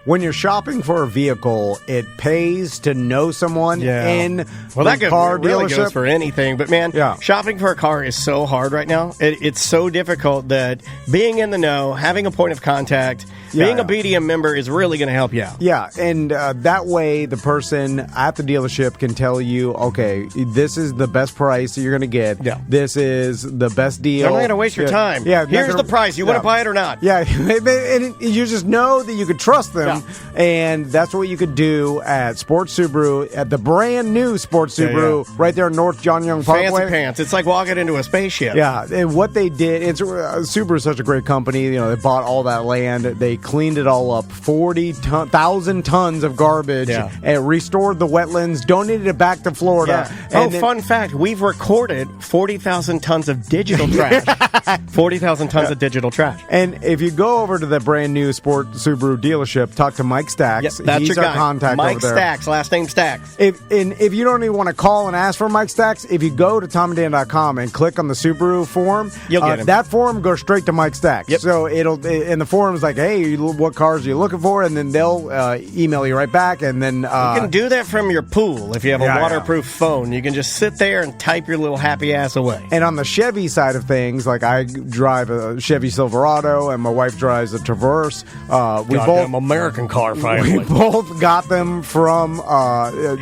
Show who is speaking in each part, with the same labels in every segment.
Speaker 1: when you're shopping for a vehicle, it pays to know someone in
Speaker 2: that
Speaker 1: car
Speaker 2: really
Speaker 1: dealership.
Speaker 2: Goes for anything. But, man, shopping for a car is so hard right now. It's so difficult that being in the know, having a point of contact, being a BDM member is really going to help you out.
Speaker 1: Yeah, and that way the person at the dealership can tell you, okay, this is the best price that you're going to get. Yeah. This is the best deal.
Speaker 2: I'm not going to waste your time. Yeah, here's the price. You want to buy it or not?
Speaker 1: Yeah, and you just know that you could trust them, and that's what you could do at Sports Subaru, at the brand new Sports Subaru, right there in North John Young Parkway.
Speaker 2: Fancy pants. It's like walking into a spaceship.
Speaker 1: Yeah, and what they did, Subaru is such a great company. You know, they bought all that land. They cleaned it all up, 40,000 tons of garbage, and restored the wetlands, donated it back to Florida.
Speaker 2: Yeah. Fun fact, we've recorded 40,000 tons of digital trash. 40,000 tons of digital trash.
Speaker 1: And if you go over to the brand new Sport Subaru dealership, talk to Mike Stacks.
Speaker 2: Yep, that's
Speaker 1: He's
Speaker 2: your
Speaker 1: our
Speaker 2: guy.
Speaker 1: contact
Speaker 2: Mike
Speaker 1: over there.
Speaker 2: Stacks, last name Stacks.
Speaker 1: If you don't even want to call and ask for Mike Stacks, if you go to TomandDan.com and click on the Subaru form,
Speaker 2: you'll get him.
Speaker 1: That form goes straight to Mike Stacks.
Speaker 2: Yep.
Speaker 1: So and the form is like, hey, what cars are you looking for? And then they'll email you right back. And then
Speaker 2: you can do that from your pool if you have a waterproof phone. You can just sit there and type your little happy ass away.
Speaker 1: And on the Chevy side of things, like I drive a Chevy Silverado and my wife drives a Traverse. We both
Speaker 2: American car family.
Speaker 1: We both got them from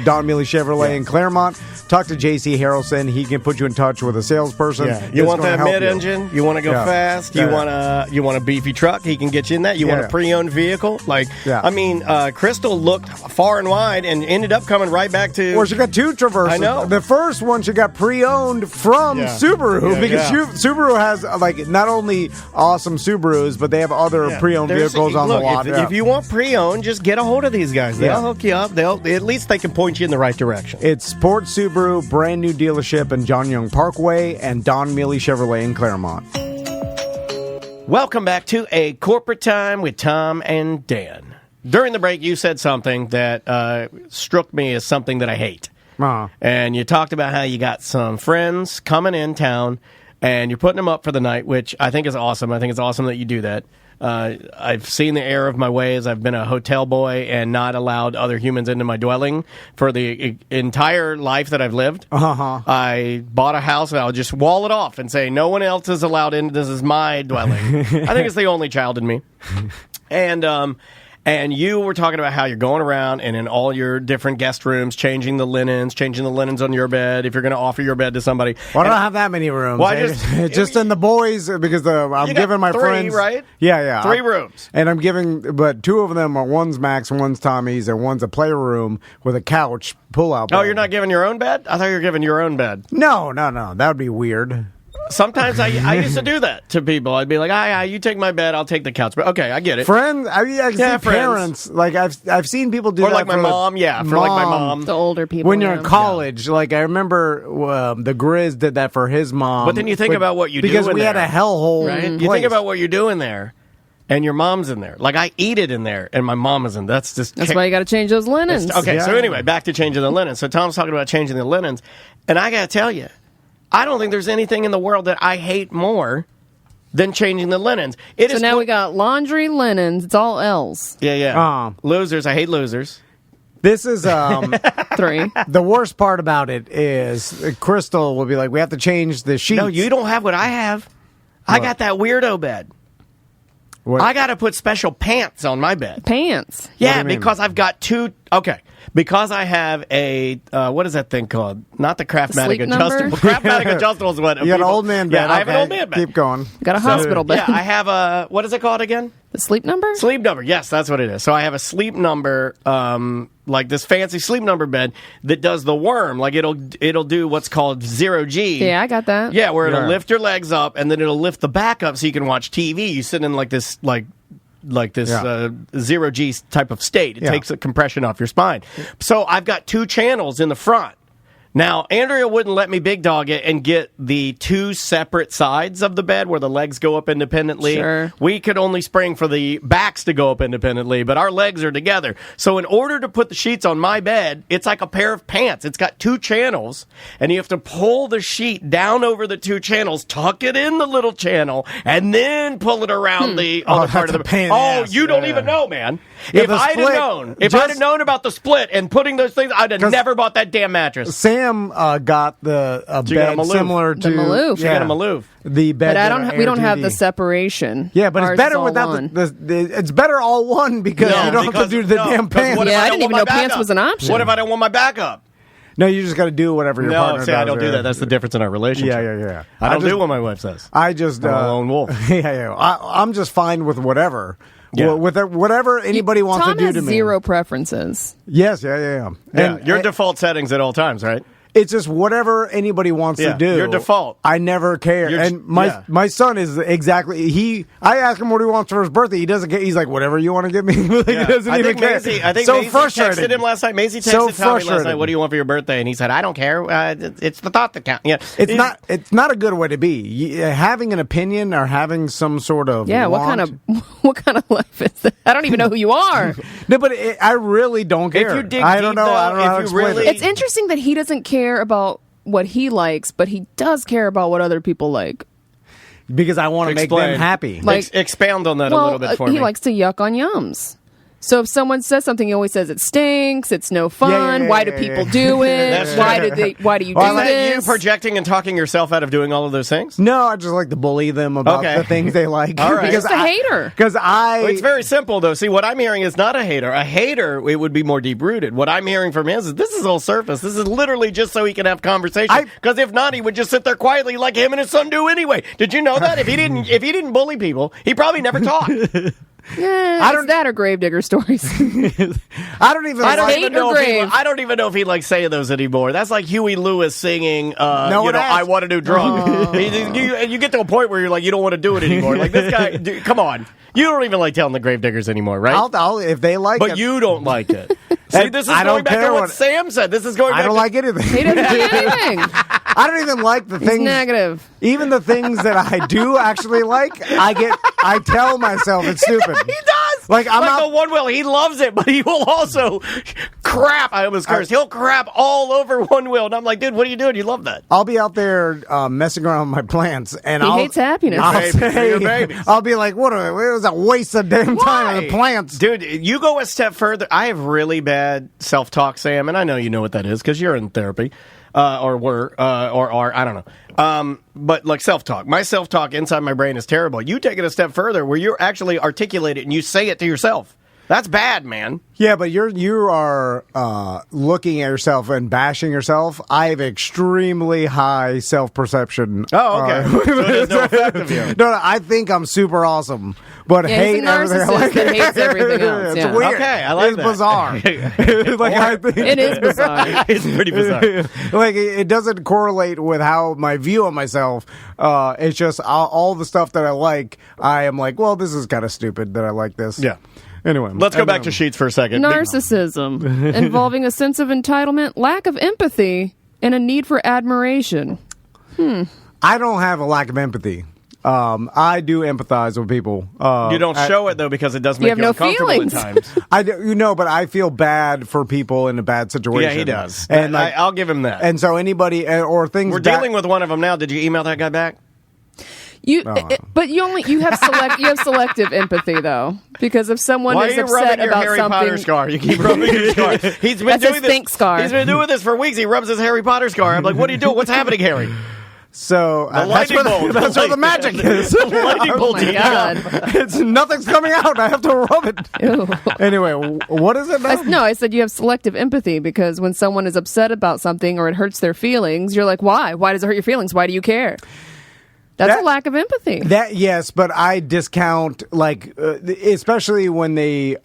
Speaker 1: Don Mealy Chevrolet in Claremont. Talk to JC Harrelson. He can put you in touch with a salesperson.
Speaker 2: Yeah. You want that mid-engine? You want to go fast? You want a beefy truck? He can get you in that. You want a pre-owned vehicle? I mean, Crystal looked far and wide and ended up coming right back to...
Speaker 1: Well, she got two Traverses.
Speaker 2: I know.
Speaker 1: The first one she got pre-owned from Subaru because Subaru has not only awesome Subarus, but they have other pre-owned vehicles on the lot.
Speaker 2: If you want pre-owned, just get a hold of these guys. They'll hook you up. At least they can point you in the right direction.
Speaker 1: It's Sports Subaru, brand new dealership in John Young Parkway and Don Mealy Chevrolet in Claremont.
Speaker 2: Welcome back to A Corporate Time with Tom and Dan. During the break, you said something that struck me as something that I hate. And you talked about how you got some friends coming in town and you're putting them up for the night, which I think is awesome. I think it's awesome that you do that. I've seen the error of my ways. I've been a hotel boy and not allowed other humans into my dwelling for the entire life that I've lived. I bought a house and I'll just wall it off and say, no one else is allowed in. This is my dwelling. I think it's the only child in me. And you were talking about how you're going around and in all your different guest rooms, changing the linens on your bed if you're going to offer your bed to somebody.
Speaker 1: Well, I don't have that many rooms.
Speaker 2: Well,
Speaker 1: just in the boys because I'm giving my friends.
Speaker 2: Right?
Speaker 1: Yeah.
Speaker 2: 3 rooms.
Speaker 1: And I'm giving, but 2 of them are one's Max, one's Tommy's, and one's a playroom with a couch pull-out bed.
Speaker 2: Oh, you're not giving your own bed? I thought you were giving your own bed.
Speaker 1: No. That would be weird.
Speaker 2: Sometimes I used to do that to people. I'd be like, you take my bed, I'll take the couch. But okay, I get it.
Speaker 1: Friends, I see parents. Like I've seen people do that.
Speaker 2: Or like my mom, like my mom.
Speaker 3: The older people.
Speaker 1: When you're in college, like I remember the Grizz did that for his mom.
Speaker 2: But then you think about what you do
Speaker 1: because we had a hellhole.
Speaker 2: Right? You think about what you're doing there. And your mom's in there. Like, I eat it in there, and my mom is in there. That's
Speaker 3: why you got to change those linens.
Speaker 2: Okay, so anyway, back to changing the linens. So Tom's talking about changing the linens. And I got to tell you, I don't think there's anything in the world that I hate more than changing the linens.
Speaker 3: So now we got laundry, linens. It's all L's.
Speaker 2: Yeah. Losers. I hate losers.
Speaker 1: This is
Speaker 3: 3.
Speaker 1: The worst part about it is Crystal will be like, we have to change the sheets.
Speaker 2: No, you don't have what I have. What? I got that weirdo bed. What? I got to put special pants on my bed.
Speaker 3: Pants?
Speaker 2: Yeah, because I've got 2... Okay. Because I have a, what is that thing called? Not the Craftmatic Adjustable. Craftmatic Adjustable is what...
Speaker 1: You got an old man bed.
Speaker 2: Yeah, I have an old man bed.
Speaker 1: Keep going.
Speaker 3: Got a hospital bed.
Speaker 2: Yeah, I have a, what is it called again?
Speaker 3: The sleep number?
Speaker 2: Sleep number, yes, that's what it is. So I have a sleep number, like this fancy sleep number bed that does the worm. Like it'll do what's called 0G.
Speaker 3: Yeah, I got that.
Speaker 2: Yeah, where it'll lift your legs up and then it'll lift the back up so you can watch TV. You sit in like this, zero G type of state. It takes the compression off your spine. So I've got 2 channels in the front. Now, Andrea wouldn't let me big dog it and get the two separate sides of the bed where the legs go up independently.
Speaker 3: Sure.
Speaker 2: We could only spring for the backs to go up independently, but our legs are together. So in order to put the sheets on my bed, it's like a pair of pants. It's got two channels, and you have to pull the sheet down over the two channels, tuck it in the little channel, and then pull it around the other part of the bed. Oh, you don't even know, man.
Speaker 1: Yeah,
Speaker 2: if I'd have known about the split and putting those things, I'd have never bought that damn mattress.
Speaker 1: Sam got the bed similar to
Speaker 3: the Maloof.
Speaker 2: You got a Maloof.
Speaker 1: The bed,
Speaker 3: but we don't have the separation.
Speaker 1: Yeah, but
Speaker 3: Ours
Speaker 1: it's better
Speaker 3: is all
Speaker 1: without
Speaker 3: one.
Speaker 1: it's better all one because you don't have to do the damn pants.
Speaker 3: Yeah, I didn't even know pants was an option.
Speaker 2: What if I don't want my backup?
Speaker 1: No, you just got to do whatever your partner does.
Speaker 2: I don't do that. That's the difference in our relationship.
Speaker 1: Yeah.
Speaker 2: I don't do what my wife says.
Speaker 1: I'm a
Speaker 2: lone wolf.
Speaker 1: I'm just fine with whatever.
Speaker 2: Yeah.
Speaker 1: With whatever anybody wants to do to me.
Speaker 3: Tom has zero preferences.
Speaker 1: Yes,
Speaker 2: And your default settings at all times, right?
Speaker 1: It's just whatever anybody wants to do.
Speaker 2: Your default.
Speaker 1: I never care. And my son is exactly I ask him what he wants for his birthday. He doesn't get. He's like, whatever you want to give me. He doesn't even care.
Speaker 2: I think
Speaker 1: so
Speaker 2: Maisie texted him last night. Maisie texted Tommy last night, what do you want for your birthday? And he said, I don't care. It's the thought that counts. Yeah.
Speaker 1: It's not a good way to be. Having an opinion or having some sort of want,
Speaker 3: what kind of life is that? I don't even know who you are.
Speaker 1: No, but I really don't care.
Speaker 2: If you dig
Speaker 1: I don't know. I don't know how to explain it.
Speaker 3: It's interesting that he doesn't care about what he likes, but he does care about what other people like.
Speaker 1: Because I want to make them happy.
Speaker 2: Expound on that a little bit for me.
Speaker 3: He likes to yuck on yums. So if someone says something, he always says it stinks, it's no fun, why do people do it, why do you do this?
Speaker 2: You projecting and talking yourself out of doing all of those things?
Speaker 1: No, I just like to bully them about the things they like.
Speaker 3: All right. Because a hater.
Speaker 1: Because
Speaker 2: it's very simple, though. See, what I'm hearing is not a hater. A hater, it would be more deep-rooted. What I'm hearing from him is this is all surface. This is literally just so he can have conversation. Because if not, he would just sit there quietly like him and his son do anyway. Did you know that? If he didn't bully people, he probably never talked.
Speaker 3: Yeah, it's that or gravedigger stories.
Speaker 1: I don't
Speaker 2: even know if he likes saying those anymore. That's like Huey Lewis singing, I want to do drugs. You get to a point where you're like, you don't want to do it anymore. Like this guy, dude, come on. You don't even like telling the gravediggers anymore, right?
Speaker 1: I'll if they like it.
Speaker 2: But you don't like it. See, this is going back to what Sam said. This is going back
Speaker 1: I don't like anything.
Speaker 3: He doesn't like anything.
Speaker 1: I don't even like the things.
Speaker 3: He's negative.
Speaker 1: Even the things that I do actually like, I tell myself it's stupid.
Speaker 2: He does.
Speaker 1: Like
Speaker 2: the one wheel, he loves it, but he will also crap. I almost cursed. He'll crap all over one wheel, and I'm like, dude, what are you doing? You love that.
Speaker 1: I'll be out there messing around with my plants, and
Speaker 3: he hates happiness.
Speaker 1: I'll be like, it was a waste of damn time on the plants,
Speaker 2: dude. You go a step further. I have really bad self-talk, Sam, and I know you know what that is because you're in therapy. Or I don't know. But like self-talk. My self-talk inside my brain is terrible. You take it a step further where you actually articulate it and you say it to yourself. That's bad, man.
Speaker 1: Yeah, but you are looking at yourself and bashing yourself. I have extremely high self-perception.
Speaker 2: Oh, okay. So it has no effect of you.
Speaker 1: No, I think I'm super awesome, but hate everything.
Speaker 3: That hates everything else.
Speaker 1: It's weird.
Speaker 2: Okay, I like
Speaker 1: it's
Speaker 2: that.
Speaker 1: Bizarre.
Speaker 3: It is bizarre.
Speaker 2: It's pretty bizarre.
Speaker 1: Like it doesn't correlate with how my view of myself. It's just all the stuff that I like. I am like, well, this is kind of stupid that I like this.
Speaker 2: Yeah.
Speaker 1: Anyway,
Speaker 2: let's go back to sheets for a second.
Speaker 3: Narcissism, involving a sense of entitlement, lack of empathy, and a need for admiration.
Speaker 1: I don't have a lack of empathy. I do empathize with people.
Speaker 2: You don't show it, though, because it does make you uncomfortable at times.
Speaker 1: I do, but I feel bad for people in a bad situation.
Speaker 2: Yeah, he does.
Speaker 1: And
Speaker 2: I'll give him that.
Speaker 1: And so anybody or things.
Speaker 2: We're dealing with one of them now. Did you email that guy back?
Speaker 3: But you have selective empathy though, because if someone is upset about
Speaker 2: Harry
Speaker 3: something,
Speaker 2: Potter scar? You keep rubbing your scar. He's been doing this.
Speaker 3: Think scar.
Speaker 2: He's been doing this for weeks. He rubs his Harry Potter scar. I'm like, what are you doing? What's happening, Harry?
Speaker 1: So
Speaker 2: that's
Speaker 1: where the magic is.
Speaker 2: The lightning bolt.
Speaker 3: Oh my God!
Speaker 1: Nothing's coming out. I have to rub it.
Speaker 3: Ew.
Speaker 1: Anyway, what is it now?
Speaker 3: I said you have selective empathy because when someone is upset about something or it hurts their feelings, you're like, why? Why does it hurt your feelings? Why do you care? That's a lack of empathy.
Speaker 1: Yes, but I discount, like, especially when they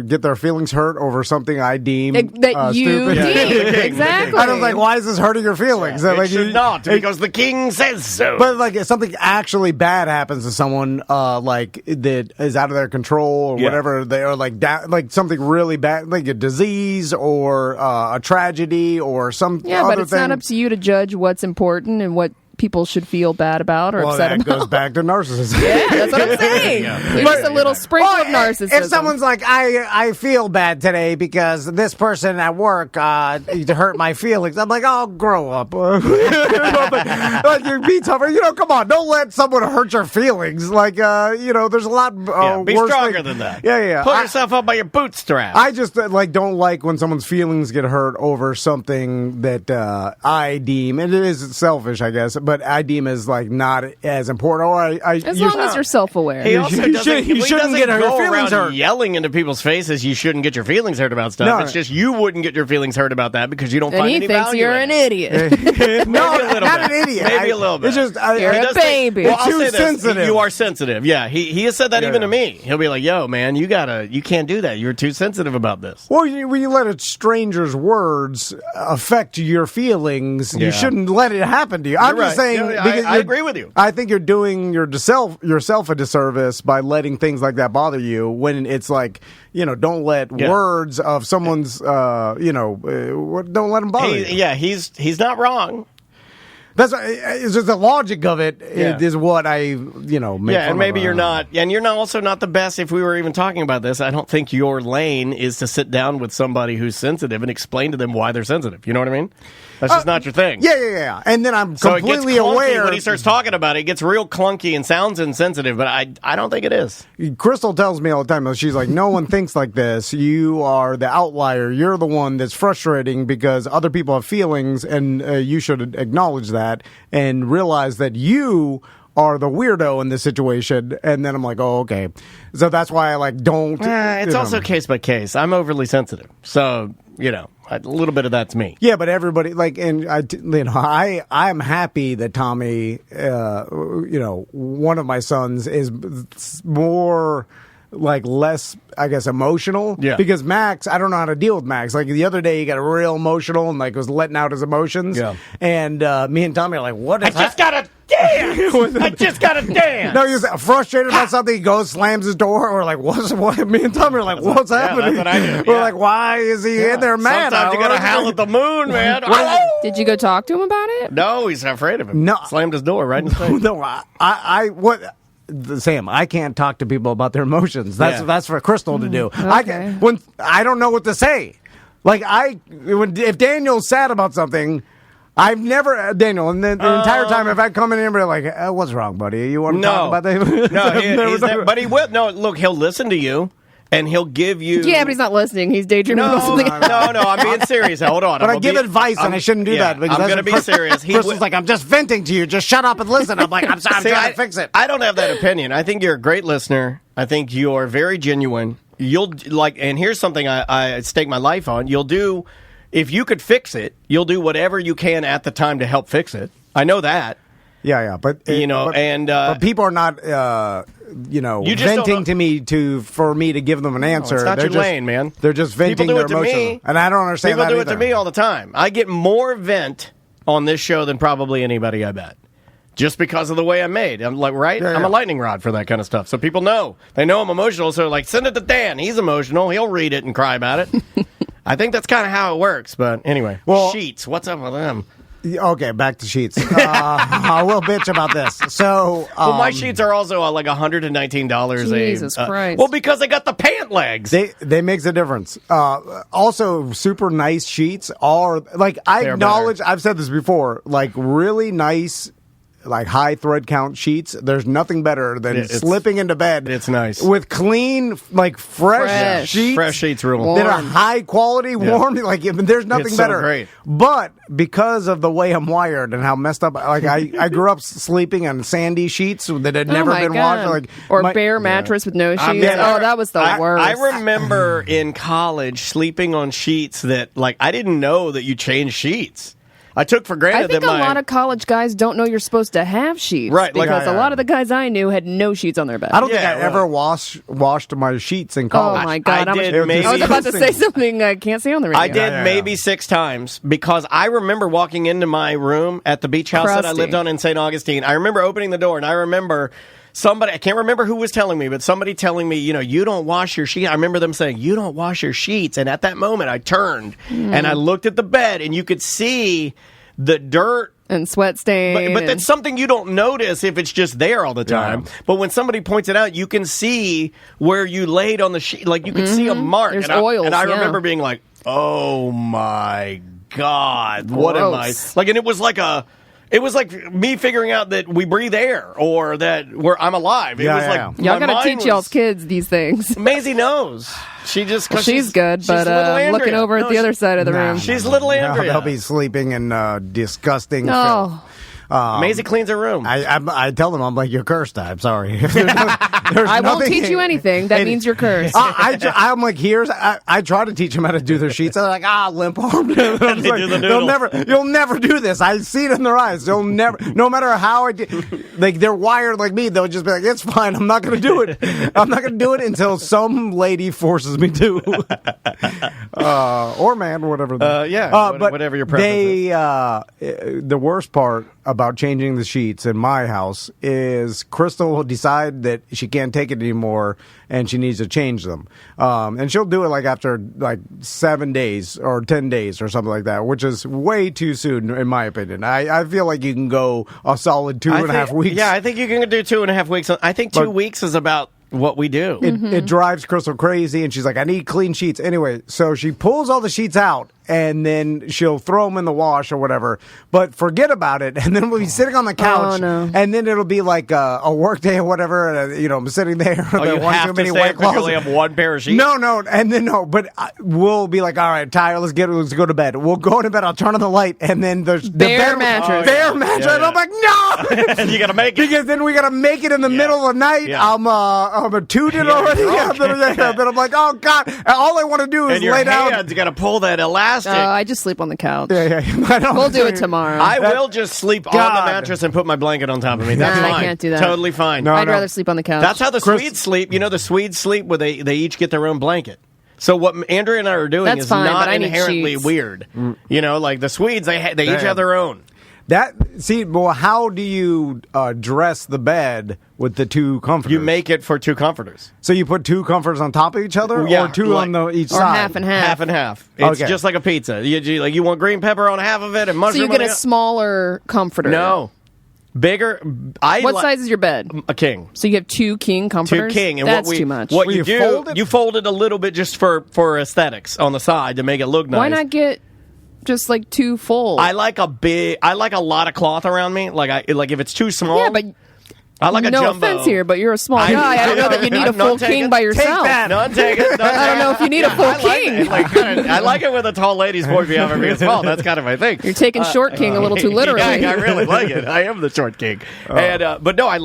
Speaker 1: get their feelings hurt over something I deem
Speaker 3: that you
Speaker 1: stupid.
Speaker 3: deem. Exactly.
Speaker 1: I was like, why is this hurting your feelings?
Speaker 2: It should not, because the king says so.
Speaker 1: But like, if something actually bad happens to someone, like that is out of their control or whatever, they are like something really bad, like a disease or a tragedy or some.
Speaker 3: Yeah, but it's not up to you to judge what's important and what people should feel bad about or upset about.
Speaker 1: That goes back to narcissism.
Speaker 3: Yeah, that's what I'm saying. Just a little sprinkle of narcissism.
Speaker 1: If someone's like, I feel bad today because this person at work hurt my feelings, I'm like, oh, grow up. Like, you be tougher. Come on, don't let someone hurt your feelings. Like, there's a lot
Speaker 2: be
Speaker 1: worse
Speaker 2: stronger than that.
Speaker 1: Yeah.
Speaker 2: Pull yourself up by your bootstraps.
Speaker 1: I just don't like when someone's feelings get hurt over something that I deem, and it is selfish, I guess, but I deem as like not as important. Or
Speaker 3: as long as you're self-aware.
Speaker 2: He also
Speaker 1: you shouldn't get your feelings hurt.
Speaker 2: Yelling into people's faces, you shouldn't get your feelings hurt about stuff.
Speaker 1: No.
Speaker 2: It's just you wouldn't get your feelings hurt about that because you don't find any value.
Speaker 3: And he thinks you're an idiot.
Speaker 1: No,
Speaker 2: not
Speaker 1: an idiot.
Speaker 2: Maybe a little bit.
Speaker 1: It's just
Speaker 3: you're a baby.
Speaker 2: Well, I'll
Speaker 1: too
Speaker 2: say this.
Speaker 1: sensitive.
Speaker 2: You are sensitive. Yeah, he has said that even to me. He'll be like, "Yo, man, you can't do that. You're too sensitive about this."
Speaker 1: Well, when you let a stranger's words affect your feelings, you shouldn't let it happen to you. I'm just saying.
Speaker 2: I agree with you.
Speaker 1: I think you're doing yourself a disservice by letting things like that bother you. When it's like, don't let words of someone's, don't let them bother you.
Speaker 2: Yeah, he's not wrong.
Speaker 1: That's it's just the logic of it is what I make fun
Speaker 2: and maybe
Speaker 1: of.
Speaker 2: you're not, and you're not also not the best. If we were even talking about this, I don't think your lane is to sit down with somebody who's sensitive and explain to them why they're sensitive. You know what I mean? That's just not your thing.
Speaker 1: Yeah. And then I'm
Speaker 2: so
Speaker 1: completely
Speaker 2: it gets
Speaker 1: aware
Speaker 2: when he starts talking about it. It gets real clunky and sounds insensitive, but I don't think it is.
Speaker 1: Crystal tells me all the time, she's like, no one thinks like this. You are the outlier. You're the one that's frustrating because other people have feelings, and you should acknowledge that and realize that you are the weirdo in this situation. And then I'm like, oh, okay. So that's why I don't.
Speaker 2: It's also case by case. I'm overly sensitive. So, a little bit of that's me.
Speaker 1: Yeah, but everybody I'm happy that Tommy, one of my sons is more less, I guess, emotional.
Speaker 2: Yeah.
Speaker 1: Because Max, I don't know how to deal with Max. Like the other day, he got real emotional and was letting out his emotions. Yeah. And me and Tommy are like, what is
Speaker 2: I just gotta dance. I just gotta dance.
Speaker 1: No, he's frustrated about something. He goes, slams his door. We're like, what? Me and Tommy are like, what's happening?
Speaker 2: That's what I do.
Speaker 1: We're like, why is he in there mad?
Speaker 2: Sometimes you gotta howl at the moon, man.
Speaker 3: Did you go talk to him about it?
Speaker 2: No, he's afraid of him.
Speaker 1: No.
Speaker 2: Slammed his door right in his face.
Speaker 1: No, Sam, I can't talk to people about their emotions. That's for Crystal to do.
Speaker 3: Okay.
Speaker 1: I don't know what to say. If Daniel's sad about something, I've never Daniel, and the entire time if I come in and be like, "What's wrong, buddy? You want to talk about that?"
Speaker 2: No, but he will. No, look, he'll listen to you. And he'll give you...
Speaker 3: Yeah, but he's not listening. He's daydreaming about something else.
Speaker 2: No, I'm being serious. Hold on.
Speaker 1: But I give advice, and I shouldn't do that. Because
Speaker 2: I'm going to be serious.
Speaker 1: Crystal's like, I'm just venting to you. Just shut up and listen. I'm like, I'm sorry, I'm trying to fix it.
Speaker 2: I don't have that opinion. I think you're a great listener. I think you're very genuine. You'll, and here's something I stake my life on. You'll do... If you could fix it, you'll do whatever you can at the time to help fix it. I know that.
Speaker 1: Yeah, but but people are not, venting to me for me to give them an answer.
Speaker 2: No, it's not your lane, man.
Speaker 1: They're just venting their emotions, and I don't understand.
Speaker 2: People do it to me all the time. I get more vent on this show than probably anybody, I bet, just because of the way I'm made. I'm like, right? Yeah. I'm a lightning rod for that kind of stuff. So people know. They know I'm emotional. So like, send it to Dan. He's emotional. He'll read it and cry about it. I think that's kind of how it works. But anyway, Sheets. What's up with them?
Speaker 1: Okay, back to Sheets. I will bitch about this. So,
Speaker 2: my sheets are also like $119.
Speaker 3: Jesus Christ!
Speaker 2: Well, because they got the pant legs.
Speaker 1: They makes a difference. Also, super nice sheets are I acknowledge. Better. I've said this before. Really nice. High thread count sheets. There's nothing better than slipping into bed.
Speaker 2: It's nice
Speaker 1: with clean, fresh sheets.
Speaker 2: Fresh sheets, real
Speaker 1: that are high quality, warm. There's nothing better.
Speaker 2: Great.
Speaker 1: But because of the way I'm wired and how messed up, I grew up sleeping on sandy sheets that had never been washed,
Speaker 3: bare mattress with no sheets. That was the worst.
Speaker 2: I remember in college sleeping on sheets that I didn't know that you changed sheets. I took for granted
Speaker 3: I think
Speaker 2: that
Speaker 3: a lot of college guys don't know you're supposed to have sheets.
Speaker 2: Right, like-
Speaker 3: because a lot of the guys I knew had no sheets on their bed.
Speaker 1: I don't think
Speaker 2: Yeah,
Speaker 1: I ever washed my sheets in
Speaker 3: Oh
Speaker 1: college.
Speaker 3: my God!
Speaker 2: I did maybe-
Speaker 3: I was about to say something I can't say on the radio.
Speaker 2: I did maybe 6 times because I remember walking into my room at the beach house that I
Speaker 3: Crusty.
Speaker 2: lived on in St. Augustine. I remember opening the door and I remember somebody, I can't remember who was telling me, but somebody telling me, you don't wash your sheets. I remember them saying, you don't wash your sheets. And at that moment I turned and I looked at the bed and you could see the dirt
Speaker 3: and sweat stain.
Speaker 2: But that's something you don't notice if it's just there all the time. Yeah. But when somebody points it out, you can see where you laid on the sheet. Like, you can see a mark.
Speaker 3: There's
Speaker 2: and
Speaker 3: oils,
Speaker 2: I remember being like, oh, my God. What am I? Like, and it was like me figuring out that we breathe air or that I'm alive. It was like
Speaker 3: y'all got to teach y'all's kids these things.
Speaker 2: Maisie knows. She just
Speaker 3: she's good, but looking over at the other side of the room.
Speaker 2: She's little Andrea.
Speaker 1: They'll be sleeping in disgusting filth.
Speaker 2: Maisie cleans her room.
Speaker 1: I tell them, I'm like, you're cursed. I'm sorry.
Speaker 3: I won't teach you anything. That means you're cursed.
Speaker 1: I'm like, I try to teach them how to do their sheets. They're like, limp armed. You'll never do this. I see it in their eyes. They'll never, no matter how I do, like, they're wired like me. They'll just be like, it's fine. I'm not going to do it. I'm not going to do it until some lady forces me to. Or man, or whatever.
Speaker 2: But whatever your preference is.
Speaker 1: The worst part about changing the sheets in my house is Crystal will decide that she can't take it anymore and she needs to change them. And she'll do it like after like 7 days or 10 days or something like that, which is way too soon in my opinion. I feel like you can go a solid 2.5 weeks.
Speaker 2: Yeah, I think you can do 2.5 weeks. I think 2 weeks is about what we do.
Speaker 1: It drives Crystal crazy, and she's like, I need clean sheets. Anyway, so she pulls all the sheets out, and then she'll throw them in the wash or whatever, but forget about it, and then we'll be sitting on the couch, and then it'll be like a work day or whatever, and, I'm sitting there.
Speaker 2: You have to stay because you only have one pair of sheets?
Speaker 1: No, and then but we'll be like, all right, Tyler, let's go to bed. We'll go to bed, I'll turn on the light, and then there's the
Speaker 3: bare mattress.
Speaker 1: Bare mattress, and I'm like, no!
Speaker 2: And you gotta make it.
Speaker 1: Because then we gotta make it in the middle of the night. I'm a tooted already. Then I'm like, oh God! All I want to do is lay down.
Speaker 2: And you got to pull that elastic.
Speaker 3: I just sleep on the couch.
Speaker 1: Yeah.
Speaker 3: We'll do it tomorrow.
Speaker 2: I will just sleep on the mattress and put my blanket on top of me. That's fine.
Speaker 3: I can't do that.
Speaker 2: Totally fine.
Speaker 3: I'd rather sleep on the couch.
Speaker 2: That's how the Swedes sleep. The Swedes sleep where they each get their own blanket. So what Andrea and I are doing is not inherently weird. Like the Swedes, they each have their own.
Speaker 1: How do you dress the bed with the two comforters?
Speaker 2: You make it for two comforters.
Speaker 1: So you put two comforters on top of each other, or two on each side,
Speaker 3: or half and half.
Speaker 2: Half and half. It's just like a pizza. You want green pepper on half of it and mushroom.
Speaker 3: So you get a smaller comforter.
Speaker 2: No, bigger.
Speaker 3: What size is your bed?
Speaker 2: A king.
Speaker 3: So you have 2 king comforters.
Speaker 2: 2 king, and
Speaker 3: that's too much.
Speaker 2: What you do? You fold it a little bit just for aesthetics on the side to make it look nice.
Speaker 3: Why not get just like 2 full?
Speaker 2: I like a lot of cloth around me. Like if it's too small.
Speaker 3: Yeah, but
Speaker 2: I like a jumbo.
Speaker 3: No offense here, but you're a small guy. I don't know that you need a full king by yourself.
Speaker 1: Take that.
Speaker 2: None take it.
Speaker 3: I don't know if you need a full king.
Speaker 2: I like it with a tall lady's point of view of being small. That's kind of my thing.
Speaker 3: You're taking short king a little too literally.
Speaker 2: Yeah, I really like it. I am the short king. But no, I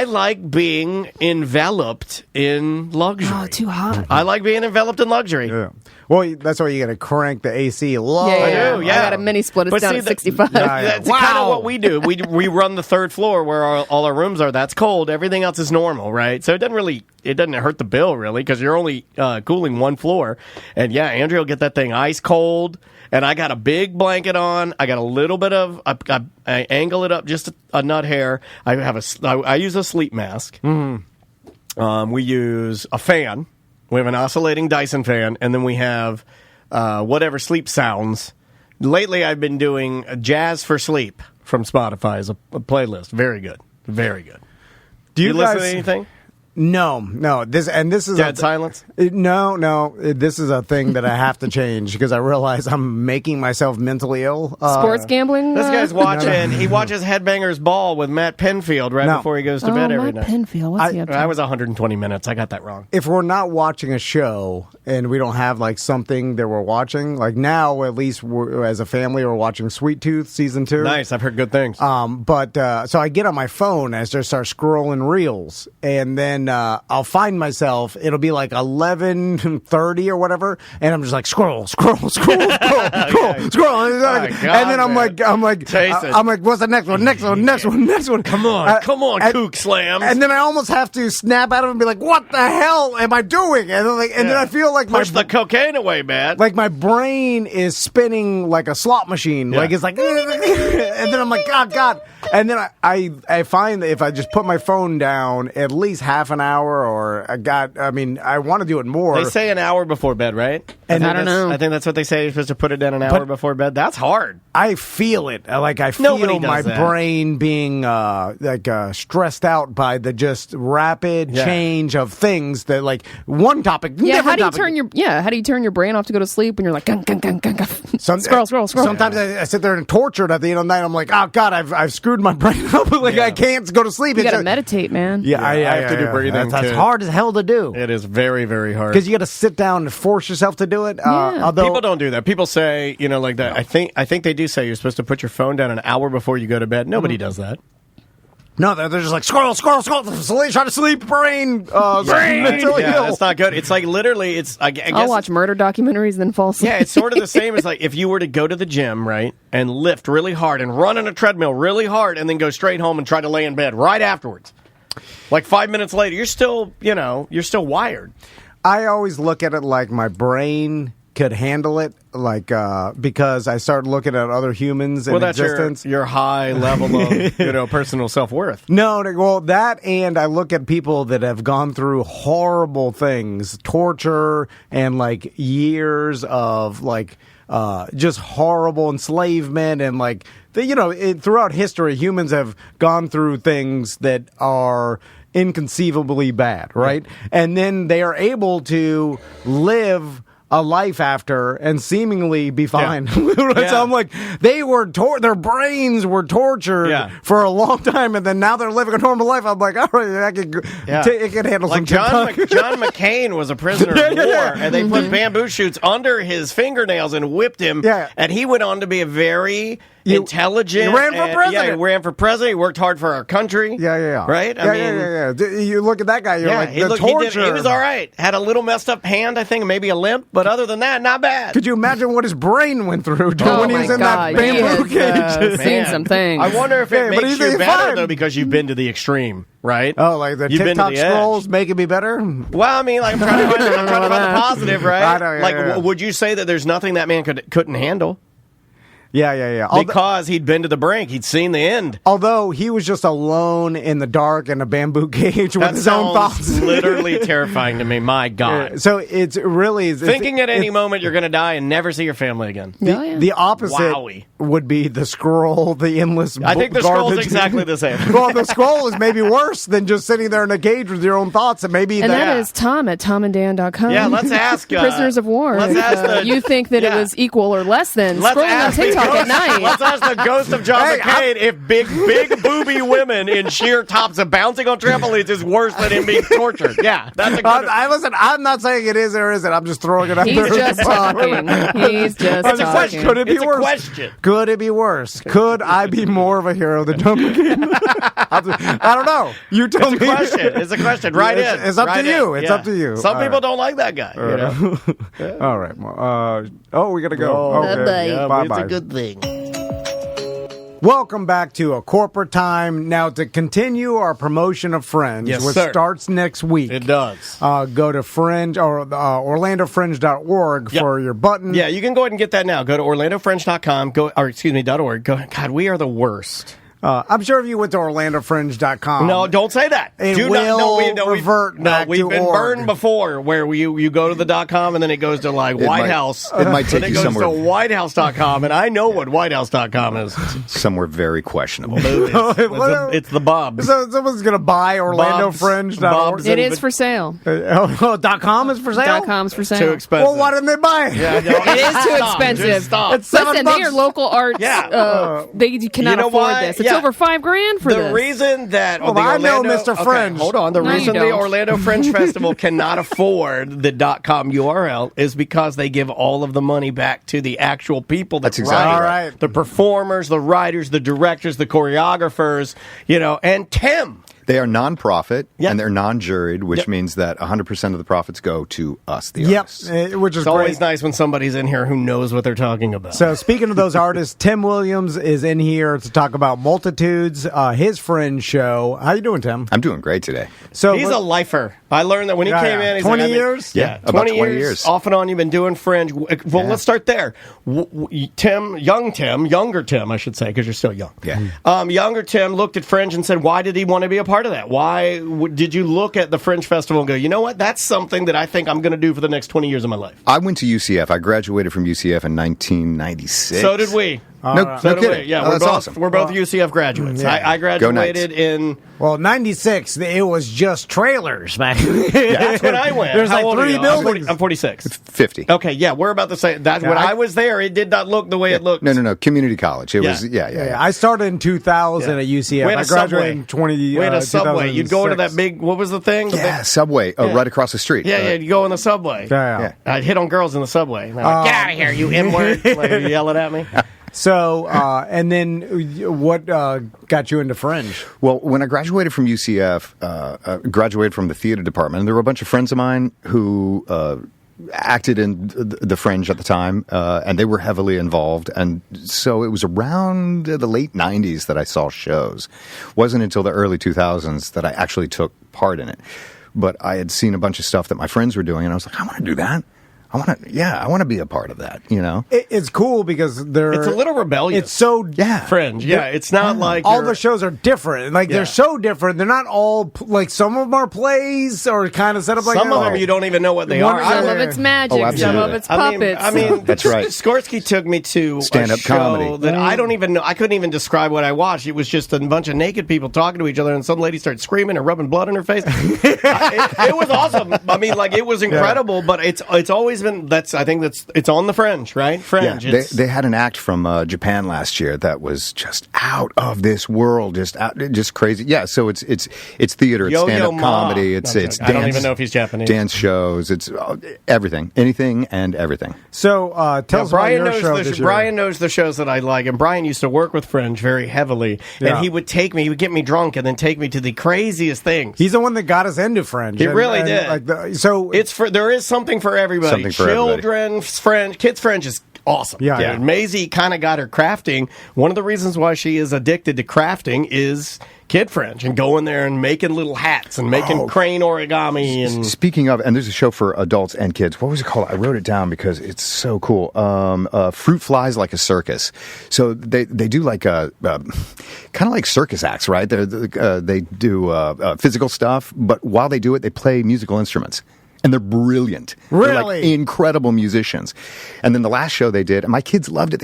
Speaker 2: like being enveloped in luxury.
Speaker 3: Oh, too hot.
Speaker 2: I like being enveloped in luxury.
Speaker 1: Yeah. Well, that's why you got to crank the AC low.
Speaker 3: Yeah,
Speaker 2: I do. Yeah,
Speaker 3: I got a mini split. It's down at 65.
Speaker 2: That's kind of what we do. We run the 3rd floor where all our rooms are. That's cold. Everything else is normal, right? So it doesn't hurt the bill really because you're only cooling 1 floor. And yeah, Andrea will get that thing ice cold. And I got a big blanket on. I got a little bit of. I angle it up just a nut hair. I use a sleep mask. Mm-hmm. We use a fan. We have an oscillating Dyson fan, and then we have whatever sleep sounds. Lately, I've been doing Jazz for Sleep from Spotify as a playlist. Very good, very good. Do you listen to anything?
Speaker 1: No. This is
Speaker 2: dead silence.
Speaker 1: No. This is a thing that I have to change because I realize I'm making myself mentally ill.
Speaker 3: Sports gambling.
Speaker 2: This guy's watching. No. He watches Headbangers Ball with Matt Penfield before he goes to bed every night.
Speaker 3: Matt Penfield. What's he up to?
Speaker 2: I was 120 minutes. I got that wrong.
Speaker 1: If we're not watching a show and we don't have like something that we're watching, like now at least as a family we're watching Sweet Tooth season 2.
Speaker 2: Nice. I've heard good things.
Speaker 1: But so I get on my phone and I just start scrolling reels, and then then I'll find myself. It'll be like 11:30 or whatever, and I'm just like scroll. And then I'm like, what's the next one? Next one.
Speaker 2: Come on, kook slams.
Speaker 1: And then I almost have to snap out of it and be like, what the hell am I doing? And then I feel like
Speaker 2: push the cocaine away, man.
Speaker 1: Like my brain is spinning like a slot machine. Like it's like, and then I'm like, God. And then I find that if I just put my phone down at least half an hour, or I want to do it more.
Speaker 2: They say an hour before bed, right?
Speaker 3: And I don't know.
Speaker 2: I think that's what they say. You're supposed to put it down an hour before bed. That's hard.
Speaker 1: I feel it. I feel my brain being stressed out by the just rapid change of things that like one topic.
Speaker 3: How do you turn your brain off to go to sleep when you're like gung, gung, gung, gung, gung. Scroll.
Speaker 1: Sometimes I sit there and tortured at the end of the night. I'm like, oh God, I've screwed my brain up. I can't go to sleep.
Speaker 3: You got to meditate, man.
Speaker 1: Yeah, I have to do breathing. That's hard as hell to do.
Speaker 2: It is very, very hard
Speaker 1: because you got to sit down and force yourself to do it. Although
Speaker 2: people don't do that. People say, like that. I think they do say you're supposed to put your phone down an hour before you go to bed. Nobody does that.
Speaker 1: No, they're just like scroll, try to sleep, brain.
Speaker 2: That's not good. It's like literally, I guess
Speaker 3: I'll watch murder documentaries and then fall asleep.
Speaker 2: Yeah, it's sort of the same as like if you were to go to the gym, right, and lift really hard and run on a treadmill really hard, and then go straight home and try to lay in bed right afterwards. Like 5 minutes later, you're still wired.
Speaker 1: I always look at it like my brain could handle it, because I start looking at other humans in existence.
Speaker 2: Your high level of personal self-worth.
Speaker 1: No, well, that, and I look at people that have gone through horrible things, torture, and like years of just horrible enslavement, and throughout history, humans have gone through things that are inconceivably bad, right? And then they are able to live a life after and seemingly be fine. So I'm like, they were their brains were tortured for a long time, and then now they're living a normal life. I'm like, all right, it can handle
Speaker 2: like
Speaker 1: some
Speaker 2: John McCain was a prisoner of war, and they put bamboo shoots under his fingernails and whipped him, and he went on to be a very intelligent.
Speaker 1: He ran for president.
Speaker 2: He ran for president. He worked hard for our country. Right?
Speaker 1: I mean, You look at that guy, you're like, the torture.
Speaker 2: He was all right. Had a little messed up hand, I think, maybe a limp, but other than that, not bad.
Speaker 1: Could you imagine what his brain went through when he was in that bamboo cage?
Speaker 3: Seen some things.
Speaker 2: I wonder if it makes you better, though, because you've been to the extreme, right?
Speaker 1: Oh, like the TikTok scrolls making me better?
Speaker 2: Well, I mean, I'm trying to find the positive, right? Would you say that there's nothing that man couldn't handle?
Speaker 1: Yeah.
Speaker 2: Because he'd been to the brink. He'd seen the end.
Speaker 1: Although he was just alone in the dark in a bamboo cage with his own thoughts.
Speaker 2: Literally terrifying to me. My God.
Speaker 1: So it's really...
Speaker 2: Thinking at any moment you're going to die and never see your family again.
Speaker 1: The opposite would be the scroll, the endless
Speaker 2: I think the scroll's exactly the same.
Speaker 1: Well, the scroll is maybe worse than just sitting there in a cage with your own thoughts. And that
Speaker 3: is Tom at tomandan.com.
Speaker 2: Yeah, let's ask...
Speaker 3: Prisoners of war.
Speaker 2: Let's ask
Speaker 3: you think that it was equal or less than scrolling on TikTok at night.
Speaker 2: Let's ask the ghost of John McCain if big booby women in sheer tops of bouncing on trampolines is worse than him being tortured. Yeah, that's a good...
Speaker 1: Listen, I'm not saying it is or isn't. I'm just throwing it out there.
Speaker 3: He's just talking.
Speaker 2: It's a question.
Speaker 1: Could it be worse?
Speaker 2: A question.
Speaker 1: Could it be worse? Could I be more of a hero than John McCain? I don't know. You tell me.
Speaker 2: It's a question. Right in.
Speaker 1: It's up to you. It's up to you.
Speaker 2: Some people don't like that guy.
Speaker 1: All right. We got to go.
Speaker 2: Okay.
Speaker 1: Bye-bye.
Speaker 2: It's a good thing.
Speaker 1: Welcome back to A Corporate Time. Now, to continue our promotion of Fringe, which starts next week.
Speaker 2: It does.
Speaker 1: Go to Fringe or OrlandoFringe.org for your button.
Speaker 2: Yeah, you can go ahead and get that now. Go to OrlandoFringe.com. .org. God, we are the worst.
Speaker 1: I'm sure if you went to OrlandoFringe.com.
Speaker 2: No, don't say that.
Speaker 1: We've been
Speaker 2: burned before where you go to the .com and then it goes to White House.
Speaker 4: It might take you somewhere.
Speaker 2: It goes to WhiteHouse.com, and I know what WhiteHouse.com is.
Speaker 4: Somewhere very questionable.
Speaker 2: It's the Bob.
Speaker 1: So someone's going to buy OrlandoFringe.org?
Speaker 3: It is for sale.
Speaker 1: .com is for sale?
Speaker 3: .com's for sale.
Speaker 2: Too expensive.
Speaker 1: Well, why didn't they buy it?
Speaker 3: It is too expensive.
Speaker 2: Stop.
Speaker 1: It's $7.
Speaker 3: Listen, they are local arts. They cannot afford this. It's over $5,000 for this.
Speaker 2: The reason that
Speaker 1: I know Mr. Fringe.
Speaker 2: Hold on. The reason the Orlando Fringe Festival cannot afford the .com URL is because they give all of the money back to the actual people.
Speaker 4: That's exactly
Speaker 1: right.
Speaker 2: The performers, the writers, the directors, the choreographers, and Tim.
Speaker 4: They are non-profit,
Speaker 2: Yep.
Speaker 4: and they're non-juried, which
Speaker 2: Yep.
Speaker 4: means that 100% of the profits go to us, the
Speaker 1: Yep,
Speaker 4: artists.
Speaker 1: which is
Speaker 2: It's
Speaker 1: great.
Speaker 2: always nice when somebody's in here who knows what they're talking about.
Speaker 1: So speaking of those artists, Tim Williams is in here to talk about Multitudes, his Fringe show. How you doing, Tim?
Speaker 4: I'm doing great today.
Speaker 1: So
Speaker 2: He's a lifer. I learned that when he
Speaker 1: Yeah,
Speaker 2: came
Speaker 1: yeah.
Speaker 2: in. He's
Speaker 1: 20
Speaker 2: like,
Speaker 1: years?
Speaker 4: Yeah, about 20 years.
Speaker 2: Off and on, you've been doing Fringe. Well, let's start there. Younger Tim, I should say, because you're still young.
Speaker 4: Yeah.
Speaker 2: Younger Tim looked at Fringe and said, why did he want to be a part of that? Why did you look at the Fringe Festival and go, you know what, that's something that I think I'm going to do for the next 20 years of my life?
Speaker 4: I went to UCF. I graduated from UCF in 1996.
Speaker 2: So did we.
Speaker 4: No
Speaker 2: So did we.
Speaker 4: kidding.
Speaker 2: Yeah,
Speaker 4: Oh, that's
Speaker 2: both,
Speaker 4: awesome.
Speaker 2: We're both UCF graduates.
Speaker 1: Yeah.
Speaker 2: I graduated in...
Speaker 1: Well, 96, it was just trailers back then.
Speaker 2: That's when I went.
Speaker 1: There's
Speaker 2: How
Speaker 1: like
Speaker 2: old are
Speaker 1: 3
Speaker 2: you?
Speaker 1: buildings.
Speaker 2: I'm 46.
Speaker 4: 50.
Speaker 2: Okay, yeah, we're about to say that. When I was there, it did not look the way it looked.
Speaker 4: No. Community college. It
Speaker 2: Yeah.
Speaker 4: was,
Speaker 1: Yeah, I started in 2000 at UCF.
Speaker 2: We had a
Speaker 1: I graduated in
Speaker 2: subway. We had a subway. You'd go into that big, what was the thing? The
Speaker 4: Yeah,
Speaker 2: big-
Speaker 4: Subway, right across the street.
Speaker 2: yeah, you'd go in the subway.
Speaker 1: Yeah.
Speaker 2: I'd hit on girls in the subway. And they're like, get out of here, you M-word. Like, yelling at me.
Speaker 1: So, and then what got you into Fringe?
Speaker 4: Well, when I graduated from UCF, graduated from the theater department, and there were a bunch of friends of mine who acted in the Fringe at the time, and they were heavily involved. And so it was around the late 90s that I saw shows. Wasn't until the early 2000s that I actually took part in it. But I had seen a bunch of stuff that my friends were doing, and I was like, I want to do that. I want to be a part of that, you know?
Speaker 1: It's cool because
Speaker 2: It's a little rebellious.
Speaker 1: It's so
Speaker 2: Fringe. Yeah, it's not like
Speaker 1: all
Speaker 2: you're-
Speaker 1: the shows are different. Like they're so different. They're not all like some of them are plays or kind of set up like
Speaker 2: Some
Speaker 1: that.
Speaker 2: of them you don't even know what they
Speaker 1: One
Speaker 2: are.
Speaker 1: of
Speaker 3: Some
Speaker 1: them-
Speaker 3: of it's magic,
Speaker 4: Oh,
Speaker 3: some of
Speaker 4: absolutely.
Speaker 3: it's puppets.
Speaker 2: I mean,
Speaker 4: That's right.
Speaker 2: Skorsky took me to
Speaker 4: Stand-up
Speaker 2: a show
Speaker 4: comedy.
Speaker 2: that I don't even know. I couldn't even describe what I watched. It was just a bunch of naked people talking to each other, and some lady started screaming and rubbing blood in her face. It was awesome. I mean, like it was incredible. But it's always been. I think it's on the Fringe, right? Fringe.
Speaker 4: Yeah, they had an act from Japan last year that was just out of this world, just crazy. Yeah, so it's theater, it's
Speaker 2: Yo-Yo
Speaker 4: stand-up
Speaker 2: Ma.
Speaker 4: comedy, it's
Speaker 2: No,
Speaker 4: dance.
Speaker 2: I don't even know if he's Japanese.
Speaker 4: Dance shows, it's everything, anything and everything.
Speaker 1: So tell us about
Speaker 2: Brian
Speaker 1: your show
Speaker 2: knows
Speaker 1: this year.
Speaker 2: Brian knows the shows that I like, and Brian used to work with Fringe very heavily,
Speaker 1: Yeah.
Speaker 2: and he would get me drunk, and then take me to the craziest things.
Speaker 1: He's the one that got us into Fringe.
Speaker 2: He really did. There is something for everybody.
Speaker 4: Something for everybody.
Speaker 2: Children's Fringe, kids Fringe is awesome.
Speaker 1: Yeah.
Speaker 2: Maisie kind of got her crafting. One of the reasons why she is addicted to crafting is kid Fringe and going there and making little hats and making crane origami. And
Speaker 4: Speaking of, and there's a show for adults and kids. What was it called? I wrote it down because it's so cool. Fruit Flies Like a Circus. So they do like kind of like circus acts, right? They do physical stuff, but while they do it, they play musical instruments. And they're brilliant. They're like
Speaker 1: Really?
Speaker 4: incredible musicians. And then the last show they did, and my kids loved it.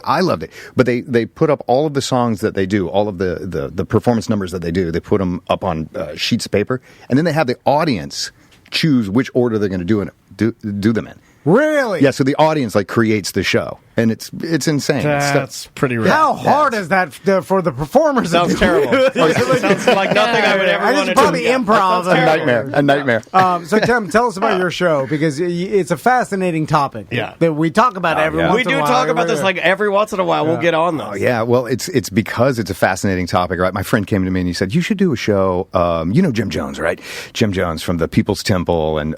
Speaker 4: I loved it. But they put up all of the songs that they do, all of the performance numbers that they do. They put them up on sheets of paper. And then they have the audience choose which order they're going to do them in.
Speaker 1: Really?
Speaker 4: Yeah, so the audience creates the show. And it's insane.
Speaker 2: that's pretty rad.
Speaker 1: How hard is that for the performers?
Speaker 2: Sounds terrible. Sounds like nothing I would ever
Speaker 1: I
Speaker 2: want
Speaker 1: just
Speaker 2: to
Speaker 1: probably
Speaker 2: do.
Speaker 1: improv.
Speaker 4: A nightmare.
Speaker 1: So Tim, tell us about your show because it's a fascinating topic.
Speaker 2: Yeah.
Speaker 1: That we talk about every
Speaker 4: yeah.
Speaker 1: once
Speaker 2: We
Speaker 1: in
Speaker 2: do
Speaker 1: a while.
Speaker 2: talk about this like every once in a while. We'll get on those.
Speaker 4: Oh, yeah, well, it's because it's a fascinating topic, right? My friend came to me and he said, you should do a show, you know Jim Jones, right? Jim Jones from the People's Temple, and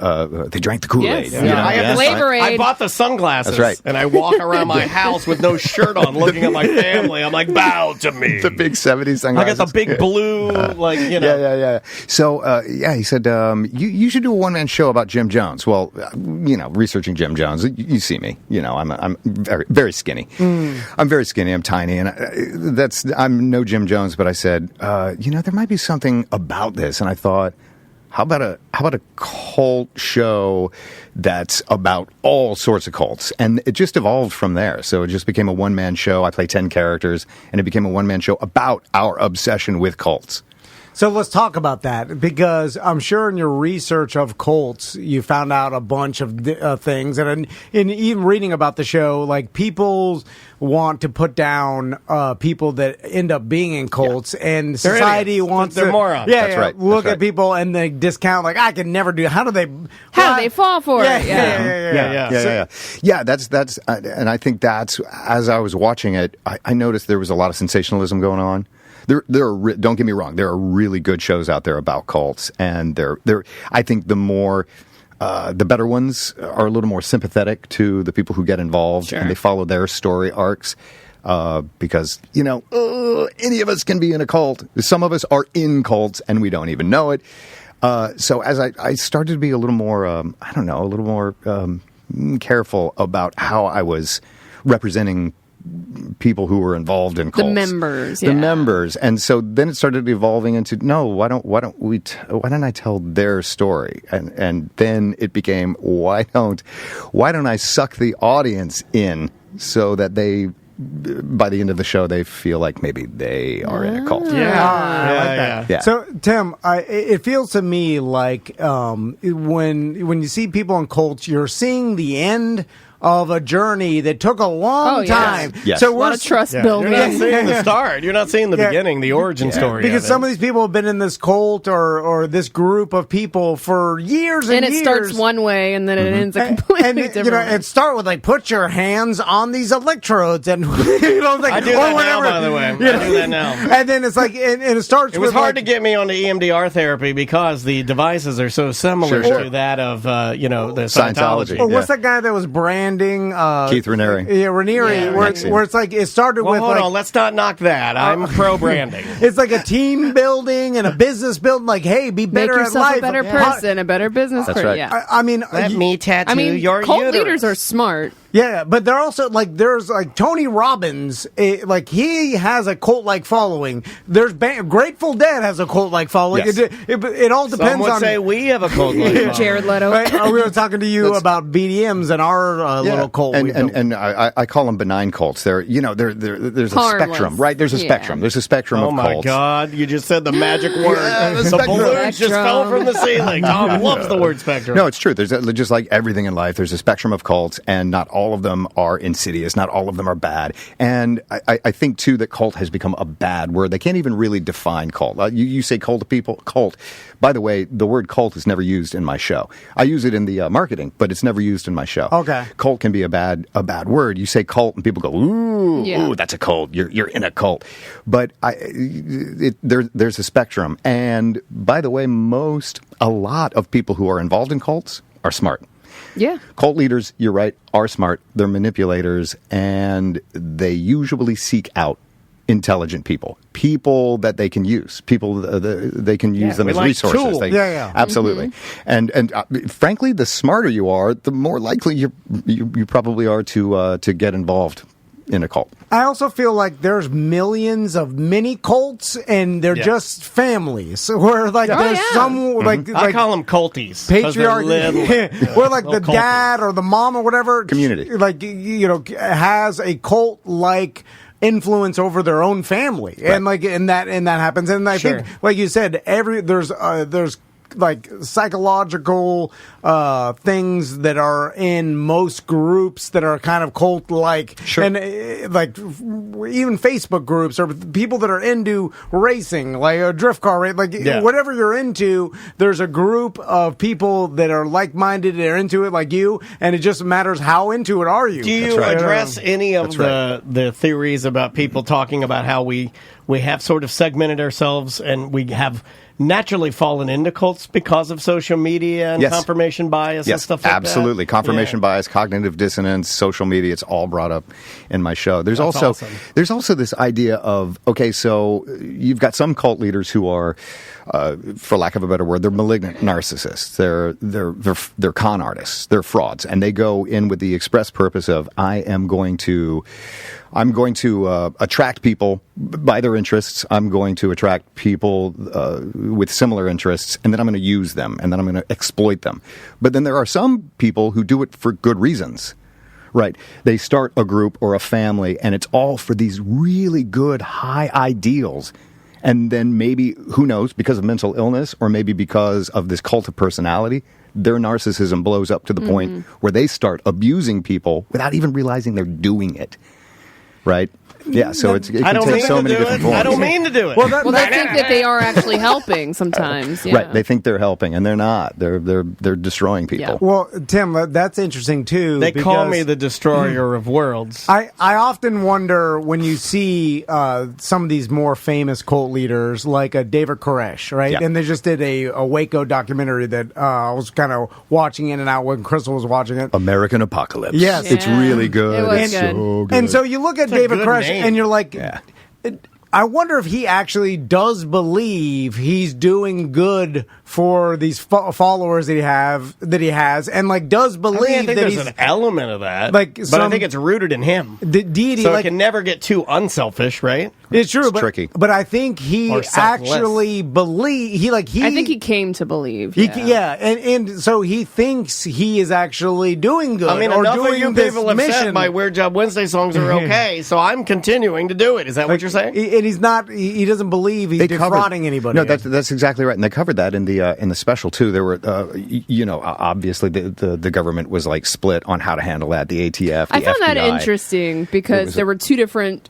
Speaker 4: they drank the Kool-Aid.
Speaker 3: Yes.
Speaker 4: you know?
Speaker 2: I have
Speaker 3: Flavor Aid.
Speaker 2: I bought the sunglasses.
Speaker 4: That's right.
Speaker 2: And I walk around my house with no shirt on, looking at my family. I'm like, bow to me.
Speaker 4: The big 70s
Speaker 2: I
Speaker 4: sunglasses.
Speaker 2: got the big blue,
Speaker 4: Yeah. So, he said, you should do a one-man show about Jim Jones. Well, researching Jim Jones, you see me. I'm very, very skinny. I'm very skinny. I'm tiny, and I'm no Jim Jones. But I said, there might be something about this, and I thought, how about a cult show that's about all sorts of cults? And it just evolved from there. So it just became a one-man show. I play 10 characters, and it became a one-man show about our obsession with cults.
Speaker 1: So let's talk about that because I'm sure in your research of cults, you found out a bunch of things. And in even reading about the show, like people want to put down people that end up being in cults, and
Speaker 2: They're
Speaker 1: society
Speaker 2: idiots.
Speaker 1: wants
Speaker 2: They're
Speaker 1: to
Speaker 2: morons.
Speaker 4: That's right.
Speaker 1: look
Speaker 4: That's
Speaker 1: at people and they discount like I can never do. How do they
Speaker 3: fall for it?
Speaker 2: Yeah.
Speaker 4: Yeah, that's and I think that's, as I was watching it, I noticed there was a lot of sensationalism going on. Don't get me wrong, there are really good shows out there about cults, and I think the better ones are a little more sympathetic to the people who get involved, and they follow their story arcs. Because, any of us can be in a cult. Some of us are in cults and we don't even know it. So as I started to be a little more, careful about how I was representing people who were involved in cults.
Speaker 3: The
Speaker 4: members. And so then it started evolving into, no, why don't I tell their story? And then it became, why don't I suck the audience in so that by the end of the show, they feel like maybe they are in a cult.
Speaker 1: I like that. Yeah. So, Tim, it feels to me like when you see people in cults, you're seeing the end of a journey that took a long time.
Speaker 4: Yes.
Speaker 1: So
Speaker 3: a lot of trust building.
Speaker 2: You're not seeing the start. You're not seeing the beginning, the origin story.
Speaker 1: Because some of these people have been in this cult or this group of people for years and years.
Speaker 3: And it starts one way and then it ends a completely different way.
Speaker 1: It start with like, put your hands on these electrodes and
Speaker 2: I do that now, by the way. I do that now.
Speaker 1: And then it's like, and it starts.
Speaker 2: It was hard to get me onto EMDR therapy because the devices are so similar to that of the Scientology.
Speaker 1: Or what's that guy that was branding?
Speaker 4: Keith Raniere.
Speaker 1: Yeah, Raniere, where it's like it started with.
Speaker 2: Hold on, let's not knock that. I'm pro branding.
Speaker 1: It's like a team building and a business building. Like, hey, be better
Speaker 3: Make yourself
Speaker 1: at life.
Speaker 3: a better person, a better business person.
Speaker 4: Right.
Speaker 3: Yeah.
Speaker 1: I mean,
Speaker 2: let me tattoo your
Speaker 3: cult
Speaker 2: uterus.
Speaker 3: leaders are smart.
Speaker 1: Yeah, but they're also like there's like Tony Robbins, like he has a cult-like following. There's Grateful Dead has a cult-like following.
Speaker 4: Yes.
Speaker 1: It all depends.
Speaker 2: Some would
Speaker 1: on
Speaker 2: say we have a cult-like following.
Speaker 3: Jared Leto.
Speaker 1: Right? We were talking to you about BDMs and our little cult.
Speaker 4: And I call them benign cults. There's a spectrum, right? There's a spectrum. There's a spectrum of cults.
Speaker 2: Oh my God! You just said the magic word. The balloons just fell from the ceiling. Tom loves the word spectrum.
Speaker 4: No, it's true. There's just like everything in life. There's a spectrum of cults, and not all of them are insidious. Not all of them are bad. And I think, too, that cult has become a bad word. They can't even really define cult. You say cult to people, cult. By the way, the word cult is never used in my show. I use it in the marketing, but it's never used in my show.
Speaker 1: Okay.
Speaker 4: Cult can be a bad word. You say cult, and people go, ooh, that's a cult. You're in a cult. But there's a spectrum. And by the way, a lot of people who are involved in cults are smart.
Speaker 3: Yeah.
Speaker 4: Cult leaders, you're right, are smart. They're manipulators, and they usually seek out intelligent people that they can use, people they can use them as resources.
Speaker 2: Tools.
Speaker 4: Absolutely. Mm-hmm. And frankly, the smarter you are, the more likely you probably are to get involved in a cult.
Speaker 1: I also feel like there's millions of mini cults, and they're just families. Where some like
Speaker 2: I call them culties.
Speaker 1: Patriarchy, where like the dad or the mom or whatever
Speaker 4: community,
Speaker 1: like has a cult like influence over their own family, right. and that happens. And I think, like you said, there's like psychological things that are in most groups that are kind of cult-like, and like even Facebook groups or people that are into racing, like a drift car race, whatever you're into. There's a group of people that are like-minded, they're into it like you, and it just matters how into it are you.
Speaker 2: Do you address any of the theories about people talking about how we have sort of segmented ourselves and we have naturally fallen into cults because of social media and confirmation bias and stuff like
Speaker 4: absolutely.
Speaker 2: that?
Speaker 4: Confirmation bias, cognitive dissonance, social media, it's all brought up in my show. There's also this idea of, okay, so you've got some cult leaders who are, for lack of a better word, they're malignant narcissists. They're con artists. They're frauds. And they go in with the express purpose of, I'm going to attract people by their interests. I'm going to attract people with similar interests, and then I'm going to use them, and then I'm going to exploit them. But then there are some people who do it for good reasons, right? They start a group or a family, and it's all for these really good, high ideals. And then maybe, who knows, because of mental illness or maybe because of this cult of personality, their narcissism blows up to the point where they start abusing people without even realizing they're doing it. Right? Yeah, so it
Speaker 2: I
Speaker 4: can
Speaker 2: don't
Speaker 4: take
Speaker 2: mean
Speaker 4: so
Speaker 2: to
Speaker 4: many
Speaker 2: do
Speaker 4: different
Speaker 2: it.
Speaker 4: forms.
Speaker 2: I don't mean to do it.
Speaker 3: Well, they think that they are actually helping sometimes. Yeah.
Speaker 4: Right, they think they're helping, and they're not. They're destroying people.
Speaker 3: Yeah.
Speaker 1: Well, Tim, that's interesting too.
Speaker 2: They call me
Speaker 1: because
Speaker 2: the destroyer of worlds.
Speaker 1: I often wonder when you see some of these more famous cult leaders like David Koresh, right?
Speaker 4: Yeah.
Speaker 1: And they just did a Waco documentary that I was kind of watching in and out when Crystal was watching it.
Speaker 4: American Apocalypse.
Speaker 1: Yes.
Speaker 4: It's really good.
Speaker 3: It was
Speaker 4: It's
Speaker 3: good.
Speaker 4: so good.
Speaker 1: And so you look at
Speaker 2: It's a
Speaker 1: David
Speaker 2: good
Speaker 1: Koresh
Speaker 2: name.
Speaker 1: and you're like,
Speaker 4: Yeah.
Speaker 1: I wonder if he actually does believe he's doing good for these followers that he has, and like does believe
Speaker 2: I think
Speaker 1: that
Speaker 2: there's
Speaker 1: he's
Speaker 2: an element of that,
Speaker 1: like
Speaker 2: but I
Speaker 1: some-
Speaker 2: think it's rooted in him.
Speaker 1: the deity.
Speaker 2: So
Speaker 1: like
Speaker 2: it can never get too unselfish, right?
Speaker 1: it's true,
Speaker 4: It's
Speaker 1: but
Speaker 4: tricky.
Speaker 1: But I think he
Speaker 2: Or selfless.
Speaker 1: actually believe he.
Speaker 3: I think he came to believe.
Speaker 1: And so he thinks he is actually doing good.
Speaker 2: I mean,
Speaker 1: or
Speaker 2: enough of
Speaker 1: doing
Speaker 2: you
Speaker 1: this
Speaker 2: people have said
Speaker 1: mission.
Speaker 2: my Weird Job Wednesday songs are okay, so I'm continuing to do it. Is that what you're saying?
Speaker 1: And he's not. He doesn't believe he's defrauding anybody.
Speaker 4: No, that's exactly right, and they covered that in the special too. There were, obviously the government was like split on how to handle that. The ATF, the
Speaker 3: I found that
Speaker 4: FBI.
Speaker 3: interesting because there were two different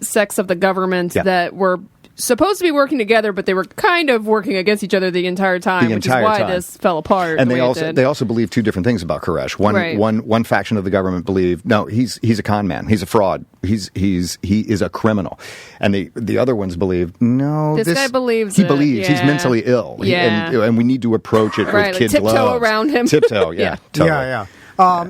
Speaker 3: sects of the government
Speaker 4: Yeah.
Speaker 3: that were supposed to be working together, but they were kind of working against each other the entire time, which is why this fell apart.
Speaker 4: And
Speaker 3: the
Speaker 4: they
Speaker 3: way it
Speaker 4: also
Speaker 3: did.
Speaker 4: they also believe two different things about Koresh. One faction of the government believed no, he's a con man, he's a fraud, he is a criminal, and the other ones believe no,
Speaker 3: This guy believes
Speaker 4: he
Speaker 3: it,
Speaker 4: believes he's
Speaker 3: yeah.
Speaker 4: mentally ill,
Speaker 3: Yeah.
Speaker 4: and we need to approach it
Speaker 3: Right,
Speaker 4: with
Speaker 3: like
Speaker 4: kids'
Speaker 3: tiptoe
Speaker 4: gloves.
Speaker 3: around him.
Speaker 4: Tiptoe, yeah,
Speaker 3: Yeah.
Speaker 4: totally.
Speaker 1: Yeah.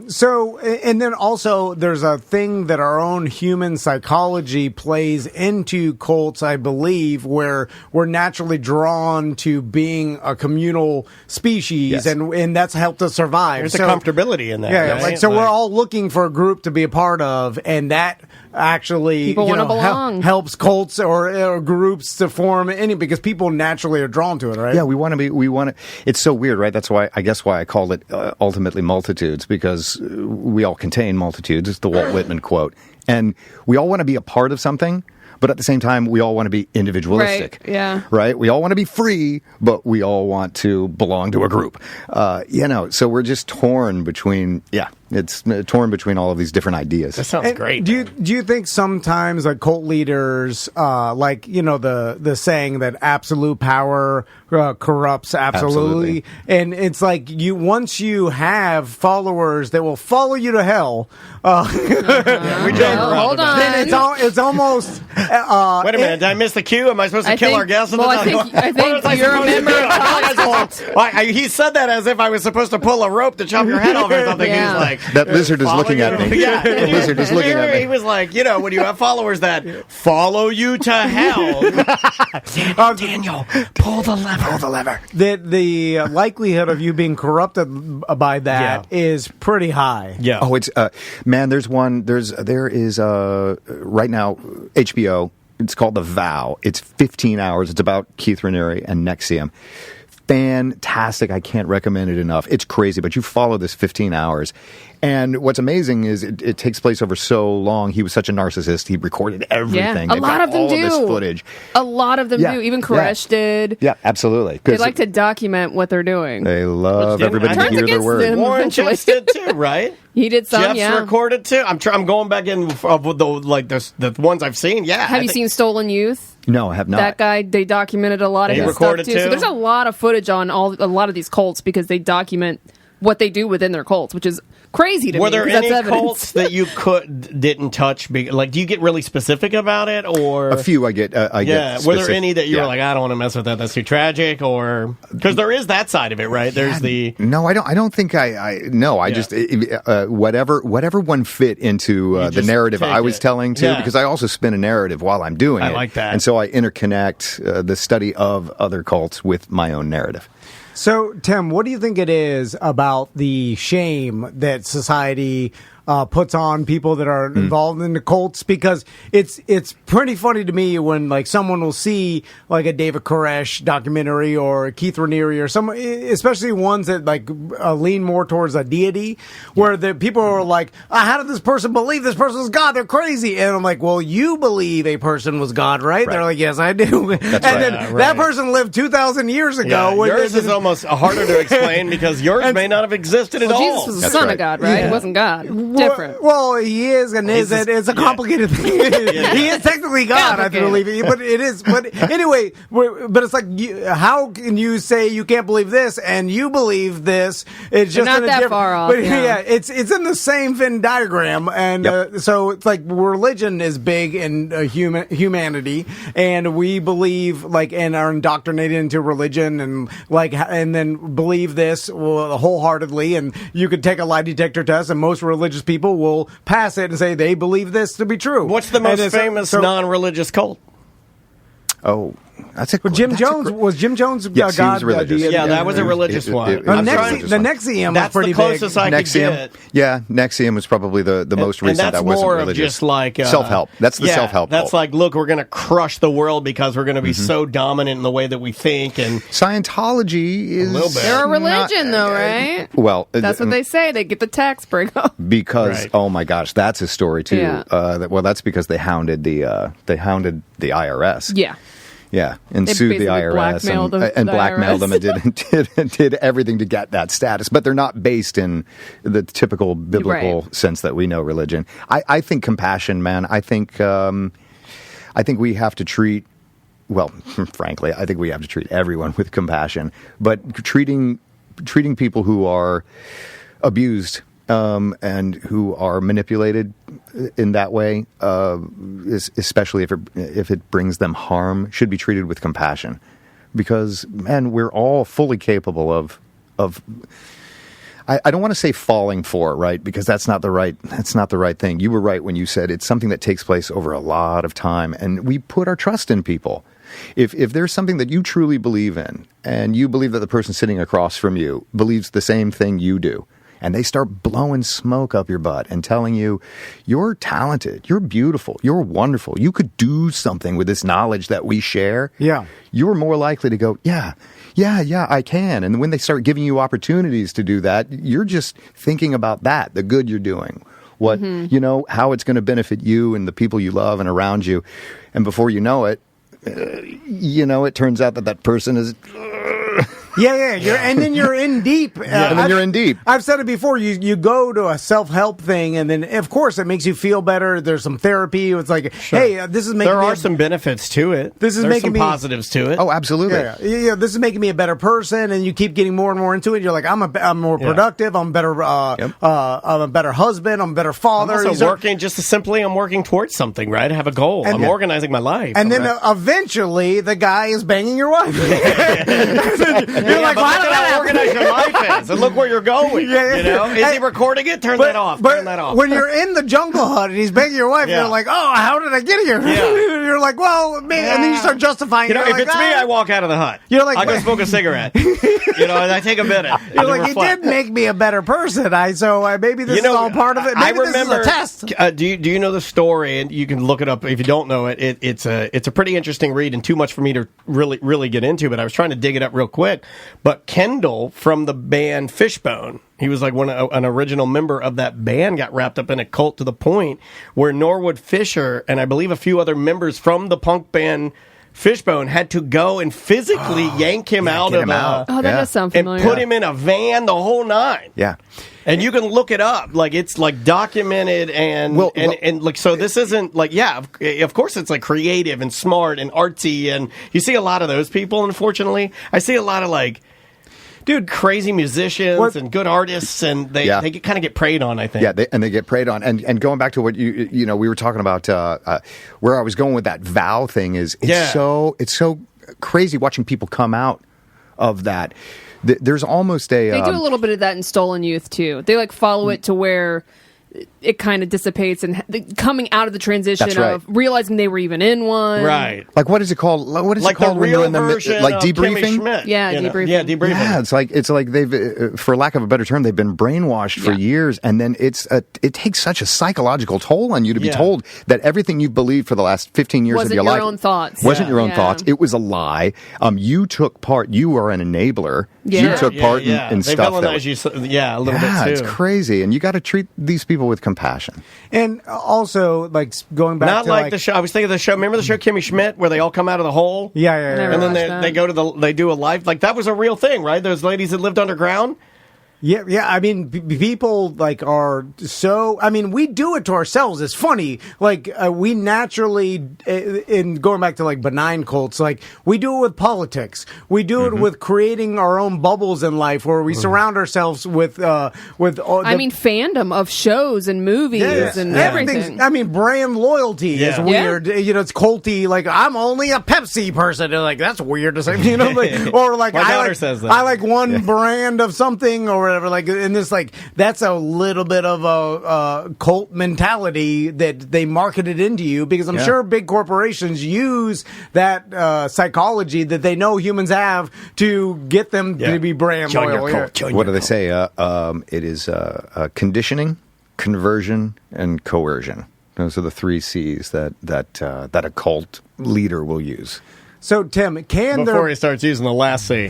Speaker 1: So, and then also there's a thing that our own human psychology plays into cults, I believe, where we're naturally drawn to being a communal species,
Speaker 4: Yes.
Speaker 1: and that's helped us survive.
Speaker 2: There's a comfortability in that.
Speaker 1: Yeah,
Speaker 2: right?
Speaker 1: like so we're all looking for a group to be a part of, and that actually
Speaker 3: People wanna belong.
Speaker 1: helps cults or groups to form because people naturally are drawn to it, right?
Speaker 4: Yeah, we want to. It's so weird, right? That's why I called it ultimately multitudes, because we all contain multitudes. It's the Walt Whitman quote, and we all want to be a part of something. But at the same time, we all want to be individualistic.
Speaker 3: Right, yeah.
Speaker 4: Right? We all want to be free, but we all want to belong to a group. So we're just torn between, it's torn between all of these different ideas.
Speaker 2: That sounds
Speaker 1: And
Speaker 2: great.
Speaker 1: Do you think sometimes like cult leaders, the saying that absolute power corrupts absolutely, and it's like once you have followers that will follow you to hell,
Speaker 3: Hold on.
Speaker 1: then it's almost.
Speaker 2: Wait a minute, did I miss the cue? Am I supposed to kill our guest?
Speaker 3: I think you're a member of the cult.
Speaker 2: He said that as if I was supposed to pull a rope to chop your head off or something.
Speaker 3: Yeah.
Speaker 2: He was like,
Speaker 4: That lizard is looking at me.
Speaker 2: Yeah,
Speaker 4: The lizard is looking at me.
Speaker 2: He was like, when you have followers that follow you to hell. Daniel, pull the lever. Pull the lever.
Speaker 1: The likelihood of you being corrupted by that is pretty high.
Speaker 2: Yeah.
Speaker 4: Oh, it's man. There is right now HBO. It's called The Vow. It's 15 hours. It's about Keith Raniere and NXIVM. Fantastic. I can't recommend it enough. It's crazy, but you follow this 15 hours. And what's amazing is it takes place over so long. He was such a narcissist. He recorded everything.
Speaker 3: A
Speaker 4: They've
Speaker 3: lot
Speaker 4: got
Speaker 3: of them
Speaker 4: all
Speaker 3: do.
Speaker 4: This footage.
Speaker 3: A lot of them
Speaker 4: Yeah,
Speaker 3: do. Even
Speaker 4: yeah.
Speaker 3: Koresh did.
Speaker 4: Yeah, absolutely.
Speaker 3: They like to document what they're doing.
Speaker 4: They love
Speaker 2: Which
Speaker 4: everybody to
Speaker 3: turns
Speaker 4: hear their
Speaker 3: against
Speaker 4: word.
Speaker 3: them.
Speaker 2: Warren
Speaker 3: Eventually.
Speaker 2: Jeffs did too, right?
Speaker 3: He did some,
Speaker 2: Jeff's
Speaker 3: yeah.
Speaker 2: recorded too. I'm going back in with the ones I've seen. Yeah.
Speaker 3: Have you seen Stolen Youth?
Speaker 4: No, I have not.
Speaker 3: That guy, they documented a lot of
Speaker 2: He
Speaker 3: his stuff
Speaker 2: recorded
Speaker 3: too.
Speaker 2: too?
Speaker 3: So there's a lot of footage on a lot of these cults because they document what they do within their cults, which is crazy to me.
Speaker 2: Were there
Speaker 3: 'cause
Speaker 2: any
Speaker 3: that's evidence.
Speaker 2: cults that you didn't touch? Do you get really specific about it, or
Speaker 4: A few I get.
Speaker 2: Were there
Speaker 4: specific-
Speaker 2: any that you
Speaker 4: yeah.
Speaker 2: were like, I don't want to mess with that? That's too tragic, or because there is that side of it, right? There's the
Speaker 4: No, I don't think I just whatever one fit into the
Speaker 2: just
Speaker 4: narrative
Speaker 2: take
Speaker 4: I was
Speaker 2: it.
Speaker 4: telling too,
Speaker 2: Yeah.
Speaker 4: because I also spin a narrative while I'm doing
Speaker 2: I
Speaker 4: it.
Speaker 2: like that.
Speaker 4: And so I interconnect the study of other cults with my own narrative.
Speaker 1: So, Tim, what do you think it is about the shame that society puts on people that are involved in the cults? Because it's pretty funny to me when like someone will see like a David Koresh documentary or a Keith Raniere or some, especially ones that like lean more towards a deity, where the people are like, how did this person believe this person was God? They're crazy. And I'm like, well, you believe a person was God, right? They're like, yes, I do. And then that person lived 2,000 years ago. when
Speaker 2: yours is almost harder to explain because yours may not have existed at all.
Speaker 3: Jesus was the
Speaker 4: That's
Speaker 3: son
Speaker 4: right.
Speaker 3: of God, right?
Speaker 1: Yeah.
Speaker 3: It wasn't God. different.
Speaker 1: Well, he is and isn't. It's a complicated thing. He is technically God, I believe. But it is. But anyway, but it's like, how can you say you can't believe this and you believe this? It's just
Speaker 3: not that far off.
Speaker 1: But it's in the same Venn diagram, and so it's like religion is big in humanity, and we believe and are indoctrinated into religion, and then believe this wholeheartedly. And you could take a lie detector test, and most religious people will pass it and say they believe this to be true.
Speaker 2: What's the most famous non-religious cult?
Speaker 4: Oh, that's a.
Speaker 1: Well, Jim Jones was Jim Jones.
Speaker 4: Yes,
Speaker 1: God,
Speaker 4: he was religious.
Speaker 2: That was a religious one.
Speaker 1: The NXIVM was pretty big.
Speaker 2: That's the closest I could get.
Speaker 4: Yeah, NXIVM was probably the most recent.
Speaker 2: And that's
Speaker 4: that wasn't
Speaker 2: more
Speaker 4: religious.
Speaker 2: of just like
Speaker 4: self-help. That's the self-help.
Speaker 2: That's like, look, we're going to crush the world because we're going to be so dominant in the way that we think. And
Speaker 4: Scientology is
Speaker 2: a little bit.
Speaker 3: They're a religion, though, right?
Speaker 4: Well,
Speaker 3: that's what they say. They get the tax break off.
Speaker 4: Because oh my gosh, that's a story too.
Speaker 3: Yeah.
Speaker 4: That's because they hounded the IRS.
Speaker 3: Yeah.
Speaker 4: Yeah, and sued the IRS and blackmailed them and did everything to get that status. But they're not based in the typical biblical sense that we know religion. I think compassion, man. I think we have to treat. Well, frankly, I think we have to treat everyone with compassion. But treating people who are abused and who are manipulated in that way, especially if it brings them harm, should be treated with compassion. Because, man, we're all fully capable of I don't want to say falling for it, right? Because that's not the right thing. You were right when you said it's something that takes place over a lot of time, and we put our trust in people. If there's something that you truly believe in, and you believe that the person sitting across from you believes the same thing you do, and they start blowing smoke up your butt and telling you, you're talented, you're beautiful, you're wonderful, you could do something with this knowledge that we share, you're more likely to go, yeah, I can. And when they start giving you opportunities to do that, you're just thinking about that, the good you're doing, how it's going to benefit you and the people you love and around you. And before you know it, it turns out that person is...
Speaker 1: And then you're in deep.
Speaker 4: And then you're in deep.
Speaker 1: I've said it before. You go to a self-help thing, and then of course it makes you feel better. There's some therapy. It's like, hey, this is making.
Speaker 2: There are some benefits to it.
Speaker 1: There's
Speaker 2: some positives to it.
Speaker 4: Oh, absolutely.
Speaker 1: Yeah. This is making me a better person, and you keep getting more and more into it. You're like, I'm more productive. I'm better. I'm a better husband. I'm a better father.
Speaker 2: I'm also I'm working towards something. Right. I have a goal. I'm organizing my life.
Speaker 1: And then eventually, the guy is banging your wife. You're like,
Speaker 2: look at how organized your life is, and look where you're going. Is he recording it? Turn that off. Turn that off.
Speaker 1: When you're in the jungle hut and he's banging your wife, you're like, oh, how did I get here? You're like, well, man, and then you start justifying.
Speaker 2: If it's me, I walk out of the hut.
Speaker 1: You're like,
Speaker 2: I go smoke a cigarette. And I take a minute.
Speaker 1: You're like, he did make me a better person. Maybe this is all part of it. Maybe this is a test.
Speaker 2: Do you know the story? And you can look it up if you don't know it. It's a pretty interesting read and too much for me to really get into. But I was trying to dig it up real quick. But Kendall from the band Fishbone, he was like an original member of that band, got wrapped up in a cult to the point where Norwood Fisher and I believe a few other members from the punk band Fishbone had to go and physically yank him out of
Speaker 3: that does sound familiar.
Speaker 2: And put him in a van, the whole nine.
Speaker 4: Yeah.
Speaker 2: And you can look it up. Like, it's like documented and like, so this isn't like, of course it's like creative and smart and artsy. And you see a lot of those people, unfortunately. I see a lot of like, crazy musicians and good artists, and they kind of get preyed on, I think.
Speaker 4: Yeah, they get preyed on. And going back to what we were talking about, where I was going with that vow thing is, it's so crazy watching people come out of that. There's almost a...
Speaker 3: They do a little bit of that in Stolen Youth, too. They follow it to where it kind of dissipates, and coming out of the transition of realizing they were even in one.
Speaker 2: Right.
Speaker 4: Like, what is it called? What is it called when you're in the debriefing?
Speaker 3: Yeah, debriefing.
Speaker 2: Yeah, debriefing.
Speaker 4: Yeah, it's like they've, for lack of a better term, they've been brainwashed for years, and then it takes such a psychological toll on you to be told that everything you've believed for the last 15 years of your life wasn't your own thoughts. It was a lie. You took part. You are an enabler. You took part in
Speaker 2: they
Speaker 4: stuff.
Speaker 2: Villainize you, a little bit too.
Speaker 4: It's crazy, and you got to treat these people with compassion.
Speaker 1: And also, like, going back
Speaker 2: not
Speaker 1: to
Speaker 2: like the show. I was thinking of the show. Remember the show Kimmy Schmidt, where they all come out of the hole?
Speaker 1: Yeah.
Speaker 2: And then they go to they do a life, like that was a real thing, right? Those ladies that lived underground.
Speaker 1: Yeah. I mean, people like are so. I mean, we do it to ourselves. It's funny. Like we naturally, in going back to like benign cults, like we do it with politics. We do it with creating our own bubbles in life, where we surround ourselves with.
Speaker 3: Fandom of shows and movies and everything.
Speaker 1: I mean, brand loyalty is weird. You know, it's culty. Like I'm only a Pepsi person. And like that's weird to say. You know, like, or like
Speaker 2: says that.
Speaker 1: I like one brand of something or whatever, like, and this, like, that's a little bit of a cult mentality that they marketed into you, because I'm sure big corporations use that psychology that they know humans have to get them to be brand loyal.
Speaker 4: What do they say? It is conditioning, conversion, and coercion. Those are the 3 C's that a cult leader will use.
Speaker 1: So, Tim,
Speaker 2: before he starts using the last C,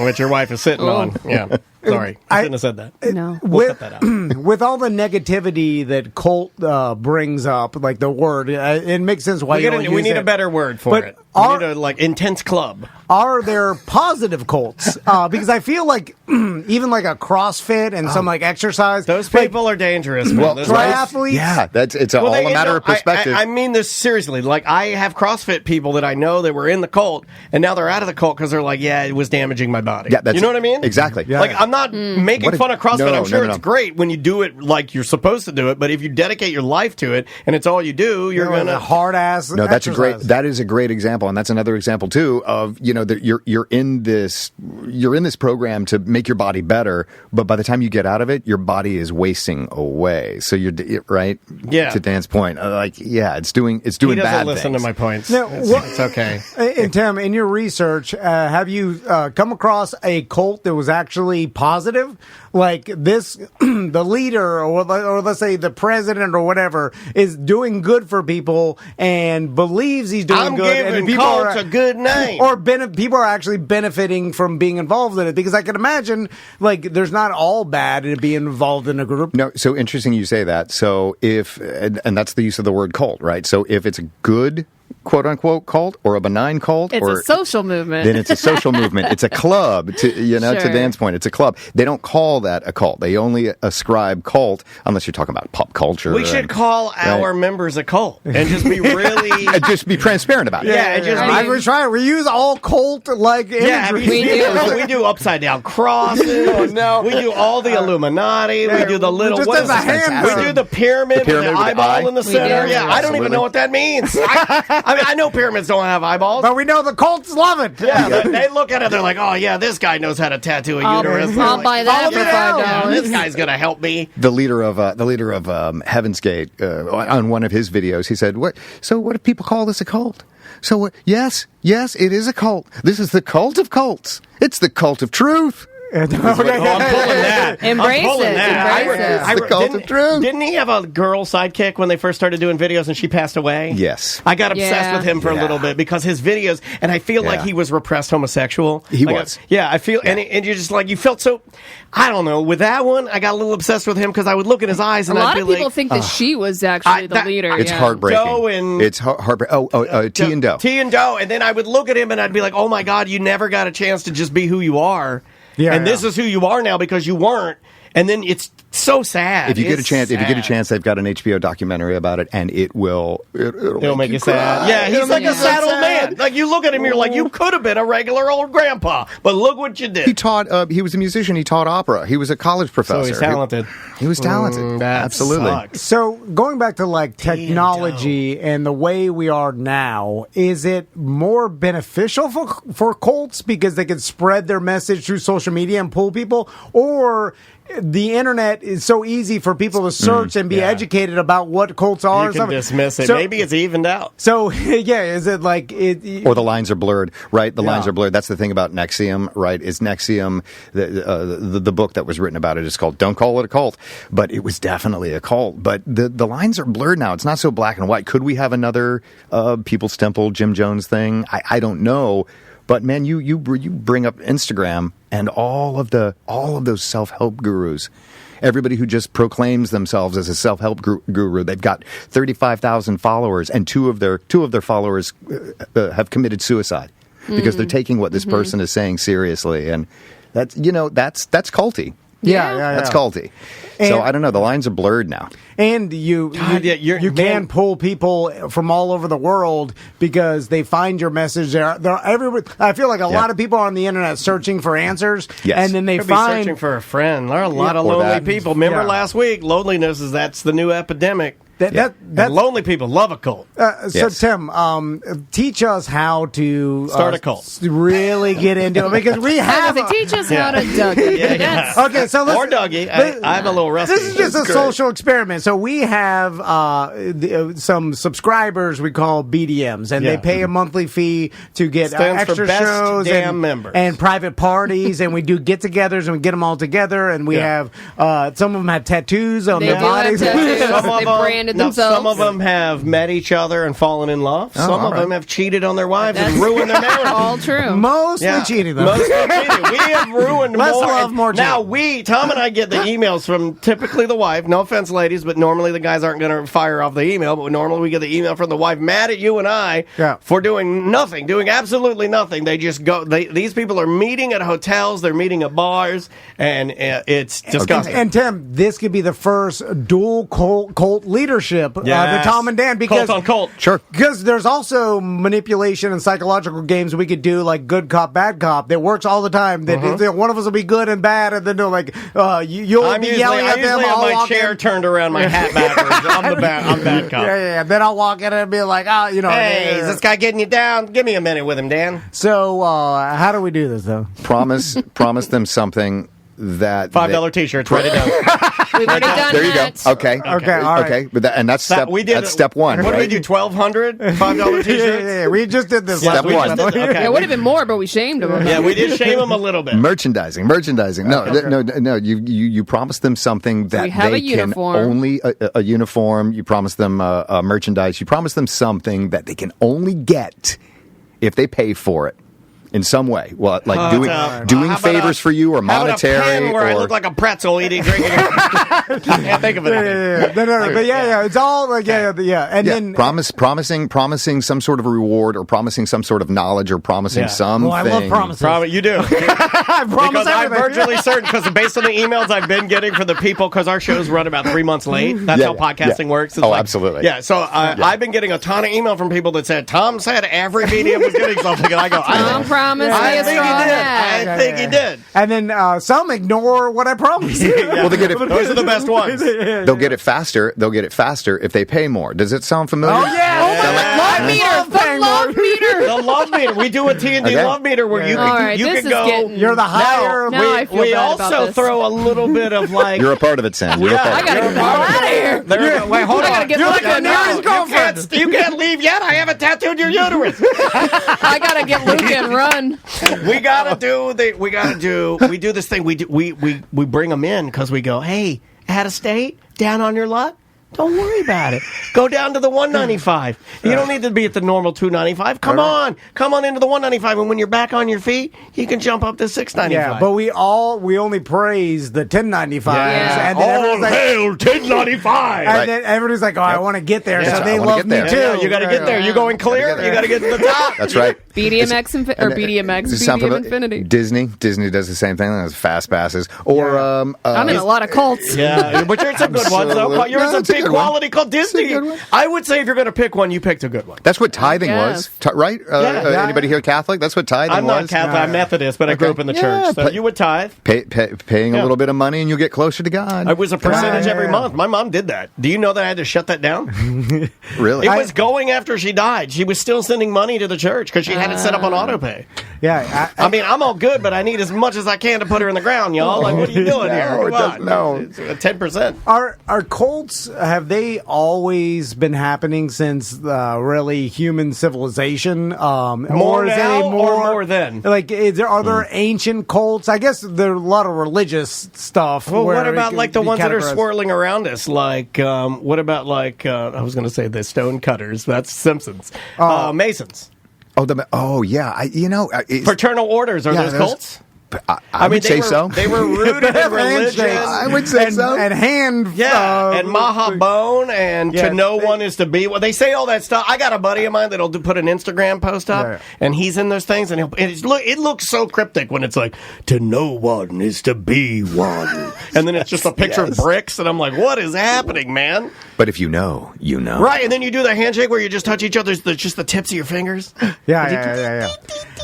Speaker 2: which your wife is sitting on. Yeah. Sorry. I shouldn't have said that.
Speaker 3: No.
Speaker 2: We'll cut that out.
Speaker 1: With all the negativity that cult brings up, like the word, it makes sense why
Speaker 2: we need a better word for it. We need a intense club.
Speaker 1: Are there positive cults? Because I feel like even like a CrossFit and some like exercise,
Speaker 2: those people are dangerous. Man.
Speaker 4: Well,
Speaker 1: triathletes.
Speaker 4: Yeah, it's all a matter of perspective.
Speaker 2: I mean this seriously. Like I have CrossFit people that I know that were in the cult, and now they're out of the cult because they're like, yeah, it was damaging my body. Yeah, you know what I mean?
Speaker 4: Exactly.
Speaker 2: Yeah. Like I'm not making fun of CrossFit. I'm sure it's great when you do it like you're supposed to do it, but if you dedicate your life to it and it's all you do, you're gonna
Speaker 1: hard ass.
Speaker 4: No, that is a great example, and that's another example too of that you're in this program to make your body better, but by the time you get out of it, your body is wasting away. So you're right.
Speaker 2: Yeah.
Speaker 4: To Dan's point, it's doing
Speaker 2: he doesn't
Speaker 4: bad
Speaker 2: listen
Speaker 4: things.
Speaker 2: to my points.
Speaker 1: No,
Speaker 2: it's okay.
Speaker 1: And Tim, in your research, have you come across a cult that was actually positive? Like this, the leader, or let's say the president or whatever, is doing good for people and believes he's doing good.
Speaker 2: I'm giving
Speaker 1: people
Speaker 2: cults a good name.
Speaker 1: Or people are actually benefiting from being involved in it. Because I can imagine, like, there's not all bad in being involved in a group.
Speaker 4: No, so interesting you say that. So and that's the use of the word cult, right? So if it's a good quote-unquote cult or a benign cult,
Speaker 3: it's a social movement.
Speaker 4: Then it's a social movement. It's a club. To Dan's point, it's a club. They don't call that a cult. They only ascribe cult unless you're talking about pop culture.
Speaker 2: We should call our members a cult and just be really
Speaker 4: and just be transparent about it.
Speaker 1: We use all cult-like imagery.
Speaker 2: We do upside down crosses. We do all the Illuminati. We do the little
Speaker 1: we
Speaker 2: do the pyramid with the eyeball in the center. Yeah, I don't even know what that means. I know pyramids don't have eyeballs.
Speaker 1: But we know the cults love it.
Speaker 2: Yeah, they look at it, they're like, oh, yeah, this guy knows how to tattoo a uterus.
Speaker 3: I'll buy that for $5.
Speaker 2: This guy's going to help me.
Speaker 4: The leader of Heaven's Gate, on one of his videos, he said, "What? So what do people call this a cult? So what? Yes, it is a cult. This is the cult of cults. It's the cult of truth."
Speaker 2: I'm pulling that.
Speaker 3: Embrace it.
Speaker 4: It's the cult of truth.
Speaker 2: Didn't he have a girl sidekick when they first started doing videos and she passed away?
Speaker 4: Yes.
Speaker 2: I got obsessed with him for a little bit because his videos, and I feel like he was repressed homosexual.
Speaker 4: He was.
Speaker 2: I feel, and you're just like, you felt so, I don't know, with that one, I got a little obsessed with him because I would look in his eyes and I'd be like. A lot
Speaker 3: of people think that she was actually the leader.
Speaker 4: It's heartbreaking. It's heartbreaking. T and Doe.
Speaker 2: T and Doe. And then I would look at him and I'd be like, oh my God, you never got a chance to just be who you are. This is who you are now because you weren't. And then it's so sad.
Speaker 4: If you get a chance, they've got an HBO documentary about it, and it'll
Speaker 2: make you sad. Yeah, he's like a saddle man. Like you look at him, you're like, you could have been a regular old grandpa, but look what you did.
Speaker 4: He taught. He was a musician. He taught opera. He was a college professor.
Speaker 2: So he's talented.
Speaker 4: He was talented. Absolutely.
Speaker 2: Sucks.
Speaker 1: So going back to like technology and the way we are now, is it more beneficial for cults because they can spread their message through social media and pull people, or the internet is so easy for people to search and be educated about what cults are?
Speaker 2: You can dismiss it. So, maybe it's evened out.
Speaker 1: So, is it like it?
Speaker 4: Or the lines are blurred, right? The lines are blurred. That's the thing about NXIVM, right? Is NXIVM, the book that was written about it is called Don't Call It a Cult, but it was definitely a cult. But the lines are blurred now. It's not so black and white. Could we have another People's Temple, Jim Jones thing? I don't know. But man, you bring up Instagram and all of those self-help gurus, everybody who just proclaims themselves as a self-help guru. They've got 35,000 followers, and two of their followers have committed suicide because they're taking what this person is saying seriously, and that's culty.
Speaker 1: Yeah.
Speaker 4: That's culty. So I don't know. The lines are blurred now.
Speaker 1: And you can pull people from all over the world because they find your message. They're everywhere. I feel like a lot of people are on the internet searching for answers, and then they
Speaker 2: Could
Speaker 1: find
Speaker 2: be searching for a friend. There are a lot of lonely people. Remember last week, loneliness that's the new epidemic. Lonely people love a cult.
Speaker 1: So Tim, teach us how to
Speaker 2: start a cult.
Speaker 1: Really get into it because we have.
Speaker 3: Teach us how to Dougie.
Speaker 1: Okay, so
Speaker 2: or Dougie. I'm a little rusty.
Speaker 1: This is just a social experiment. So we have some subscribers we call BDMs, and they pay a monthly fee to get extra shows and private parties, and we do get-togethers and we get them all together, and we have some of them have tattoos on their bodies.
Speaker 3: They branded themselves.
Speaker 2: Some of them have met each other and fallen in love. Some of them have cheated on their wives and ruined their marriage.
Speaker 3: All true.
Speaker 1: Mostly cheating, though.
Speaker 2: Mostly cheating. We have ruined
Speaker 1: Less
Speaker 2: more.
Speaker 1: love, more cheating.
Speaker 2: Now, Tom and I get the emails from typically the wife. No offense, ladies, but normally the guys aren't going to fire off the email. But normally we get the email from the wife mad at you and I for doing nothing, doing absolutely nothing. They just go. These people are meeting at hotels. They're meeting at bars, and it's disgusting.
Speaker 1: And Tim, this could be the first dual cult leadership, the Tom and Dan, because
Speaker 2: cult on cult.
Speaker 4: Sure.
Speaker 1: Because there's also manipulation and psychological games we could do, like good cop, bad cop, that works all the time. That one of us will be good and bad, and then they're like, you'll be yelling at them.
Speaker 2: I'll
Speaker 1: I'll
Speaker 2: my chair turned around, my hat backwards. I'm bad cop.
Speaker 1: Yeah. Then I'll walk in and be like,
Speaker 2: hey, is this guy getting you down? Give me a minute with him, Dan.
Speaker 1: So, how do we do this, though?
Speaker 4: Promise them something that
Speaker 2: $5 T-shirts. Write it down.
Speaker 3: We've already done
Speaker 4: there you
Speaker 3: that.
Speaker 4: go. Okay.
Speaker 1: All right.
Speaker 4: Okay. But that's step. That's step one.
Speaker 2: What
Speaker 4: right?
Speaker 2: did we do? $1,200 $5 T-shirts.
Speaker 1: Yeah. We just did this
Speaker 4: Step
Speaker 1: last week.
Speaker 4: one.
Speaker 2: Okay.
Speaker 3: It would have been more, but we shamed them.
Speaker 2: Yeah, we did shame them a little bit.
Speaker 4: Merchandising. No. You promise them something that
Speaker 3: we have
Speaker 4: they
Speaker 3: a uniform.
Speaker 4: can only a uniform. You promise them merchandise. You promise them something that they can only get if they pay for it. In some way, well, like doing favors for you or monetary,
Speaker 2: how about a pen where I look like a pretzel eating, drinking. I can't think of it.
Speaker 1: No, it's all like and then
Speaker 4: promising some sort of a reward or promising some sort of knowledge or promising something.
Speaker 1: Well, I love promises.
Speaker 2: You do.
Speaker 1: I promise
Speaker 2: because I'm
Speaker 1: everything.
Speaker 2: virtually certain, because based on the emails I've been getting from the people, because our shows run about 3 months late. That's how podcasting works. It's
Speaker 4: absolutely.
Speaker 2: Yeah, so I've been getting a ton of email from people that said, Tom said every medium was getting something, and I go, I think he did.
Speaker 1: And then some ignore what I promised.
Speaker 4: Well, they get it.
Speaker 2: Those are the best ones.
Speaker 4: They'll get it faster. They'll get it faster if they pay more. Does it sound familiar?
Speaker 1: Oh yeah!
Speaker 3: Love meter.
Speaker 2: The love meter. We do a T&D love meter where you can go.
Speaker 1: You're the higher.
Speaker 2: We also throw a little bit of like.
Speaker 4: You're a part of it, Sam. You're a part
Speaker 3: I gotta get the hell out of here.
Speaker 2: Wait, hold on.
Speaker 3: I gotta get Luca.
Speaker 2: You can't leave yet. I haven't tattooed your uterus.
Speaker 3: I gotta get Luca and run.
Speaker 2: We do this thing. We bring them in because we go, hey, out of state, down on your luck. Don't worry about it. Go down to the 195. You don't need to be at the normal 295. Come on into the 195, and when you're back on your feet, you can jump up to 695.
Speaker 1: Yeah, but we only praise the 1095s.
Speaker 3: Yeah.
Speaker 1: And then
Speaker 2: all hail 1095.
Speaker 1: And then everybody's like, I want to get there, so they
Speaker 4: I wanna
Speaker 1: love
Speaker 4: get
Speaker 1: me
Speaker 4: there.
Speaker 1: too.
Speaker 2: Yeah, you got to get there. You going clear? You got to get to the top.
Speaker 4: That's right.
Speaker 3: BDM Infinity.
Speaker 4: Disney does the same thing. There's fast passes. Or
Speaker 3: I'm in a lot of cults.
Speaker 2: Yeah, but you're in some good ones, though. You're in some big quality called Disney. I would say if you're going to pick one, you picked a good one.
Speaker 4: That's what tithing was, right? Anybody here Catholic? That's what tithing was.
Speaker 2: I'm not Catholic. I'm Methodist, but I grew up in the church. So you would tithe.
Speaker 4: Paying a little bit of money and you'll get closer to God.
Speaker 2: It was a percentage every month. My mom did that. Do you know that I had to shut that down?
Speaker 4: Really?
Speaker 2: It was going after she died. She was still sending money to the church because she had it set up on autopay.
Speaker 1: Yeah.
Speaker 2: I mean, I'm all good, but I need as much as I can to put her in the ground, y'all. Like, what are you doing here?
Speaker 4: No.
Speaker 2: 10%.
Speaker 1: Are cults, have they always been happening since really human civilization?
Speaker 2: More now or more then?
Speaker 1: Like, are there ancient cults? I guess there are a lot of religious stuff.
Speaker 2: Well, what about like the ones that are swirling around us? Like, what about like, I was going to say the stone cutters. That's Simpsons. Masons.
Speaker 4: Yeah.
Speaker 2: Fraternal orders. Are those cults?
Speaker 4: I would say so.
Speaker 2: They were rooted in religion.
Speaker 4: I would say so.
Speaker 1: And hand.
Speaker 2: And Mahabone and to no one is to be. Well, they say all that stuff. I got a buddy of mine that'll put an Instagram post up, and he's in those things, and it looks so cryptic when it's like, to no one is to be one. And then it's just a picture of bricks, and I'm like, what is happening, man?
Speaker 4: But if you know, you know.
Speaker 2: Right, and then you do the handshake where you just touch each other's, just the tips of your fingers.
Speaker 1: Yeah.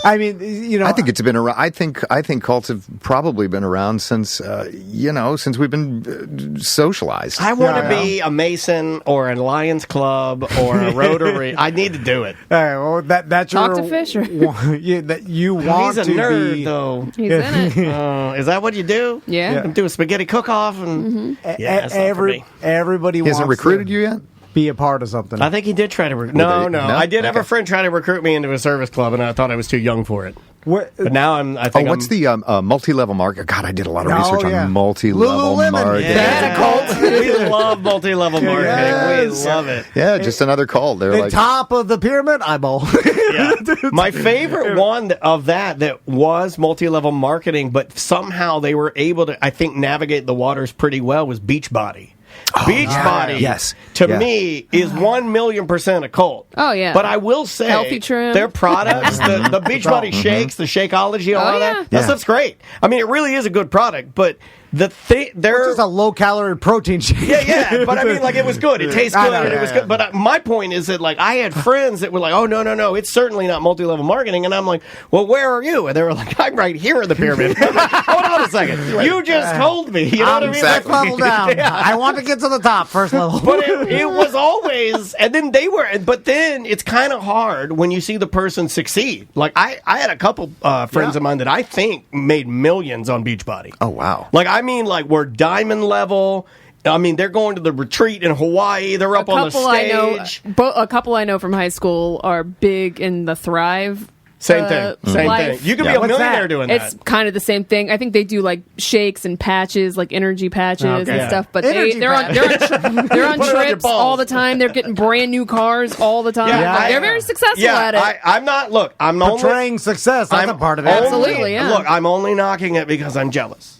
Speaker 1: I mean,
Speaker 4: I think it's been around. I think cults have probably been around since, since we've been socialized.
Speaker 2: I want to be a Mason or a Lions Club or a Rotary. I need to do it.
Speaker 1: Well, that's
Speaker 3: Talk to Fisher.
Speaker 1: That you want
Speaker 2: He's a
Speaker 1: to
Speaker 2: nerd,
Speaker 1: be.
Speaker 2: though.
Speaker 3: He's in it.
Speaker 2: Is that what you do?
Speaker 3: Yeah.
Speaker 2: Do a spaghetti cook-off? And that's not for me.
Speaker 1: Everybody
Speaker 4: He
Speaker 1: wants
Speaker 4: hasn't recruited
Speaker 1: to
Speaker 4: you yet?
Speaker 1: be a part of something.
Speaker 2: I think he did try to recruit.
Speaker 4: No?
Speaker 2: I did have a friend try to recruit me into a service club, and I thought I was too young for it. But now
Speaker 4: what's the multi-level market? God, I did a lot of research on multi-level
Speaker 1: Lululemon.
Speaker 4: marketing.
Speaker 2: We love multi-level marketing.
Speaker 1: Yes.
Speaker 2: We love it.
Speaker 4: Yeah, just another cult. They're
Speaker 1: the
Speaker 4: like
Speaker 1: top of the pyramid eyeball.
Speaker 2: My favorite one of that was multi-level marketing, but somehow they were able to, I think, navigate the waters pretty well, was Beachbody. Beachbody, to me, is 1,000,000% a cult.
Speaker 3: Oh, yeah.
Speaker 2: But I will say,
Speaker 3: Healthy trim.
Speaker 2: their products, the Beachbody shakes, the Shakeology, all of that stuff's great. I mean, it really is a good product, but they're
Speaker 1: just a low-calorie protein shake.
Speaker 2: Yeah, but I mean, like, it was good. It tastes good, and it was good. But my point is that, like, I had friends that were like, oh, no, it's certainly not multi-level marketing. And I'm like, well, where are you? And they were like, I'm right here in the pyramid. I'm like, hold on a second. You just told me. You know what I mean?
Speaker 1: First level down. I want to get to the top, first level.
Speaker 2: But it was always, and then but then it's kind of hard when you see the person succeed. Like, I had a couple friends of mine that I think made millions on Beachbody.
Speaker 4: Oh, wow.
Speaker 2: Like, I mean, like, we're diamond level. I mean, they're going to the retreat in Hawaii. They're up on the stage.
Speaker 3: A couple I know from high school are big in the Thrive.
Speaker 2: Same thing. You could be a millionaire doing that.
Speaker 3: It's kind of the same thing. I think they do like shakes and patches, like energy patches and stuff. But they're on trips all the time. They're getting brand new cars all the time. They're very successful at it.
Speaker 2: I'm not. Look, I'm
Speaker 1: portraying success. That's a part of it.
Speaker 3: Absolutely. Yeah.
Speaker 2: Look, I'm only knocking it because I'm jealous.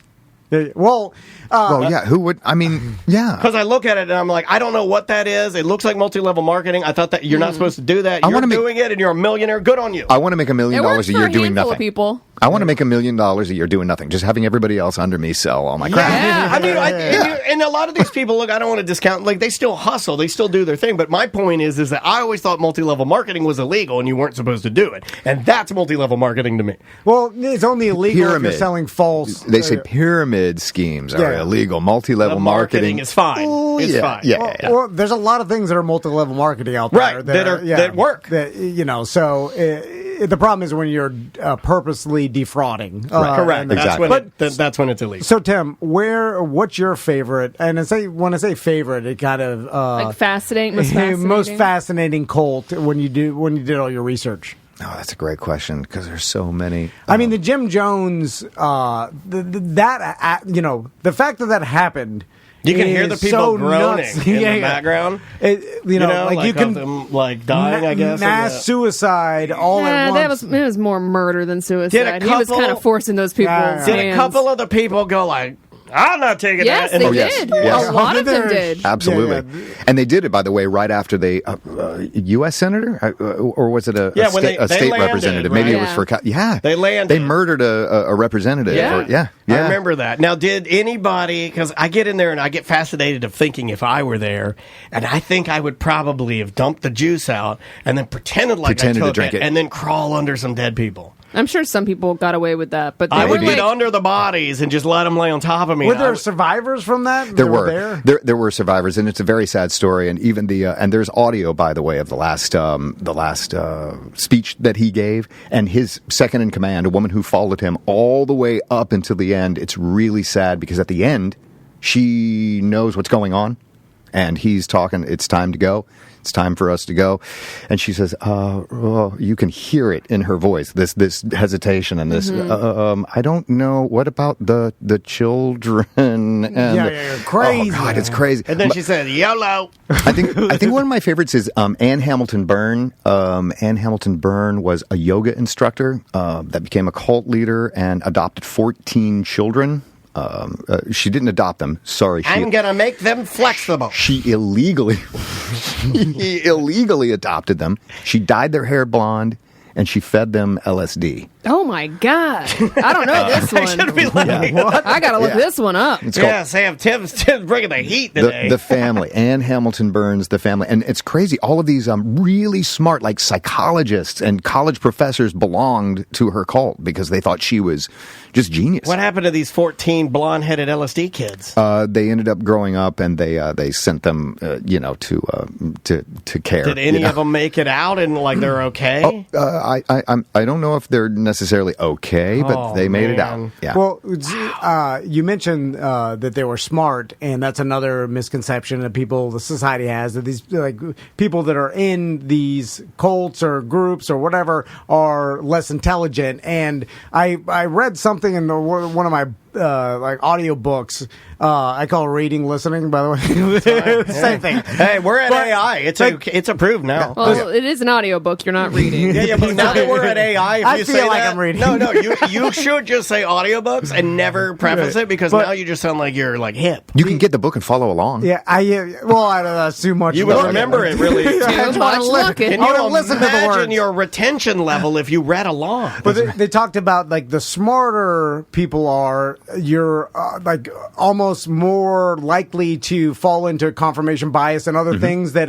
Speaker 1: Well,
Speaker 4: who would? I mean,
Speaker 2: because I look at it and I'm like, I don't know what that is. It looks like multi-level marketing. I thought that you're not supposed to do that. You're doing it, and you're a millionaire. Good on you.
Speaker 4: I want to make $1 million a year doing nothing.
Speaker 3: People.
Speaker 4: I want to make $1 million a year doing nothing, just having everybody else under me sell all my crap.
Speaker 2: Yeah, I mean, and a lot of these people, look, I don't want to discount. Like, they still hustle, they still do their thing. But my point is that I always thought multi-level marketing was illegal, and you weren't supposed to do it. And that's multi-level marketing to me.
Speaker 1: Well, it's only illegal if you're selling false.
Speaker 4: They say pyramid schemes are illegal. Multi-level marketing
Speaker 2: is fine. It's fine.
Speaker 1: Well, there's a lot of things that are multi-level marketing out there,
Speaker 2: right? That work.
Speaker 1: So the problem is when you're purposely defrauding.
Speaker 2: Correct. That's when it's illegal.
Speaker 1: So Tim, what's your favorite? And when I say favorite, it kind of
Speaker 3: like fascinating,
Speaker 1: most fascinating cult when you did all your research.
Speaker 4: Oh, that's a great question because there's so many.
Speaker 1: I mean, the Jim Jones, the fact that happened.
Speaker 2: You can hear the people groaning in the background.
Speaker 1: Like you can
Speaker 2: them like dying. I guess
Speaker 1: mass suicide all at once.
Speaker 3: It was more murder than suicide. He was kind of forcing those people.
Speaker 2: Did a couple of the people go like, I'm not taking that.
Speaker 3: They did. Yes. A lot of them did.
Speaker 4: Absolutely. And they did it, by the way, right after they, U.S. senator? Or was it a state representative?
Speaker 2: Right?
Speaker 4: Maybe it was for,
Speaker 2: They landed.
Speaker 4: They murdered a representative.
Speaker 2: I remember that. Now, did anybody, because I get in there and I get fascinated of thinking if I were there, and I think I would probably have dumped the juice out and then pretended I took
Speaker 4: to drink it
Speaker 2: and then crawl under some dead people.
Speaker 3: I'm sure some people got away with that, but
Speaker 2: I would get under the bodies and just let them lay on top of me.
Speaker 1: Were there survivors from that?
Speaker 4: There were survivors, and it's a very sad story. And even and there's audio, by the way, of the last speech that he gave, and his second in command, a woman who followed him all the way up until the end. It's really sad because at the end, she knows what's going on, and he's talking. It's time to go. It's time for us to go. And she says, well, you can hear it in her voice, this hesitation and this, I don't know, what about the children? And
Speaker 1: you're crazy.
Speaker 4: Oh, God, it's crazy.
Speaker 2: And then she said, YOLO.
Speaker 4: I think one of my favorites is Ann Hamilton Byrne. Ann Hamilton Byrne was a yoga instructor that became a cult leader and adopted 14 children. She didn't adopt them. Sorry.
Speaker 2: I'm going to make them flexible.
Speaker 4: She illegally adopted them. She dyed their hair blonde, and she fed them LSD.
Speaker 3: Oh, my God. I don't know this one.
Speaker 2: I should be like,
Speaker 3: what? I got to look this one up.
Speaker 2: Sam, Tim's bringing the heat today.
Speaker 4: The family. Ann Hamilton Byrne's The Family. And it's crazy. All of these really smart, like psychologists and college professors belonged to her cult because they thought she was just genius.
Speaker 2: What happened to these 14 blonde-headed LSD kids?
Speaker 4: They ended up growing up, and they sent them, to care.
Speaker 2: Did any of them make it out and like they're okay?
Speaker 4: I don't know if they're necessarily okay, but they made it out. Yeah.
Speaker 1: Well, you mentioned that they were smart, and that's another misconception that the society has, that these people that are in these cults or groups or whatever are less intelligent. And I read something in one of my audio books. I call it reading listening, by the way. Same thing.
Speaker 2: Hey, we're at AI. It's approved now.
Speaker 3: Well, it is an audio book. You're not reading.
Speaker 2: Yeah, but now that we're at AI,
Speaker 1: I feel like I'm reading.
Speaker 2: No, you should just say audiobooks and never preface it, because now you just sound like you're like hip.
Speaker 4: You can get the book and follow along.
Speaker 1: Yeah, that's too much.
Speaker 2: You would remember it really.
Speaker 3: Too much looking.
Speaker 2: Can you imagine your retention level if you read along?
Speaker 1: But they talked about the smarter people are, you're almost more likely to fall into confirmation bias and other things that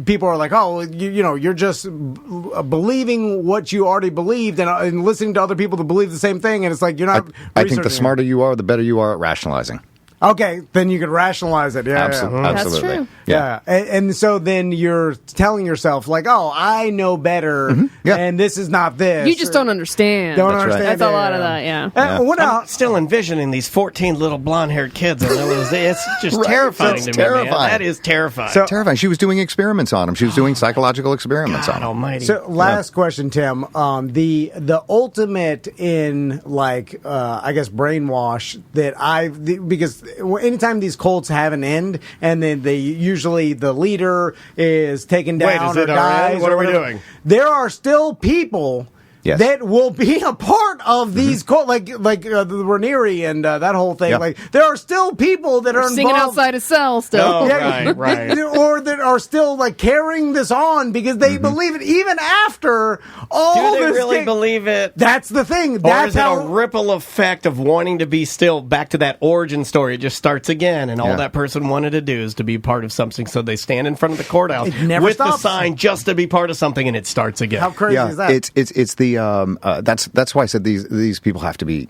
Speaker 1: people are like, oh, you're just believing what you already believed and listening to other people to believe the same thing, and it's like you're not.
Speaker 4: I think the smarter you are, the better you are at rationalizing.
Speaker 1: Okay, then you can rationalize it. Yeah,
Speaker 4: absolutely.
Speaker 3: That's true.
Speaker 1: Yeah. And so then you're telling yourself oh, I know better, and this is not this.
Speaker 3: You just don't understand. That's a lot of that. Yeah.
Speaker 2: I'm still envisioning these 14 little blonde-haired kids. It's just terrifying to me. Man. That is terrifying.
Speaker 4: Terrifying. She was doing experiments on them. She was doing psychological experiments on them.
Speaker 2: Almighty.
Speaker 1: So last question, Tim. The ultimate in I guess brainwash that because anytime these cults have an end, and then usually the leader is taken down or dies.
Speaker 2: What are we doing?
Speaker 1: There are still people that will be a part of these cults, like the Ranieri and that whole thing.
Speaker 4: Yeah.
Speaker 1: There are still people that are
Speaker 3: singing
Speaker 1: involved,
Speaker 3: outside a cell still.
Speaker 2: Oh, right.
Speaker 1: Or that are still carrying this on because they believe it even after all.
Speaker 2: Do they really believe it?
Speaker 1: That's the thing.
Speaker 2: Or is it a ripple effect of wanting to be still back to that origin story? It just starts again, and all that person wanted to do is to be part of something. So they stand in front of the courthouse with the sign just to be part of something, and it starts again.
Speaker 1: How crazy is that?
Speaker 4: It's the that's why I said these people have to be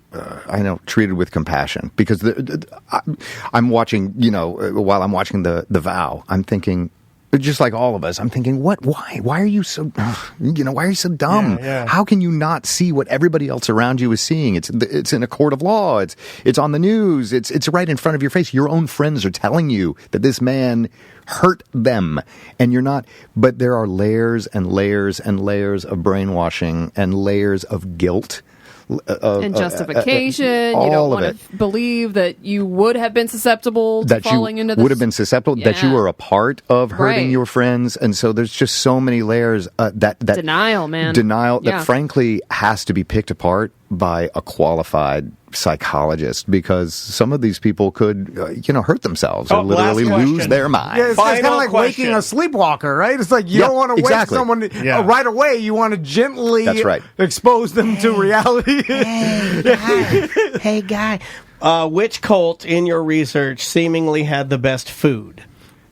Speaker 4: treated with compassion, because I'm watching while I'm watching the Vow, I'm thinking, just like all of us, I'm thinking, why are you so why are you so dumb? How can you not see what everybody else around you is seeing? It's in a court of law, it's on the news, it's right in front of your face. Your own friends are telling you that this man hurt them, and you're not. But there are layers and layers and layers of brainwashing and layers of guilt
Speaker 3: and justification. You don't want to believe that you would have been susceptible to falling into this.
Speaker 4: Would have been susceptible, that you were a part of hurting your friends. And so there's just so many layers that
Speaker 3: denial, man.
Speaker 4: Denial that frankly has to be picked apart by a qualified psychologist, because some of these people could hurt themselves or literally lose their mind.
Speaker 1: Yeah, it's kind of like waking a sleepwalker, right? It's like you don't want to wake someone right away. You want to gently expose them to reality.
Speaker 2: Hey, guy. Which cult in your research seemingly had the best food?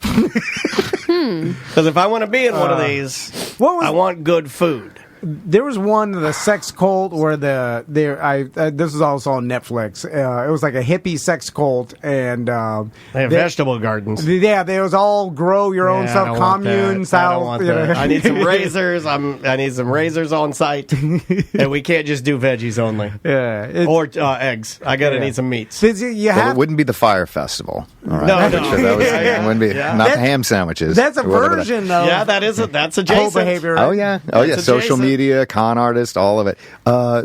Speaker 2: Because if I want to be in one of these, I want good food.
Speaker 1: There was one, the sex cult, where this is also on Netflix. It was like a hippie sex cult, and
Speaker 2: they have vegetable gardens.
Speaker 1: Yeah, they was all grow your own stuff, commune style.
Speaker 2: I don't want that. I need some razors. I need some razors on site, and we can't just do veggies only.
Speaker 1: Yeah,
Speaker 2: or eggs. I gotta need some meats.
Speaker 4: It wouldn't be the Fire Festival. All right.
Speaker 2: No.
Speaker 4: It wouldn't be not the ham sandwiches.
Speaker 1: That's a version, though.
Speaker 2: Yeah, that's adjacent.
Speaker 1: Whole behavior.
Speaker 4: Oh yeah, social media, con artist, all of it.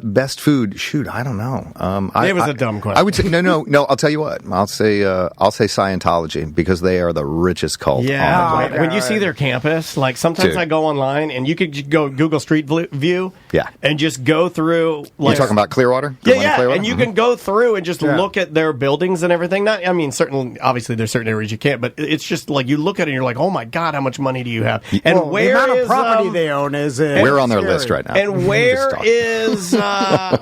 Speaker 4: Best food? Shoot, I don't know.
Speaker 2: It was a dumb question.
Speaker 4: I would say no. I'll tell you what. I'll say Scientology, because they are the richest cult.
Speaker 2: Yeah,
Speaker 4: on the planet.
Speaker 2: when you see their campus, like sometimes I go online and you could go Google Street View, and just go through. Like,
Speaker 4: you're talking about Clearwater?
Speaker 2: Clearwater? And you can go through and just look at their buildings and everything. Obviously there's certain areas you can't, but it's just like you look at it and you're like, oh my god, how much money do you have? And
Speaker 1: the amount of property they own is
Speaker 4: we're on their list right now.
Speaker 2: And where is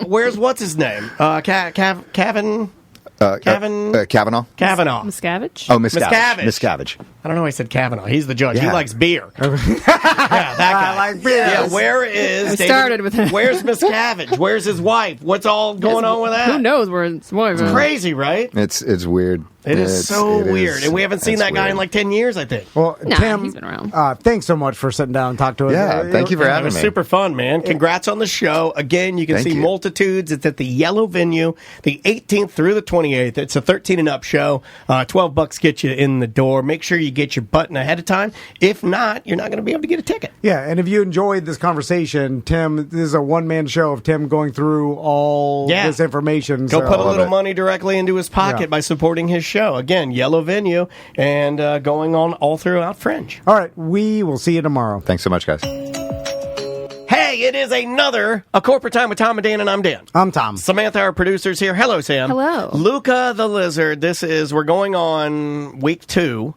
Speaker 2: where's what's his name? Kavanaugh.
Speaker 3: Miscavige?
Speaker 4: Oh, Miscavige.
Speaker 2: I don't know why I said Kavanaugh. He's the judge. He likes beer. That guy.
Speaker 1: I like beer.
Speaker 2: Yeah, where is
Speaker 3: We started with him.
Speaker 2: Where's Miscavige? Where's his wife? What's all going on with that?
Speaker 3: Who knows where his wife is?
Speaker 2: Crazy, right?
Speaker 4: It's weird.
Speaker 2: It is so weird. And we haven't seen that guy in like 10 years, I think.
Speaker 1: Well, Tim,
Speaker 3: he's been around.
Speaker 1: Thanks so much for sitting down and talking to us.
Speaker 4: Yeah, thank you for having me.
Speaker 2: It was super fun, man. Congrats on the show. Again, you can see Multitudes. It's at the Yellow Venue, the 18th through the 28th. It's a 13 and up show. $12 gets you in the door. Make sure you get your button ahead of time. If not, you're not going to be able to get a ticket.
Speaker 1: Yeah, and if you enjoyed this conversation, Tim, this is a one-man show of Tim going through all this information.
Speaker 2: Go put a little money directly into his pocket by supporting his show. Again, Yellow Venue, and going on all throughout Fringe.
Speaker 1: All right, we will see you tomorrow.
Speaker 4: Thanks so much, guys.
Speaker 2: Hey, it is A Corporate Time with Tom and Dan, and I'm Dan.
Speaker 1: I'm Tom.
Speaker 2: Samantha, our producer's here. Hello, Sam.
Speaker 3: Hello.
Speaker 2: Luca the Lizard. We're going on week 2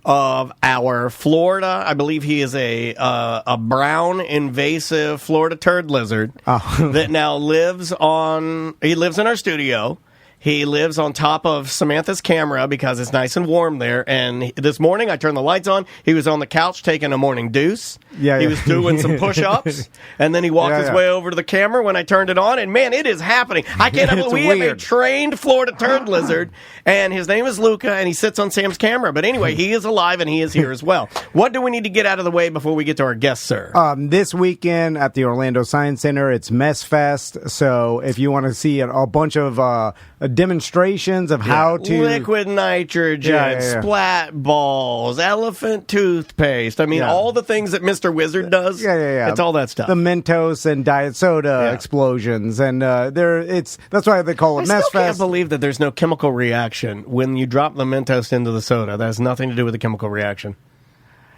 Speaker 2: of our Florida. I believe he is a brown invasive Florida turd lizard that now lives in our studio. He lives on top of Samantha's camera because it's nice and warm there. And this morning, I turned the lights on. He was on the couch taking a morning deuce. He was doing some push-ups. And then he walked his way over to the camera when I turned it on. And, man, it is happening. I can't believe we have a trained Florida turd lizard. And his name is Luca, and he sits on Sam's camera. But anyway, he is alive, and he is here as well. What do we need to get out of the way before we get to our guest, sir?
Speaker 1: This weekend at the Orlando Science Center, it's Mess Fest. So if you want to see a bunch of demonstrations of how to
Speaker 2: liquid nitrogen, splat balls, elephant toothpaste. I mean, all the things that Mr. Wizard does. It's all that stuff.
Speaker 1: The Mentos and diet soda explosions, and that's why they call it Mess Fest. I
Speaker 2: can't believe that there's no chemical reaction when you drop the Mentos into the soda. That has nothing to do with the chemical reaction.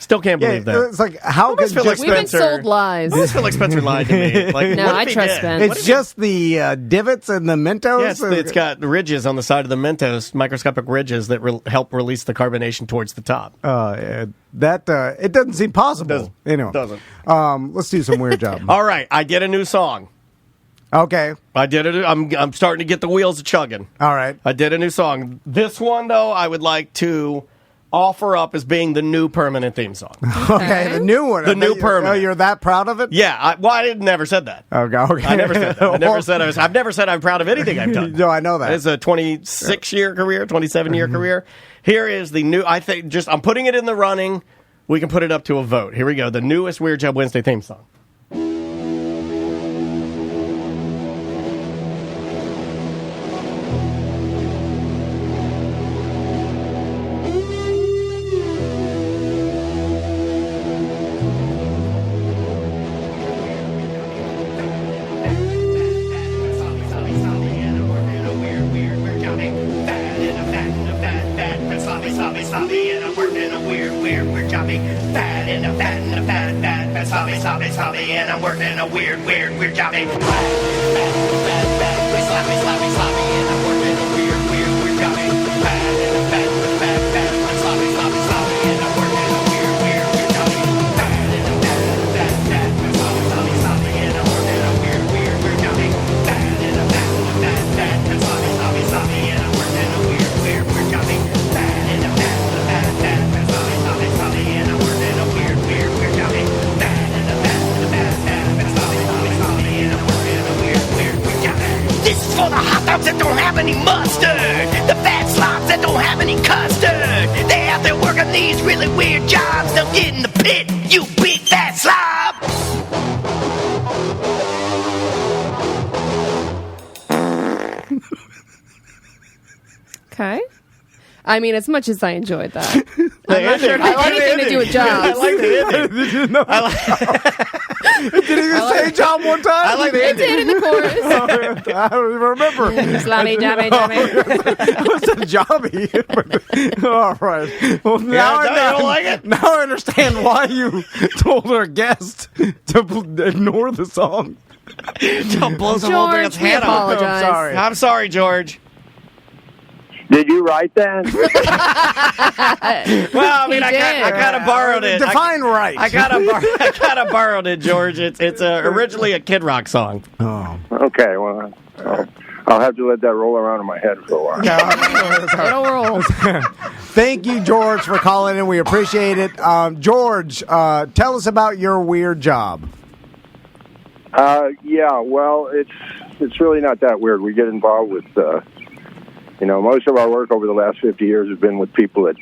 Speaker 2: Still can't believe that.
Speaker 1: It's like, how could
Speaker 3: we've been sold lies.
Speaker 2: I almost feel like Spencer lied to me. Like,
Speaker 3: no, I trust Spencer.
Speaker 1: It's just the divots and the Mentos?
Speaker 2: Yeah, it's got ridges on the side of the Mentos, microscopic ridges that help release the carbonation towards the top.
Speaker 1: It doesn't seem possible.
Speaker 2: It doesn't.
Speaker 1: Let's do some weird job.
Speaker 2: All right, I did a new song.
Speaker 1: Okay.
Speaker 2: I did it. I'm starting to get the wheels chugging.
Speaker 1: All right.
Speaker 2: I did a new song. This one, though, I would like to offer up as being the new permanent theme song.
Speaker 1: Okay, the new one.
Speaker 2: The new permanent.
Speaker 1: Oh, you're that proud of it?
Speaker 2: Yeah. I never said that.
Speaker 1: Okay.
Speaker 2: I never said that. I've never said I'm proud of anything I've done.
Speaker 1: No, I know that.
Speaker 2: It's a 26-year career, 27-year career. Here is the new, I'm putting it in the running. We can put it up to a vote. Here we go. The newest Weird Job Wednesday theme song.
Speaker 5: And I'm working a weird job. And I'm working a weird job. any mustard. The fat slobs that don't have any custard. They out there working these really weird jobs. They'll get in the pit, you big fat slob.
Speaker 3: Okay. I mean, as much as I enjoyed that, I'm not sure it had anything to do with jobs.
Speaker 2: I like the ending.
Speaker 1: Did you know? Did he even say job one time?
Speaker 2: I like the
Speaker 3: It
Speaker 2: ending.
Speaker 3: did in the chorus.
Speaker 1: I don't even remember.
Speaker 3: Slobby, jobby, jobby.
Speaker 1: What's a jobby? All right. Well, now
Speaker 2: you don't like it?
Speaker 1: Now I understand why you told our guest to ignore the song.
Speaker 2: Don't blow some old man's
Speaker 3: George, we
Speaker 2: head off.
Speaker 3: apologize.
Speaker 1: I'm sorry.
Speaker 2: I'm sorry, George.
Speaker 6: Did you write that?
Speaker 2: Well, I mean,
Speaker 3: He
Speaker 2: I
Speaker 3: did.
Speaker 2: kind of borrowed it.
Speaker 1: Define right.
Speaker 2: I kind of borrowed it, George. It's originally a Kid Rock song.
Speaker 1: Oh.
Speaker 6: Okay, well, I'll have to let that roll around in my head for a while.
Speaker 3: It'll roll.
Speaker 1: Thank you, George, for calling in. We appreciate it. George, tell us about your weird job.
Speaker 6: Yeah, well, it's really not that weird. We get involved with, most of our work over the last 50 years has been with people that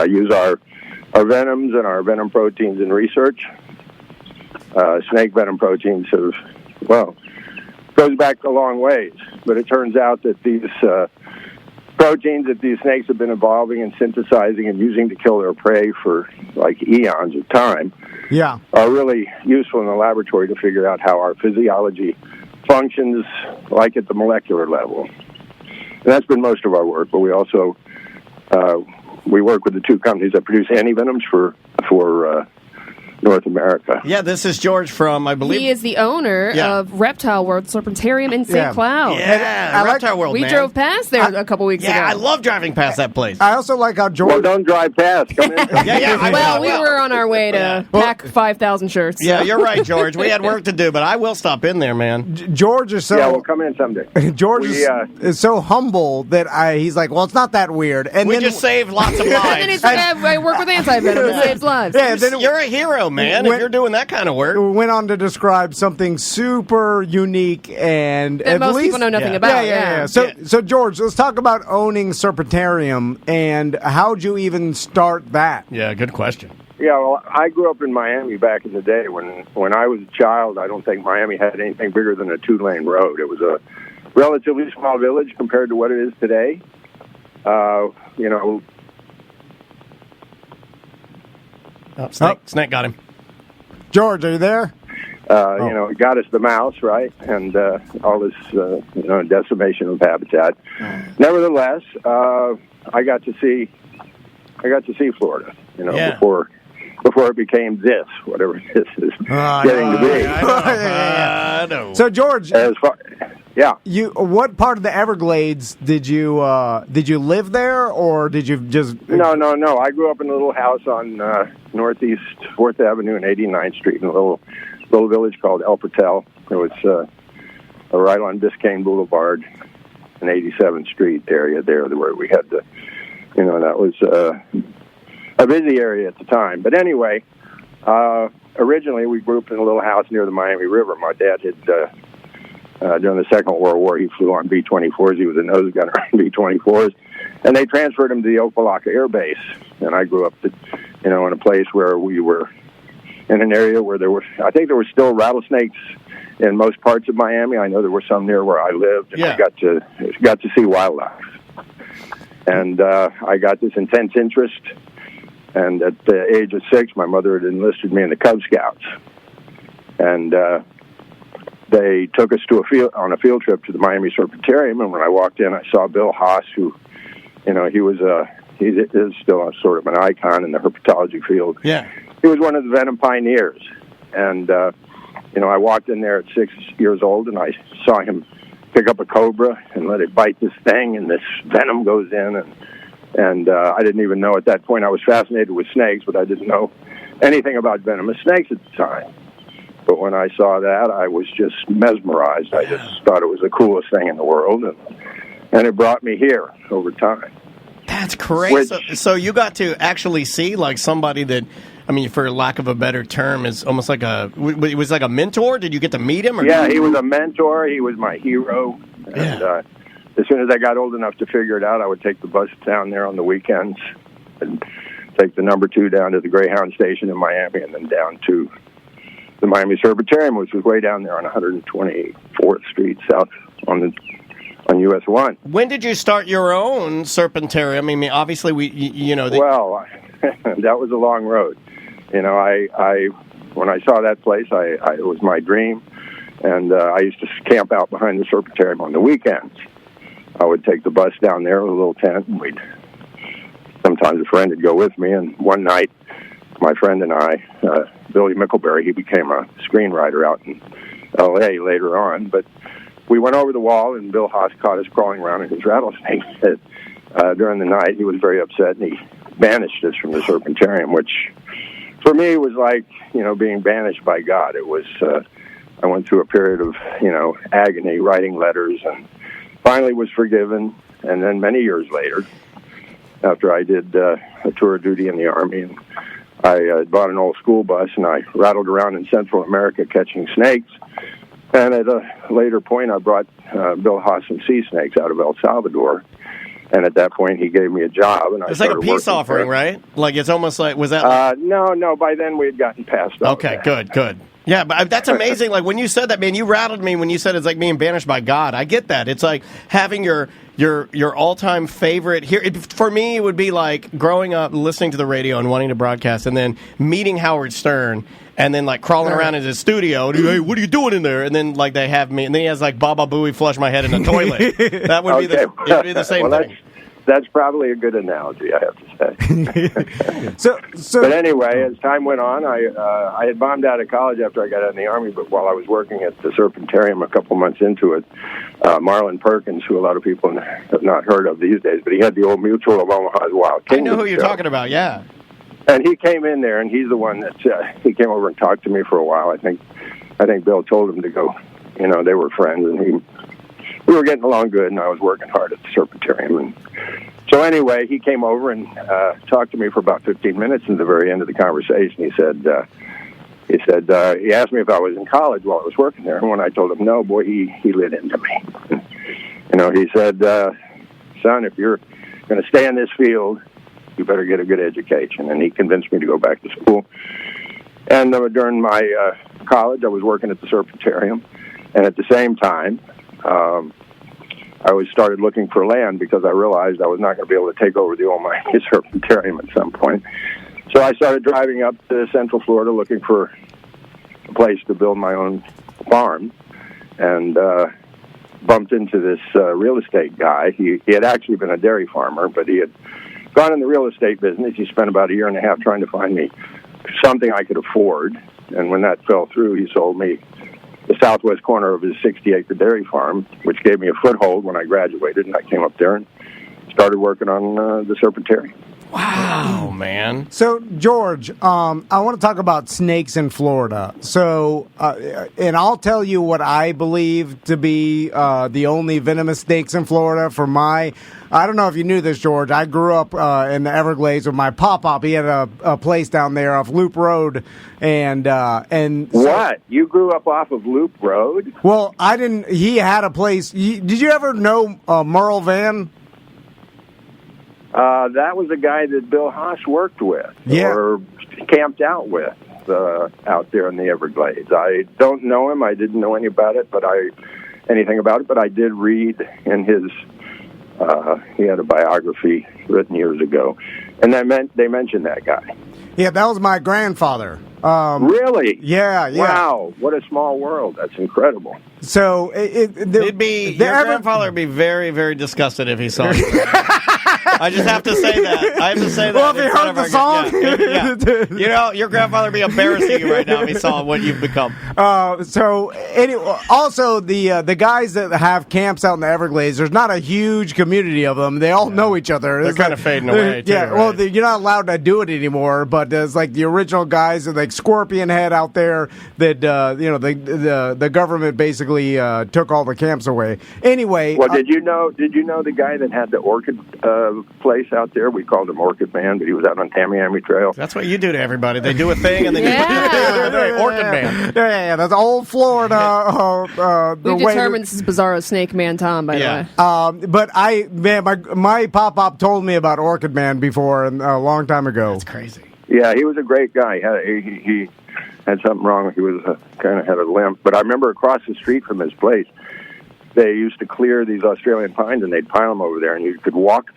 Speaker 6: use our venoms and our venom proteins in research. Snake venom proteins goes back a long ways, but it turns out that these proteins that these snakes have been evolving and synthesizing and using to kill their prey for like eons of time are really useful in the laboratory to figure out how our physiology functions like at the molecular level. And that's been most of our work, but we also we work with the two companies that produce antivenoms for North America.
Speaker 2: Yeah, this is George from, I believe...
Speaker 3: He is the owner of Reptile World Serpentarium in St. Cloud.
Speaker 2: Yeah, Reptile World,
Speaker 3: we
Speaker 2: man.
Speaker 3: drove past there a couple weeks ago.
Speaker 2: Yeah, I love driving past that place.
Speaker 1: I also like how George...
Speaker 6: Well, don't drive past. Come in.
Speaker 3: Well, we were on our way to pack 5,000 shirts.
Speaker 2: Yeah, you're right, George. We had work to do, but I will stop in there, man.
Speaker 1: George is so...
Speaker 6: Yeah, we'll come in someday.
Speaker 1: George is so humble that he's like, well, it's not that weird. And
Speaker 2: we
Speaker 1: then,
Speaker 2: just saved lots of
Speaker 3: And then
Speaker 2: lives.
Speaker 3: he's like, I work with anti-venom. It saves lives.
Speaker 1: Yeah, then
Speaker 2: You're a hero, man, if you're doing that kind of work.
Speaker 1: went on to describe something super unique and
Speaker 3: That
Speaker 1: at
Speaker 3: most
Speaker 1: least,
Speaker 3: people know nothing about.
Speaker 1: Yeah. So George, let's talk about owning Serpentarium and how'd you even start that?
Speaker 2: Yeah, good question.
Speaker 6: Yeah, well, I grew up in Miami back in the day. When I was a child, I don't think Miami had anything bigger than a 2-lane road. It was a relatively small village compared to what it is today.
Speaker 2: Snake got him.
Speaker 1: George, are you there?
Speaker 6: It got us the mouse, right, and all this, decimation of habitat. Nevertheless, I got to see Florida, before it became this, whatever this is getting to be.
Speaker 2: I know.
Speaker 1: So George, what part of the Everglades did you live there, or did you just?
Speaker 6: No. I grew up in a little house on Northeast 4th Avenue and 89th Street in a little village called El Patel. It was right on Biscayne Boulevard and 87th Street area there, where we had the, that was a busy area at the time. But anyway, originally we grew up in a little house near the Miami River. My dad had, during the Second World War, he flew on B-24s. He was a nose gunner on B-24s. And they transferred him to the Opa-locka Air Base. And I grew up, in a place where we were in an area where I think there were still rattlesnakes in most parts of Miami. I know there were some near where I lived. And I got to see wildlife. And I got this intense interest. And at the age of 6, my mother had enlisted me in the Cub Scouts. And they took us on a field trip to the Miami Serpentarium. And when I walked in, I saw Bill Haas, who, he is still sort of an icon in the herpetology field.
Speaker 2: Yeah.
Speaker 6: He was one of the venom pioneers. And, I walked in there at 6 years old, and I saw him pick up a cobra and let it bite this thing, and this venom goes in. And I didn't even know at that point. I was fascinated with snakes, but I didn't know anything about venomous snakes at the time. But when I saw that, I was just mesmerized. I just thought it was the coolest thing in the world, and it brought me here over time.
Speaker 2: That's crazy. So you got to actually see like somebody that, for lack of a better term, is almost like it was like a mentor? Did you get to meet him?
Speaker 6: Yeah, he was a mentor. He was my hero. And as soon as I got old enough to figure it out, I would take the bus down there on the weekends and take the number 2 down to the Greyhound station in Miami, and then down to the Miami Serpentarium, which was way down there on 124th Street South on US 1.
Speaker 2: When did you start your own Serpentarium? I mean, obviously,
Speaker 6: Well, that was a long road. You know, I when I saw that place, it was my dream, and I used to camp out behind the Serpentarium on the weekends. I would take the bus down there with a little tent, and sometimes a friend would go with me, and one night, my friend and I, Billy Mickleberry, he became a screenwriter out in L.A. later on, but we went over the wall, and Bill Haas caught us crawling around in his rattlesnake during the night. He was very upset, and he banished us from the Serpentarium, which for me was like, being banished by God. It was, I went through a period of, agony, writing letters, and finally was forgiven. And then many years later, after I did a tour of duty in the Army, and I bought an old school bus, and I rattled around in Central America catching snakes. And at a later point, I brought Bill Haas some sea snakes out of El Salvador. And at that point, he gave me a job. And
Speaker 2: it's like a peace offering, right? Like, it's almost like, was that?
Speaker 6: No. By then, we had gotten past all
Speaker 2: Okay,
Speaker 6: that.
Speaker 2: good. Yeah, but that's amazing. Like, when you said that, man, you rattled me when you said it's like being banished by God. I get that. It's like having your all-time favorite here. For me, it would be like growing up, listening to the radio and wanting to broadcast, and then meeting Howard Stern, and then like crawling around in his studio. And, hey, what are you doing in there? And then like they have me, and then he has like Baba Booey flush my head in the toilet. That would be the same thing.
Speaker 6: That's probably a good analogy, I have to say.
Speaker 1: So,
Speaker 6: but anyway, as time went on, I had bombed out of college after I got out of the Army, but while I was working at the Serpentarium a couple months into it, Marlon Perkins, who a lot of people have not heard of these days, but he had the old Mutual of Omaha's Wild Kingdom.
Speaker 2: I know who you're talking about, yeah.
Speaker 6: And he came in there, and he's the one that he came over and talked to me for a while. I think Bill told him to go. They were friends, and we were getting along good, and I was working hard at the Serpentarium. And so anyway, he came over and talked to me for about 15 minutes. And at the very end of the conversation, he asked me if I was in college while I was working there. And when I told him no, boy, he lit into me. He said, son, if you're going to stay in this field, you better get a good education. And he convinced me to go back to school. And during my college, I was working at the Serpentarium. And at the same time, I started looking for land because I realized I was not going to be able to take over the old Miami Serpentarium at some point. So I started driving up to Central Florida looking for a place to build my own farm, and bumped into this real estate guy. He had actually been a dairy farmer, but he had gone in the real estate business. He spent about a year and a half trying to find me something I could afford, and when that fell through, he sold me the southwest corner of his 60-acre dairy farm, which gave me a foothold when I graduated, and I came up there and started working on the Serpentarium.
Speaker 2: Wow, man.
Speaker 1: So, George, I want to talk about snakes in Florida. So, and I'll tell you what I believe to be the only venomous snakes in Florida. I don't know if you knew this, George. I grew up in the Everglades with my pop-up. He had a place down there off Loop Road. And
Speaker 6: what? You grew up off of Loop Road?
Speaker 1: Well, I didn't. He had a place. Did you ever know Merle Van?
Speaker 6: That was a guy that Bill Haas worked with, or camped out with, out there in the Everglades. I don't know him. I didn't know anything about it, but I did read in his. He had a biography written years ago, and they mentioned that guy.
Speaker 1: Yeah, that was my grandfather.
Speaker 6: Really?
Speaker 1: Yeah.
Speaker 6: Wow, what a small world. That's incredible.
Speaker 1: So
Speaker 2: your grandfather would be very, very disgusted if he saw you. I just have to say that. I have to say that.
Speaker 1: Well, if he heard the song.
Speaker 2: Yeah. Your grandfather would be embarrassing you right now if he saw what you've become.
Speaker 1: So, anyway, also, the guys that have camps out in the Everglades, there's not a huge community of them. They all know each other.
Speaker 2: They're kind of fading away, too.
Speaker 1: Yeah,
Speaker 2: right?
Speaker 1: well, you're not allowed to do it anymore, but there's like the original guys, like Scorpion Head out there that, the government basically took all the camps away. Anyway.
Speaker 6: Well, did you know the guy that had the orchid a place out there. We called him Orchid Man, but he was out on Tamiami Trail.
Speaker 2: That's what you do to everybody. They do a thing, and then you put Orchid Man.
Speaker 1: Yeah, that's old Florida.
Speaker 3: We've determined this is Bizarro Snake Man Tom, by the way.
Speaker 1: But my pop-up told me about Orchid Man before, a long time ago.
Speaker 2: That's crazy.
Speaker 6: Yeah, he was a great guy. He had something wrong. He was kind of had a limp. But I remember across the street from his place, they used to clear these Australian pines, and they'd pile them over there, and you could walk,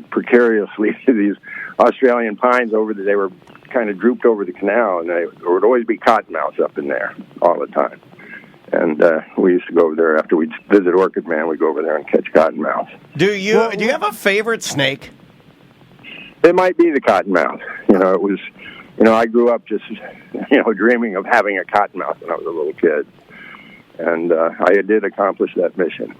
Speaker 6: precariously to these Australian pines they were kind of drooped over the canal, and there would always be cottonmouths up in there all the time. And we used to go over there after we'd visit Orchid Man. We'd go over there and catch cottonmouths.
Speaker 2: Do you have a favorite snake?
Speaker 6: It might be the cottonmouth. It was. I grew up just, dreaming of having a cottonmouth when I was a little kid. And I did accomplish that mission.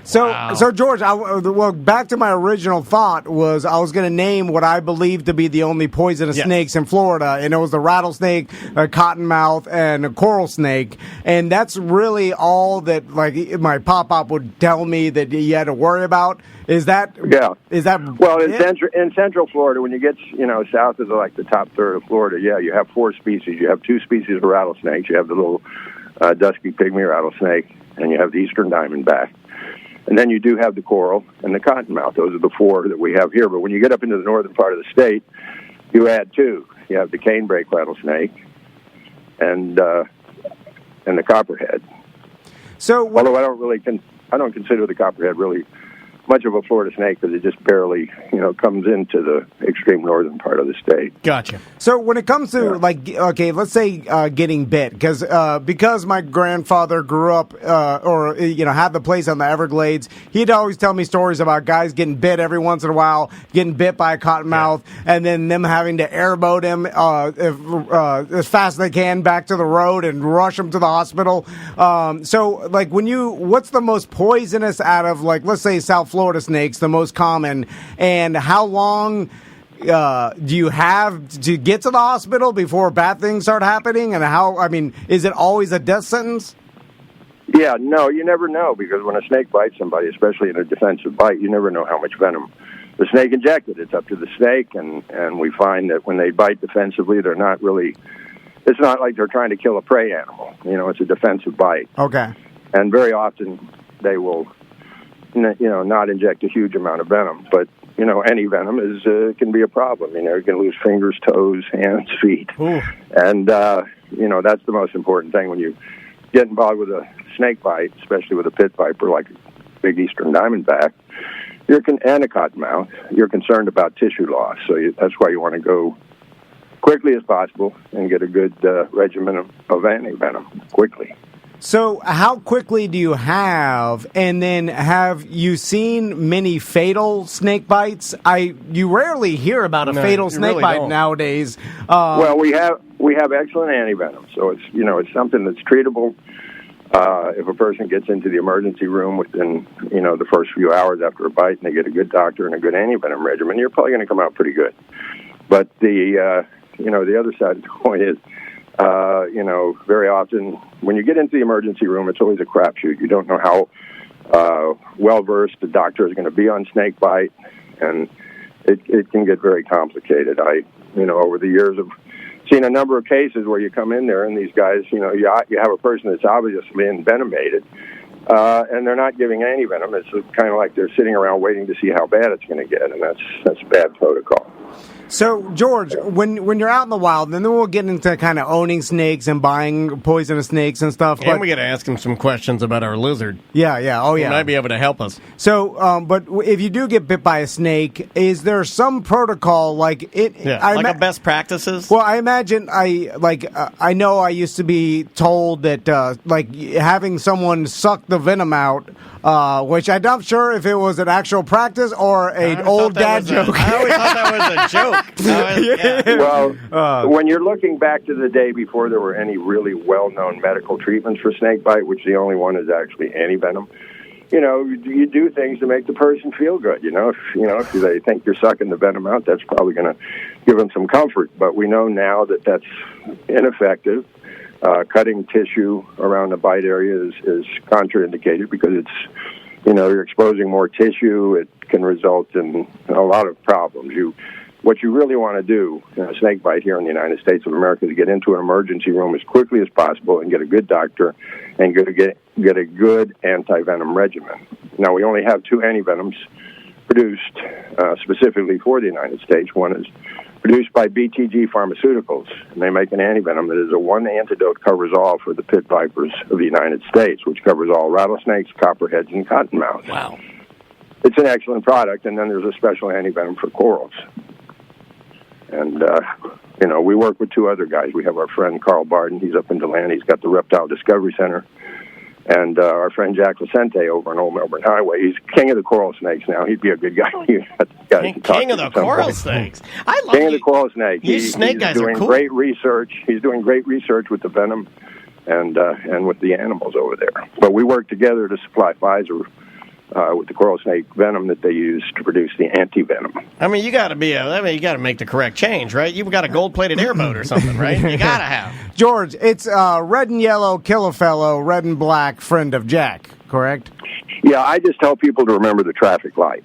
Speaker 1: So George, back to my original thought was I was going to name what I believe to be the only poisonous snakes in Florida, and it was the rattlesnake, a cottonmouth, and a coral snake, and that's really all that my pop-up would tell me that you had to worry about. Is that
Speaker 6: well in central Florida, when you get south of the top third of Florida, you have 4 species. You have 2 species of rattlesnakes. You have the little dusky pygmy rattlesnake, and you have the eastern diamondback. And then you do have the coral and the cottonmouth. Those are the 4 that we have here. But when you get up into the northern part of the state, you add 2. You have the canebrake rattlesnake and the copperhead. Although I don't consider the copperhead really much of a Florida snake because it just barely, comes into the extreme northern part of the state.
Speaker 2: Gotcha.
Speaker 1: So when it comes to let's say getting bit, because my grandfather grew up had the place on the Everglades, he'd always tell me stories about guys getting bit every once in a while, getting bit by a cottonmouth, and then them having to airboat him as fast as they can back to the road and rush him to the hospital. What's the most poisonous out of let's say South Florida snakes, the most common, and how long do you have to get to the hospital before bad things start happening? And is it always a death sentence?
Speaker 6: Yeah, no, you never know, because when a snake bites somebody, especially in a defensive bite, you never know how much venom the snake injected. It's up to the snake, and we find that when they bite defensively, they're not really, it's not like they're trying to kill a prey animal. It's a defensive bite.
Speaker 1: Okay.
Speaker 6: And very often they will not inject a huge amount of venom, but any venom can be a problem. You can lose fingers, toes, hands, feet. Ooh. And that's the most important thing when you get involved with a snake bite, especially with a pit viper like a big eastern diamondback, and a cottonmouth. You're concerned about tissue loss, so that's why you want to go quickly as possible and get a good regimen of anti-venom quickly.
Speaker 1: So how quickly do you have, and then have you seen many fatal snake bites? You rarely hear about a fatal snake bite nowadays.
Speaker 6: Well, we have excellent antivenom, so it's something that's treatable. If a person gets into the emergency room within the first few hours after a bite, and they get a good doctor and a good antivenom regimen, you're probably going to come out pretty good. But the other side of the coin is, very often when you get into the emergency room, it's always a crapshoot. You don't know how well-versed the doctor is going to be on snake bite, and it can get very complicated. Over the years of seen a number of cases where you come in there and these guys, you have a person that's obviously envenomated, and they're not giving any venom. It's kind of like they're sitting around waiting to see how bad it's going to get, and that's bad protocol.
Speaker 1: So, George, when you're out in the wild, and then we'll get into kind of owning snakes and buying poisonous snakes and stuff.
Speaker 2: And we got to ask him some questions about our lizard.
Speaker 1: Yeah. Oh, yeah.
Speaker 2: He might be able to help us.
Speaker 1: So, but if you do get bit by a snake, is there some protocol like
Speaker 2: a best practices?
Speaker 1: Well, I imagine I know I used to be told that having someone suck the venom out, which I'm not sure if it was an actual practice or an old dad joke.
Speaker 2: I always thought that was a joke.
Speaker 6: Well, when you're looking back to the day before there were any really well-known medical treatments for snake bite, which the only one is actually antivenom, you do things to make the person feel good. If they think you're sucking the venom out, that's probably going to give them some comfort. But we know now that that's ineffective. Cutting tissue around the bite area is contraindicated because you're exposing more tissue. It can result in a lot of problems. What you really want to do in a snake bite here in the United States of America is get into an emergency room as quickly as possible and get a good doctor and get a good anti-venom regimen. Now, we only have 2 antivenoms produced specifically for the United States. One is produced by BTG Pharmaceuticals, and they make an antivenom that is a 1 antidote covers all for the pit vipers of the United States, which covers all rattlesnakes, copperheads, and cottonmouths.
Speaker 2: Wow.
Speaker 6: It's an excellent product, and then there's a special antivenom for corals. And, we work with 2 other guys. We have our friend Carl Barden. He's up in DeLand. He's got the Reptile Discovery Center. And our friend Jack Vicente over on Old Melbourne Highway. He's king of the coral snakes now. He'd be a good guy.
Speaker 2: King of the coral snakes. I love
Speaker 6: king of the coral snake.
Speaker 2: These snake guys are cool.
Speaker 6: He's doing great research. He's doing great research with the venom and with the animals over there. But we work together to supply Pfizer with the coral snake venom that they use to produce the anti-venom.
Speaker 2: I mean, you got to make the correct change, right? You've got a gold-plated airboat or something, right? You got to have.
Speaker 1: George, it's red and yellow, kill a fellow, red and black, friend of Jack, correct?
Speaker 6: Yeah, I just tell people to remember the traffic light.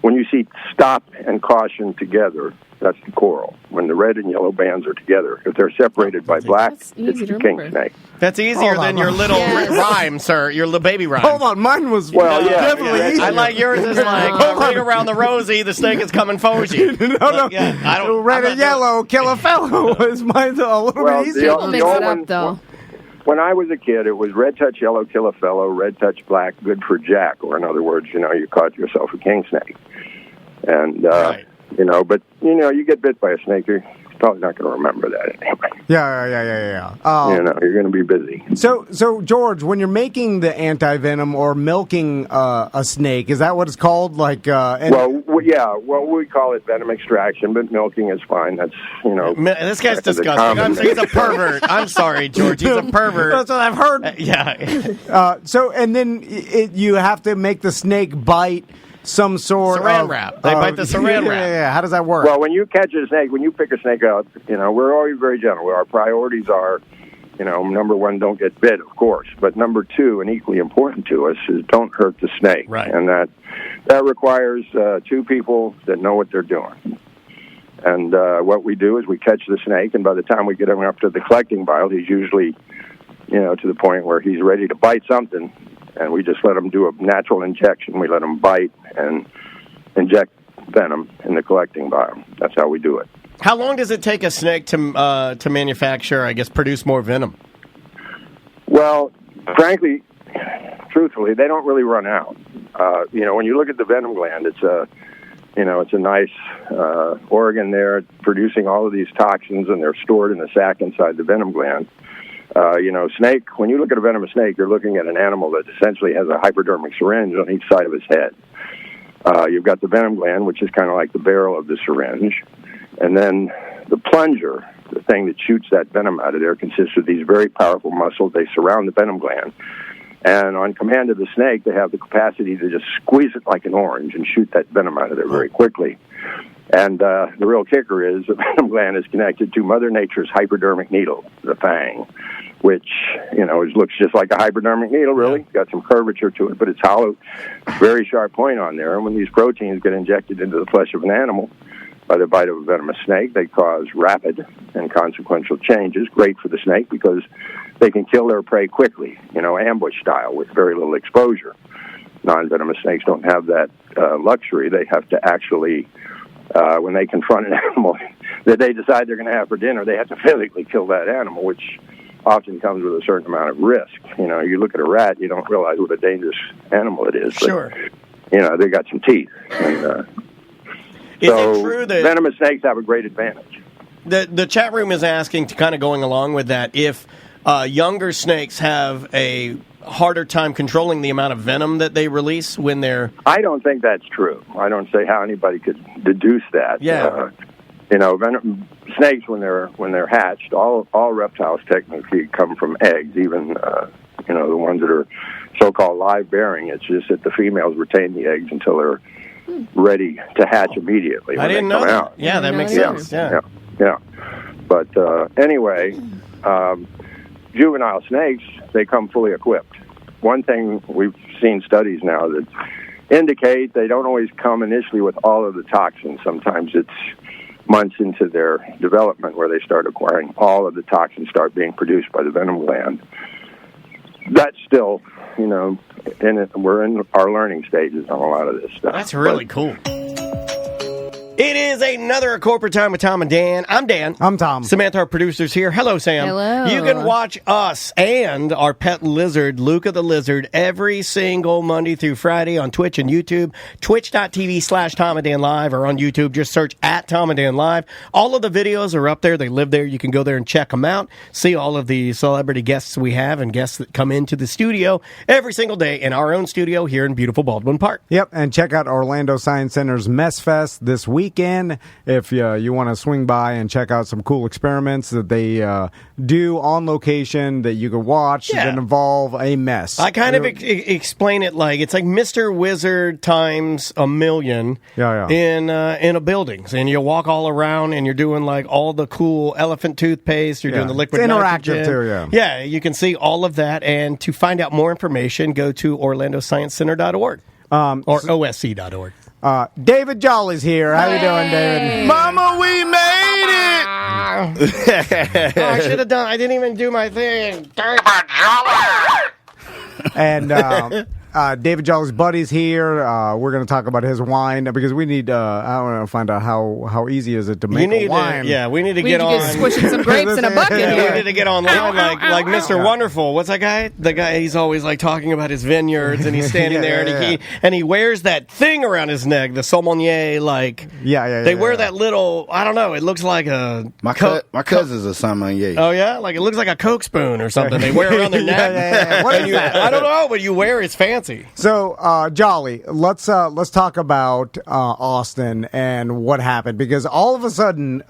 Speaker 6: When you see stop and caution together, that's the coral. When the red and yellow bands are together, if they're separated by black, it's the king snake.
Speaker 2: That's easier than your little rhyme, sir. Your little baby rhyme.
Speaker 1: Hold on, mine was definitely easier.
Speaker 2: I like yours is like, ring around the rosy, the snake is coming for you.
Speaker 1: No. Yeah,
Speaker 2: I don't.
Speaker 1: Red and yellow, kill a fellow was mine a little bit easier.
Speaker 3: People mix it up, though.
Speaker 6: When I was a kid, it was red touch yellow, kill a fellow, red touch black, good for Jack. Or in other words, you caught yourself a king snake. And,
Speaker 2: right.
Speaker 6: But, you get bit by a snake, you're probably not going to remember that anyway.
Speaker 1: Yeah.
Speaker 6: You're going to be busy.
Speaker 1: So, George, when you're making the anti-venom or milking a snake, is that what it's called? Like,
Speaker 6: we call it venom extraction, but milking is fine. That's,
Speaker 2: This guy's disgusting. He's a pervert. I'm sorry, George. He's a pervert.
Speaker 1: That's what I've heard.
Speaker 2: Yeah.
Speaker 1: And then you have to make the snake bite some sort
Speaker 2: Saran wrap. They bite the saran wrap.
Speaker 1: Yeah. How does that work?
Speaker 6: Well, when you catch a snake, when you pick a snake out, we're always very gentle. Our priorities are, number 1, don't get bit, of course. But number 2, and equally important to us, is don't hurt the snake.
Speaker 2: Right.
Speaker 6: And that requires 2 people that know what they're doing. And what we do is we catch the snake, and by the time we get him up to the collecting bile, he's usually, to the point where he's ready to bite something. And we just let them do a natural injection. We let them bite and inject venom in the collecting bile. That's how we do it.
Speaker 2: How long does it take a snake to manufacture, produce more venom?
Speaker 6: Well, frankly, truthfully, they don't really run out. When you look at the venom gland, it's a nice organ there producing all of these toxins, and they're stored in the sac inside the venom gland. Snake, when you look at a venomous snake, you're looking at an animal that essentially has a hypodermic syringe on each side of his head. You've got the venom gland, which is kind of like the barrel of the syringe. And then the plunger, the thing that shoots that venom out of there, consists of these very powerful muscles. They surround the venom gland. And on command of the snake, they have the capacity to just squeeze it like an orange and shoot that venom out of there very quickly. And the real kicker is the venom gland is connected to Mother Nature's hypodermic needle, the fang, which, looks just like a hypodermic needle, really. It's got some curvature to it, but it's hollow, very sharp point on there. And when these proteins get injected into the flesh of an animal by the bite of a venomous snake, they cause rapid and consequential changes. Great for the snake because they can kill their prey quickly, ambush style with very little exposure. Non-venomous snakes don't have that luxury. They have to actually... when they confront an animal that they decide they're going to have for dinner, they have to physically kill that animal, which often comes with a certain amount of risk. You look at a rat, you don't realize what a dangerous animal it is.
Speaker 2: Sure.
Speaker 6: But, they got some teeth. And,
Speaker 2: is it true that
Speaker 6: venomous snakes have a great advantage?
Speaker 2: The chat room is asking, to kind of going along with that, if younger snakes have a harder time controlling the amount of venom that they release when they're...
Speaker 6: I don't think that's true. I don't see how anybody could deduce that.
Speaker 2: Yeah.
Speaker 6: Snakes, when they're hatched, all reptiles technically come from eggs, even the ones that are so-called live bearing. It's just that the females retain the eggs until they're ready to hatch immediately.
Speaker 2: I didn't know that.
Speaker 6: Out.
Speaker 2: Yeah, that makes sense.
Speaker 6: Yeah. But anyway, juvenile snakes, they come fully equipped. One thing we've seen studies now that indicate they don't always come initially with all of the toxins. Sometimes it's months into their development where they start acquiring all of the toxins, start being produced by the venom gland. That's still, we're in our learning stages on a lot of this stuff.
Speaker 2: That's really cool. It is another Corporate Time with Tom and Dan. I'm Dan.
Speaker 1: I'm Tom.
Speaker 2: Samantha, our producer's here. Hello, Sam.
Speaker 3: Hello.
Speaker 2: You can watch us and our pet lizard, Luca the Lizard, every single Monday through Friday on Twitch and YouTube. Twitch.tv/Tom and Dan Live, or on YouTube, just search at Tom and Dan Live. All of the videos are up there. They live there. You can go there and check them out. See all of the celebrity guests we have and guests that come into the studio every single day in our own studio here in beautiful Baldwin Park.
Speaker 1: Yep, and check out Orlando Science Center's Mess Fest this weekend if you want to swing by and check out some cool experiments that they do on location that you can watch that involve a mess.
Speaker 2: I kind of explain it like it's like Mr. Wizard times a million in a building. And you walk all around and you're doing like all the cool elephant toothpaste. You're doing the liquid
Speaker 1: interactive
Speaker 2: nitrogen.
Speaker 1: too,
Speaker 2: Yeah, you can see all of that. And to find out more information, go to OrlandoScienceCenter.org or OSC.org.
Speaker 1: David Jolly's here. How you doing, David?
Speaker 7: Mama, we made it!
Speaker 2: I should have done. I didn't even do my thing. David Jolly.
Speaker 1: And David Jolly's buddy's here. We're going to talk about his wine because we need. I want to find out how easy is it to make a wine.
Speaker 2: We need to get on.
Speaker 3: Squishing some grapes in a bucket here.
Speaker 2: We need to get online like Mr. Wonderful. What's that guy? The guy, he's always like talking about his vineyards, and he's standing there, and he wears that thing around his neck, the sommelier. They wear that little. I don't know. It looks like a.
Speaker 7: My cousin's a sommelier.
Speaker 2: Oh yeah, like it looks like a Coke spoon or something. They wear around their neck.
Speaker 1: What is that?
Speaker 2: I don't know, but you wear it's fancy.
Speaker 1: So, Jolly, let's talk about Austin and what happened, because all of a sudden,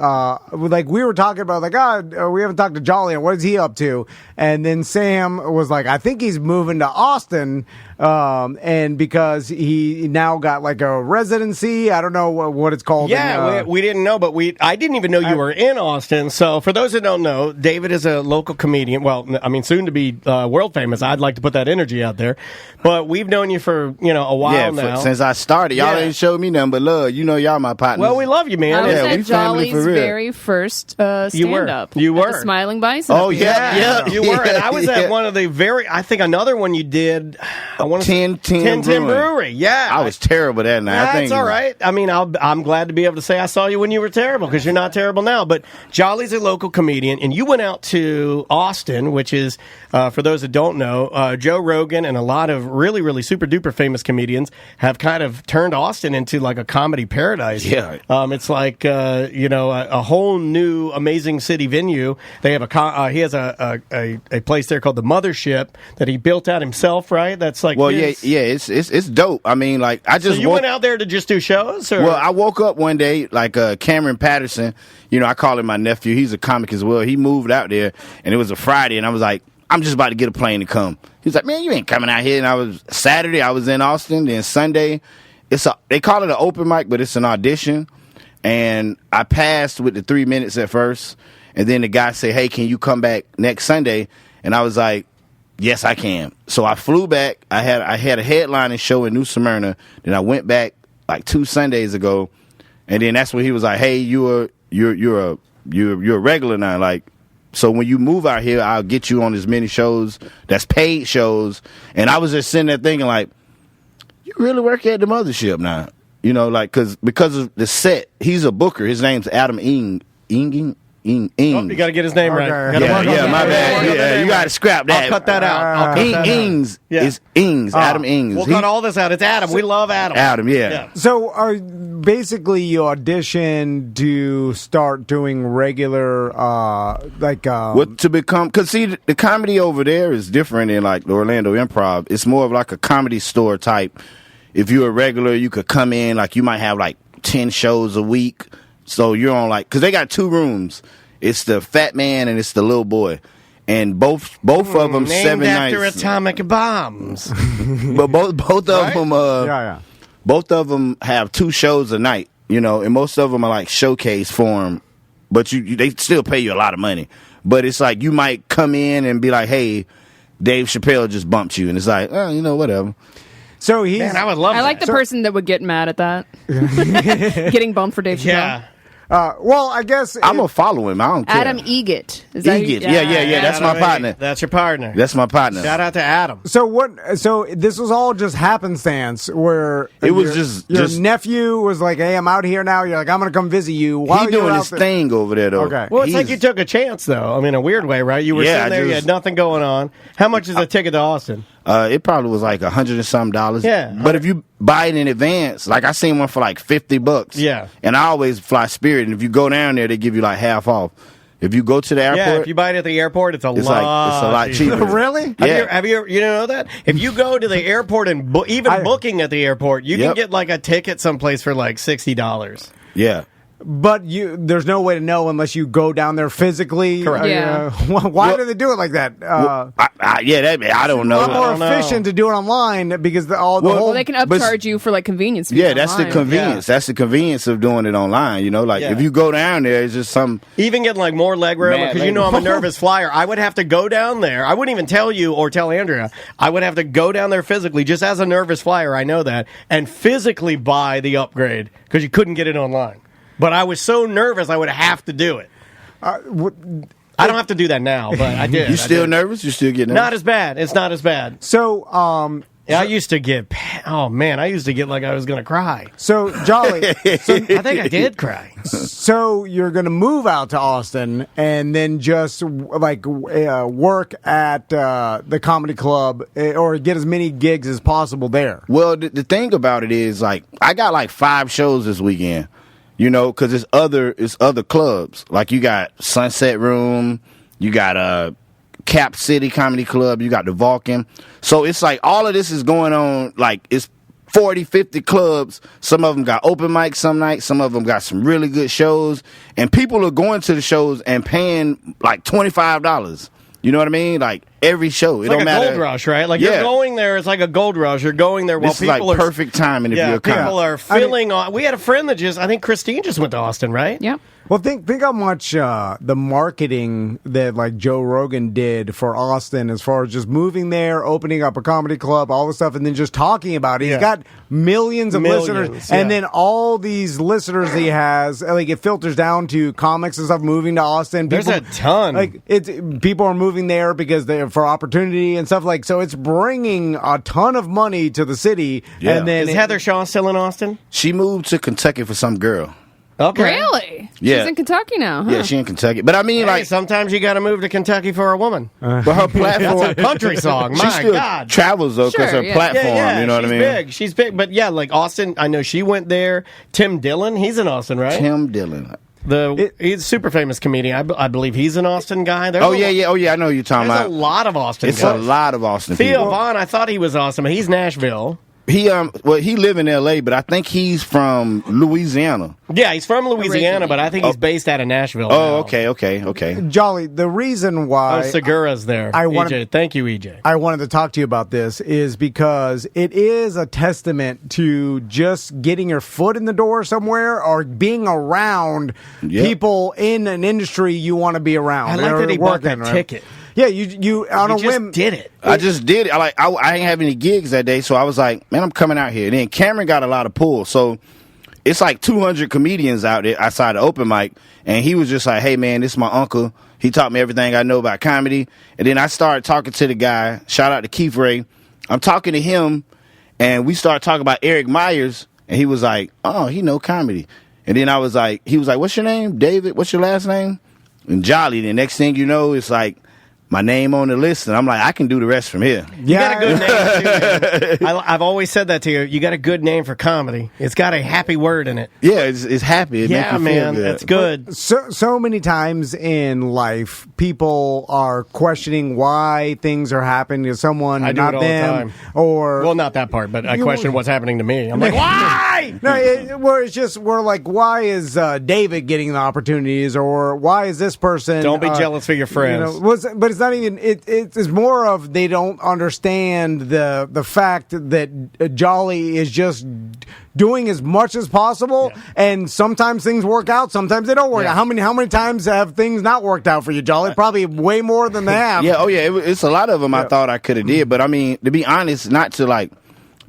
Speaker 1: we were talking about we haven't talked to Jolly and what is he up to, and then Sam was like, I think he's moving to Austin, and because he now got like a residency, I don't know what it's called.
Speaker 2: Yeah, we didn't know, but I didn't even know you were in Austin. So for those that don't know, David is a local comedian. Well, I mean, soon to be world famous. I'd like to put that energy out there, but we've known you for a while now.
Speaker 7: Since I started, y'all ain't showed me nothing but love. Y'all my partners.
Speaker 2: Well, we love you, man.
Speaker 3: I was at Jolly's very first stand-up.
Speaker 2: You were
Speaker 3: at the Smiling Bison.
Speaker 7: Oh yeah,
Speaker 2: you were. And I was at one of the I think another one you did. I want to
Speaker 7: 10
Speaker 2: Brewery. Yeah,
Speaker 7: I was terrible that night.
Speaker 2: That's all right. I mean, I'm glad to be able to say I saw you when you were terrible, because you're not terrible now. But Jolly's a local comedian, and you went out to Austin, which is for those that don't know, Joe Rogan and a lot of really, really super duper famous comedians have kind of turned Austin into like a comedy paradise.
Speaker 7: Yeah,
Speaker 2: it's like a whole new amazing city venue. They have he has a place there called the Mothership that he built out himself. Right? That's like
Speaker 7: it's dope. I mean, like I just
Speaker 2: went out there to just do shows. Or?
Speaker 7: Well, I woke up one day like Cameron Patterson. I call him my nephew. He's a comic as well. He moved out there, and it was a Friday, and I was like, I'm just about to get a plane to come. He was like, man, you ain't coming out here. And Saturday, I was in Austin. Then Sunday, they call it an open mic, but it's an audition. And I passed with the 3 minutes at first. And then the guy said, hey, can you come back next Sunday? And I was like, yes, I can. So I flew back. I had a headlining show in New Smyrna. Then I went back like 2 Sundays ago. And then that's when he was like, hey, you're a regular now. Like, so when you move out here, I'll get you on as many shows that's paid shows. And I was just sitting there thinking, like, you really work at the Mothership now? Because of the set. He's a booker. His name's Adam Ing.
Speaker 2: Oh, you got to get his name right.
Speaker 7: Yeah, my bad. Yeah, you got to scrap that.
Speaker 2: I'll cut that out.
Speaker 7: Ings is Ings. Adam Ings.
Speaker 2: We'll cut all this out. It's Adam. We love Adam.
Speaker 7: Adam, yeah.
Speaker 1: So, basically, you audition to start doing regular,
Speaker 7: to become, because see, the comedy over there is different in like the Orlando Improv. It's more of like a comedy store type. If you're a regular, you could come in, like you might have like 10 shows a week. So you're on like, because they got 2 rooms. It's the fat man and it's the little boy. And both of them
Speaker 2: named
Speaker 7: 7 nights.
Speaker 2: Named after atomic bombs.
Speaker 7: But both of them, both of them have 2 shows a night, and most of them are like showcase form. But they still pay you a lot of money. But it's like you might come in and be like, hey, Dave Chappelle just bumped you, and it's like, you know, whatever.
Speaker 1: So he's.
Speaker 2: Man, I would love.
Speaker 3: I like the person that would get mad at that, getting bumped for Dave Chappelle.
Speaker 2: Yeah.
Speaker 1: Well, I guess
Speaker 7: I'm gonna follow him. I don't care.
Speaker 3: Adam Egget. Is that
Speaker 7: Egget. Yeah. That's my partner.
Speaker 2: That's your partner.
Speaker 7: That's my partner.
Speaker 2: Shout out to Adam.
Speaker 1: So what? So this was all just happenstance, where
Speaker 7: it was
Speaker 1: your nephew was like, "Hey, I'm out here now." You're like, "I'm gonna come visit you."
Speaker 7: He's doing his thing over there, though.
Speaker 1: Okay.
Speaker 2: Well, it's like you took a chance, though. I mean, a weird way, right? You were sitting there, you had nothing going on. How much is a ticket to Austin?
Speaker 7: It probably was like $100 and something.
Speaker 2: Yeah.
Speaker 7: But if you buy it in advance, like I seen one for like $50.
Speaker 2: Yeah.
Speaker 7: And I always fly Spirit, and if you go down there, they give you like half off. If you go to the airport,
Speaker 2: yeah, if you buy it at the airport, it's a lot
Speaker 7: cheaper.
Speaker 1: Really?
Speaker 7: Yeah.
Speaker 2: Have you know that? If you go to the airport and booking at the airport, you can get like a ticket someplace for like $60.
Speaker 7: Yeah.
Speaker 1: But there's no way to know unless you go down there physically.
Speaker 2: Correct.
Speaker 3: Yeah.
Speaker 1: Why do they do it like that?
Speaker 7: I don't know.
Speaker 1: It's a lot more efficient to do it online because the whole.
Speaker 3: Well, they can upcharge you for like convenience.
Speaker 7: Yeah, that's
Speaker 3: online.
Speaker 7: the convenience. Yeah. That's the convenience of doing it online. You know, like if you go down there, it's just some.
Speaker 2: Even getting like more leg room because you know I'm a nervous flyer. I would have to go down there. I wouldn't even tell you or tell Andrea. I would have to go down there physically, just as a nervous flyer. I know that, and physically buy the upgrade because you couldn't get it online. But I was so nervous, I would have to do it. I don't have to do that now, but I did.
Speaker 7: You still nervous? You still get nervous?
Speaker 2: Not as bad. It's not as bad.
Speaker 1: So,
Speaker 2: I used to get. Oh man, I used to get like I was going to cry.
Speaker 1: So Jolly,
Speaker 2: I think I did cry.
Speaker 1: So you're going to move out to Austin and then just like work at the comedy club or get as many gigs as possible there.
Speaker 7: Well, the thing about it is, like, I got like 5 shows this weekend. You know, because it's other clubs. Like, you got Sunset Room, you got Cap City Comedy Club, you got the Vulcan. So it's like all of this is going on, like, it's 40, 50 clubs. Some of them got open mics some nights. Some of them got some really good shows. And people are going to the shows and paying, like, $25. You know what I mean? Like, every show.
Speaker 2: It's like a gold rush, right? Like, you're going there, it's like a gold rush. You're going there while
Speaker 7: this
Speaker 2: people
Speaker 7: is like perfect timing if you're a comic.
Speaker 2: People are filling on. We had a friend that I think Christine just went to Austin, right?
Speaker 3: Yep.
Speaker 1: Well, think how much the marketing that like Joe Rogan did for Austin, as far as just moving there, opening up a comedy club, all this stuff, and then just talking about it. He's got millions of listeners, and then all these listeners he has, like it filters down to comics and stuff moving to Austin.
Speaker 2: There's a ton.
Speaker 1: Like people are moving there because they're for opportunity and stuff like. So it's bringing a ton of money to the city.
Speaker 7: Yeah.
Speaker 1: And then
Speaker 2: is Heather Shaw still in Austin?
Speaker 7: She moved to Kentucky for some girl.
Speaker 2: Okay.
Speaker 3: Really?
Speaker 7: Yeah.
Speaker 3: She's in Kentucky now. Huh?
Speaker 7: Yeah, she's in Kentucky. But I mean, like,
Speaker 2: sometimes you got to move to Kentucky for a woman.
Speaker 7: But her platform,
Speaker 2: that's a country song.
Speaker 7: She
Speaker 2: My
Speaker 7: still
Speaker 2: God,
Speaker 7: travels though because
Speaker 3: Sure,
Speaker 7: her platform. You know what I mean?
Speaker 2: Big. She's big. But yeah, like Austin. I know she went there. Tim Dillon, he's in Austin, right?
Speaker 7: Tim Dillon.
Speaker 2: He's a super famous comedian. I believe he's an Austin guy.
Speaker 7: Oh yeah. I know you're talking
Speaker 2: there's
Speaker 7: about.
Speaker 2: a lot of Austin.
Speaker 7: It's
Speaker 2: guys.
Speaker 7: a lot of Austin.
Speaker 2: Theo
Speaker 7: people.
Speaker 2: Vaughn, I thought he was Austin, but he's Nashville.
Speaker 7: He live in L.A., but I think he's from Louisiana.
Speaker 2: Yeah, he's from Louisiana, but I think he's based out of Nashville.
Speaker 7: Oh,
Speaker 2: now.
Speaker 7: okay.
Speaker 1: Jolly, the reason why
Speaker 2: Segura's there. EJ, thank you, EJ.
Speaker 1: I wanted to talk to you about this is because it is a testament to just getting your foot in the door somewhere or being around people in an industry you want to be around.
Speaker 2: I like that he bought that ticket.
Speaker 1: Yeah, you on a whim
Speaker 2: did it.
Speaker 7: I just did it. I didn't have any gigs that day, so I was like, man, I'm coming out here. And then Cameron got a lot of pull, so it's like 200 comedians out there outside the open mic, and he was just like, hey, man, this is my uncle. He taught me everything I know about comedy. And then I started talking to the guy. Shout out to Keith Ray. I'm talking to him, and we started talking about Eric Myers, and he was like, oh, he know comedy. And then he was like, what's your name? David, what's your last name? And Jolly. The next thing you know, it's like, my name on the list, and I'm like, I can do the rest from here.
Speaker 2: You got a good name, too. I've always said that to you. You got a good name for comedy. It's got a happy word in it.
Speaker 7: Yeah, it's happy. It makes you feel good.
Speaker 2: That's good.
Speaker 1: So many times in life, people are questioning why things are happening to someone,
Speaker 2: I do
Speaker 1: not
Speaker 2: it all
Speaker 1: them.
Speaker 2: the time.
Speaker 1: Or
Speaker 2: well, not that part, but I question what's happening to me. I'm like, why?
Speaker 1: No, we're like, why is David getting the opportunities, or why is this person?
Speaker 2: Don't be jealous for your friends.
Speaker 1: But it's not even. It's more of they don't understand the fact that Jolly is just doing as much as possible, and sometimes things work out, sometimes they don't work out. How many times have things not worked out for you, Jolly? Probably way more than they have.
Speaker 7: It's a lot of them I thought I could have did, but I mean, to be honest, not to like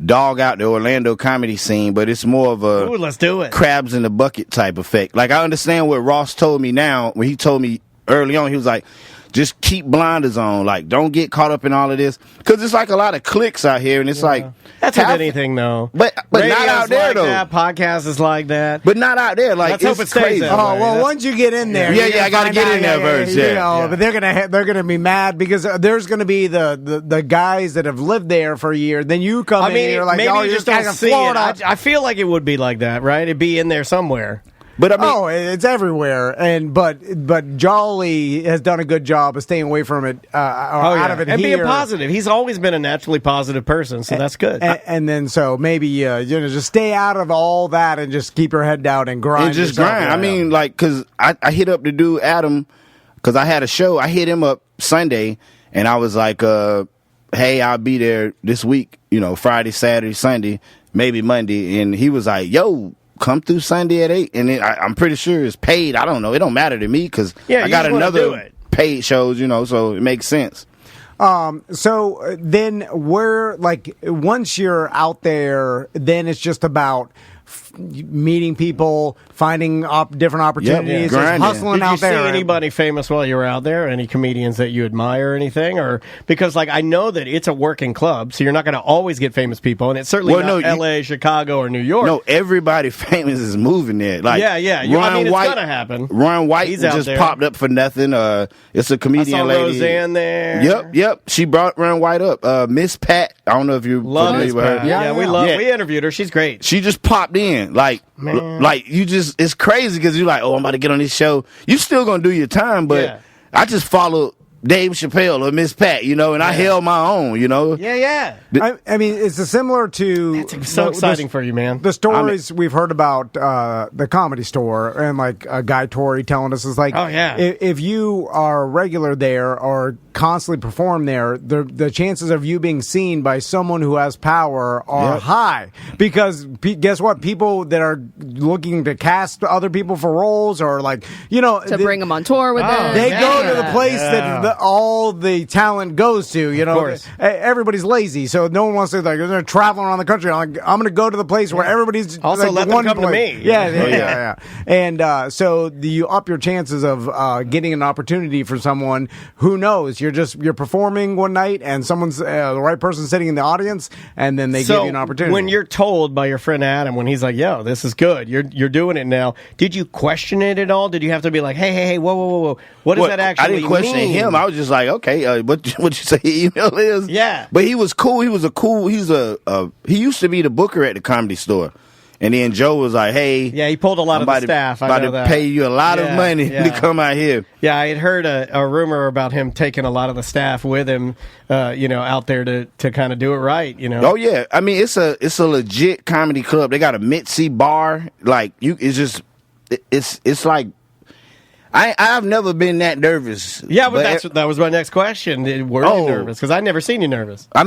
Speaker 7: dog out the Orlando comedy scene, but it's more of a
Speaker 2: let's do it.
Speaker 7: Crabs in the bucket type effect. Like, I understand what Ross told me now when he told me early on. He was like, just keep blinders on. Like, don't get caught up in all of this. Because it's like a lot of clicks out here, and it's like...
Speaker 2: That's with anything, though.
Speaker 7: But not out there,
Speaker 2: like
Speaker 7: though.
Speaker 2: That, podcast is like that.
Speaker 7: But not out there. Like,
Speaker 2: let's hope it stays
Speaker 7: crazy.
Speaker 2: that way.
Speaker 1: Well, once you get in there...
Speaker 7: I got to get in there first.
Speaker 1: But they're gonna be mad because there's gonna be the guys that have lived there for a year. Then you come in and you're like,
Speaker 2: maybe
Speaker 1: you're
Speaker 2: just don't see it. I feel like it would be like that, right? It'd be in there somewhere.
Speaker 7: But I mean,
Speaker 1: it's everywhere, but Jolly has done a good job of staying away from it, out of it,
Speaker 2: and
Speaker 1: here.
Speaker 2: being positive. He's always been a naturally positive person, so that's good.
Speaker 1: And then so maybe just stay out of all that and just keep your head down and grind.
Speaker 7: And just grind. I mean, like, because I hit up the dude Adam because I had a show. I hit him up Sunday, and I was like, "Hey, I'll be there this week. Friday, Saturday, Sunday, maybe Monday." And he was like, "Yo, come through Sunday at 8, and I'm pretty sure it's paid. I don't know. It don't matter to me because I got another paid shows, so it makes sense.
Speaker 1: So then once you're out there, then it's just about meeting people, finding different opportunities, hustling out there.
Speaker 2: Did you see anybody famous while you were out there? Any comedians that you admire or anything? Or because I know that it's a working club, so you're not going to always get famous people, and it's certainly not L.A., Chicago, or New York.
Speaker 7: No, everybody famous is moving there. Like,
Speaker 2: it's going to happen.
Speaker 7: Ron White just popped up for nothing. It's a comedian lady.
Speaker 2: Roseanne there.
Speaker 7: Yep. She brought Ron White up. Miss Pat, I don't know if you're familiar with her.
Speaker 2: Yeah, we interviewed her. She's great.
Speaker 7: She just popped in. Like you just, it's crazy because you're like, I'm about to get on this show. You still gonna do your time, but I just followed Dave Chappelle or Miss Pat, and I held my own,
Speaker 2: Yeah.
Speaker 1: I mean, it's similar to...
Speaker 2: It's so exciting for you, man.
Speaker 1: The stories we've heard about the Comedy Store, and like a guy Tori telling us is like, if you are a regular there or constantly perform there, the chances of you being seen by someone who has power are high. Because guess what? People that are looking to cast other people for roles or to
Speaker 3: bring them on tour with them.
Speaker 1: They go to the place that all the talent goes to.
Speaker 2: Of course.
Speaker 1: Everybody's lazy, so no one wants to they're traveling around the country. I'm going to go to the place where everybody's
Speaker 2: also let them come to me.
Speaker 1: Yeah. And so you up your chances of getting an opportunity for someone. Who knows? You're performing one night and someone's the right person sitting in the audience, and then they give you an opportunity.
Speaker 2: When you're told by your friend Adam, when he's like, "Yo, this is good. You're doing it now." Did you question it at all? Did you have to be like, "Hey, whoa, what does that actually mean?"
Speaker 7: I didn't question him. I was just like, "Okay, what you say your email is?"
Speaker 2: Yeah.
Speaker 7: But he was cool. He used to be the booker at the Comedy Store. And then Joe was like, "Hey,
Speaker 2: he pulled a lot of the staff.
Speaker 7: About to pay you a lot of money to come out here."
Speaker 2: Yeah, I had heard a rumor about him taking a lot of the staff with him, out there to kind of do it right.
Speaker 7: Oh yeah, I mean it's a legit comedy club. They got a Mitzi bar. Like it's like I've never been that nervous.
Speaker 2: Yeah, but that was my next question. Were you nervous? Because I've never seen you nervous.
Speaker 7: I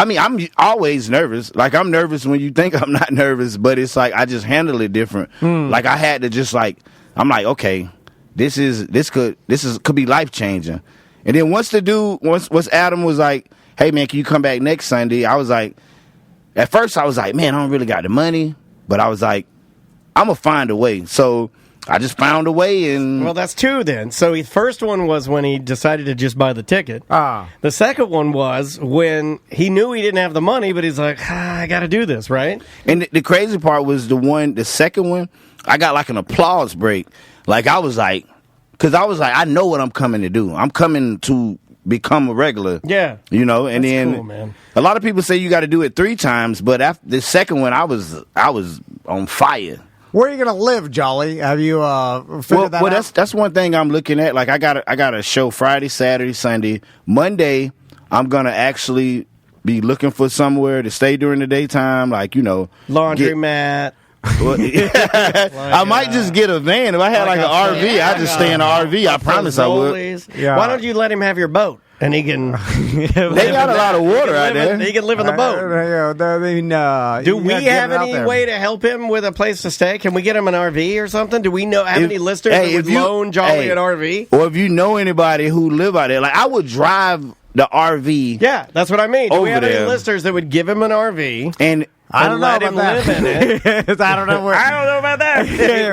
Speaker 7: mean, I'm always nervous. Like, I'm nervous when you think I'm not nervous, but it's like I just handle it different. Like, I had to just I'm like, okay, this could be life changing. And then once Adam was like, "Hey man, can you come back next Sunday?" I was like, at first I was like, man, I don't really got the money, but I was like, I'm gonna find a way. So I just found a way, and...
Speaker 2: Well, that's two then. So the first one was when he decided to just buy the ticket. The second one was when he knew he didn't have the money, but he's like, I got to do this, right?
Speaker 7: And the crazy part was the second one, I got like an applause break. Like, I was like, I know what I'm coming to do. I'm coming to become a regular.
Speaker 2: Yeah.
Speaker 7: And
Speaker 2: that's
Speaker 7: then
Speaker 2: cool, man.
Speaker 7: A lot of people say you got to do it 3 times, but after the second one, I was on fire.
Speaker 1: Where are you going to live, Jolly? Have you figured that out?
Speaker 7: That's one thing I'm looking at. Like, I got a show Friday, Saturday, Sunday. Monday, I'm going to actually be looking for somewhere to stay during the daytime. Like,
Speaker 2: laundromat.
Speaker 7: Well, I might just get a van. If I had like an RV, I'd just stay in an RV. I promise I would.
Speaker 2: Yeah. Why don't you let him have your boat? And he can.
Speaker 7: They got a lot of water out there.
Speaker 2: He can live in the boat. Do we have any way to help him with a place to stay? Can we get him an RV or something? Do we know any listeners that would loan Jolly an RV?
Speaker 7: Or if you know anybody who live out there, like I would drive the RV.
Speaker 2: Yeah, that's what I mean. Do we have any listeners that would give him an RV?
Speaker 7: And
Speaker 1: I don't know about that.
Speaker 2: Live in it.
Speaker 1: I don't know
Speaker 2: about that.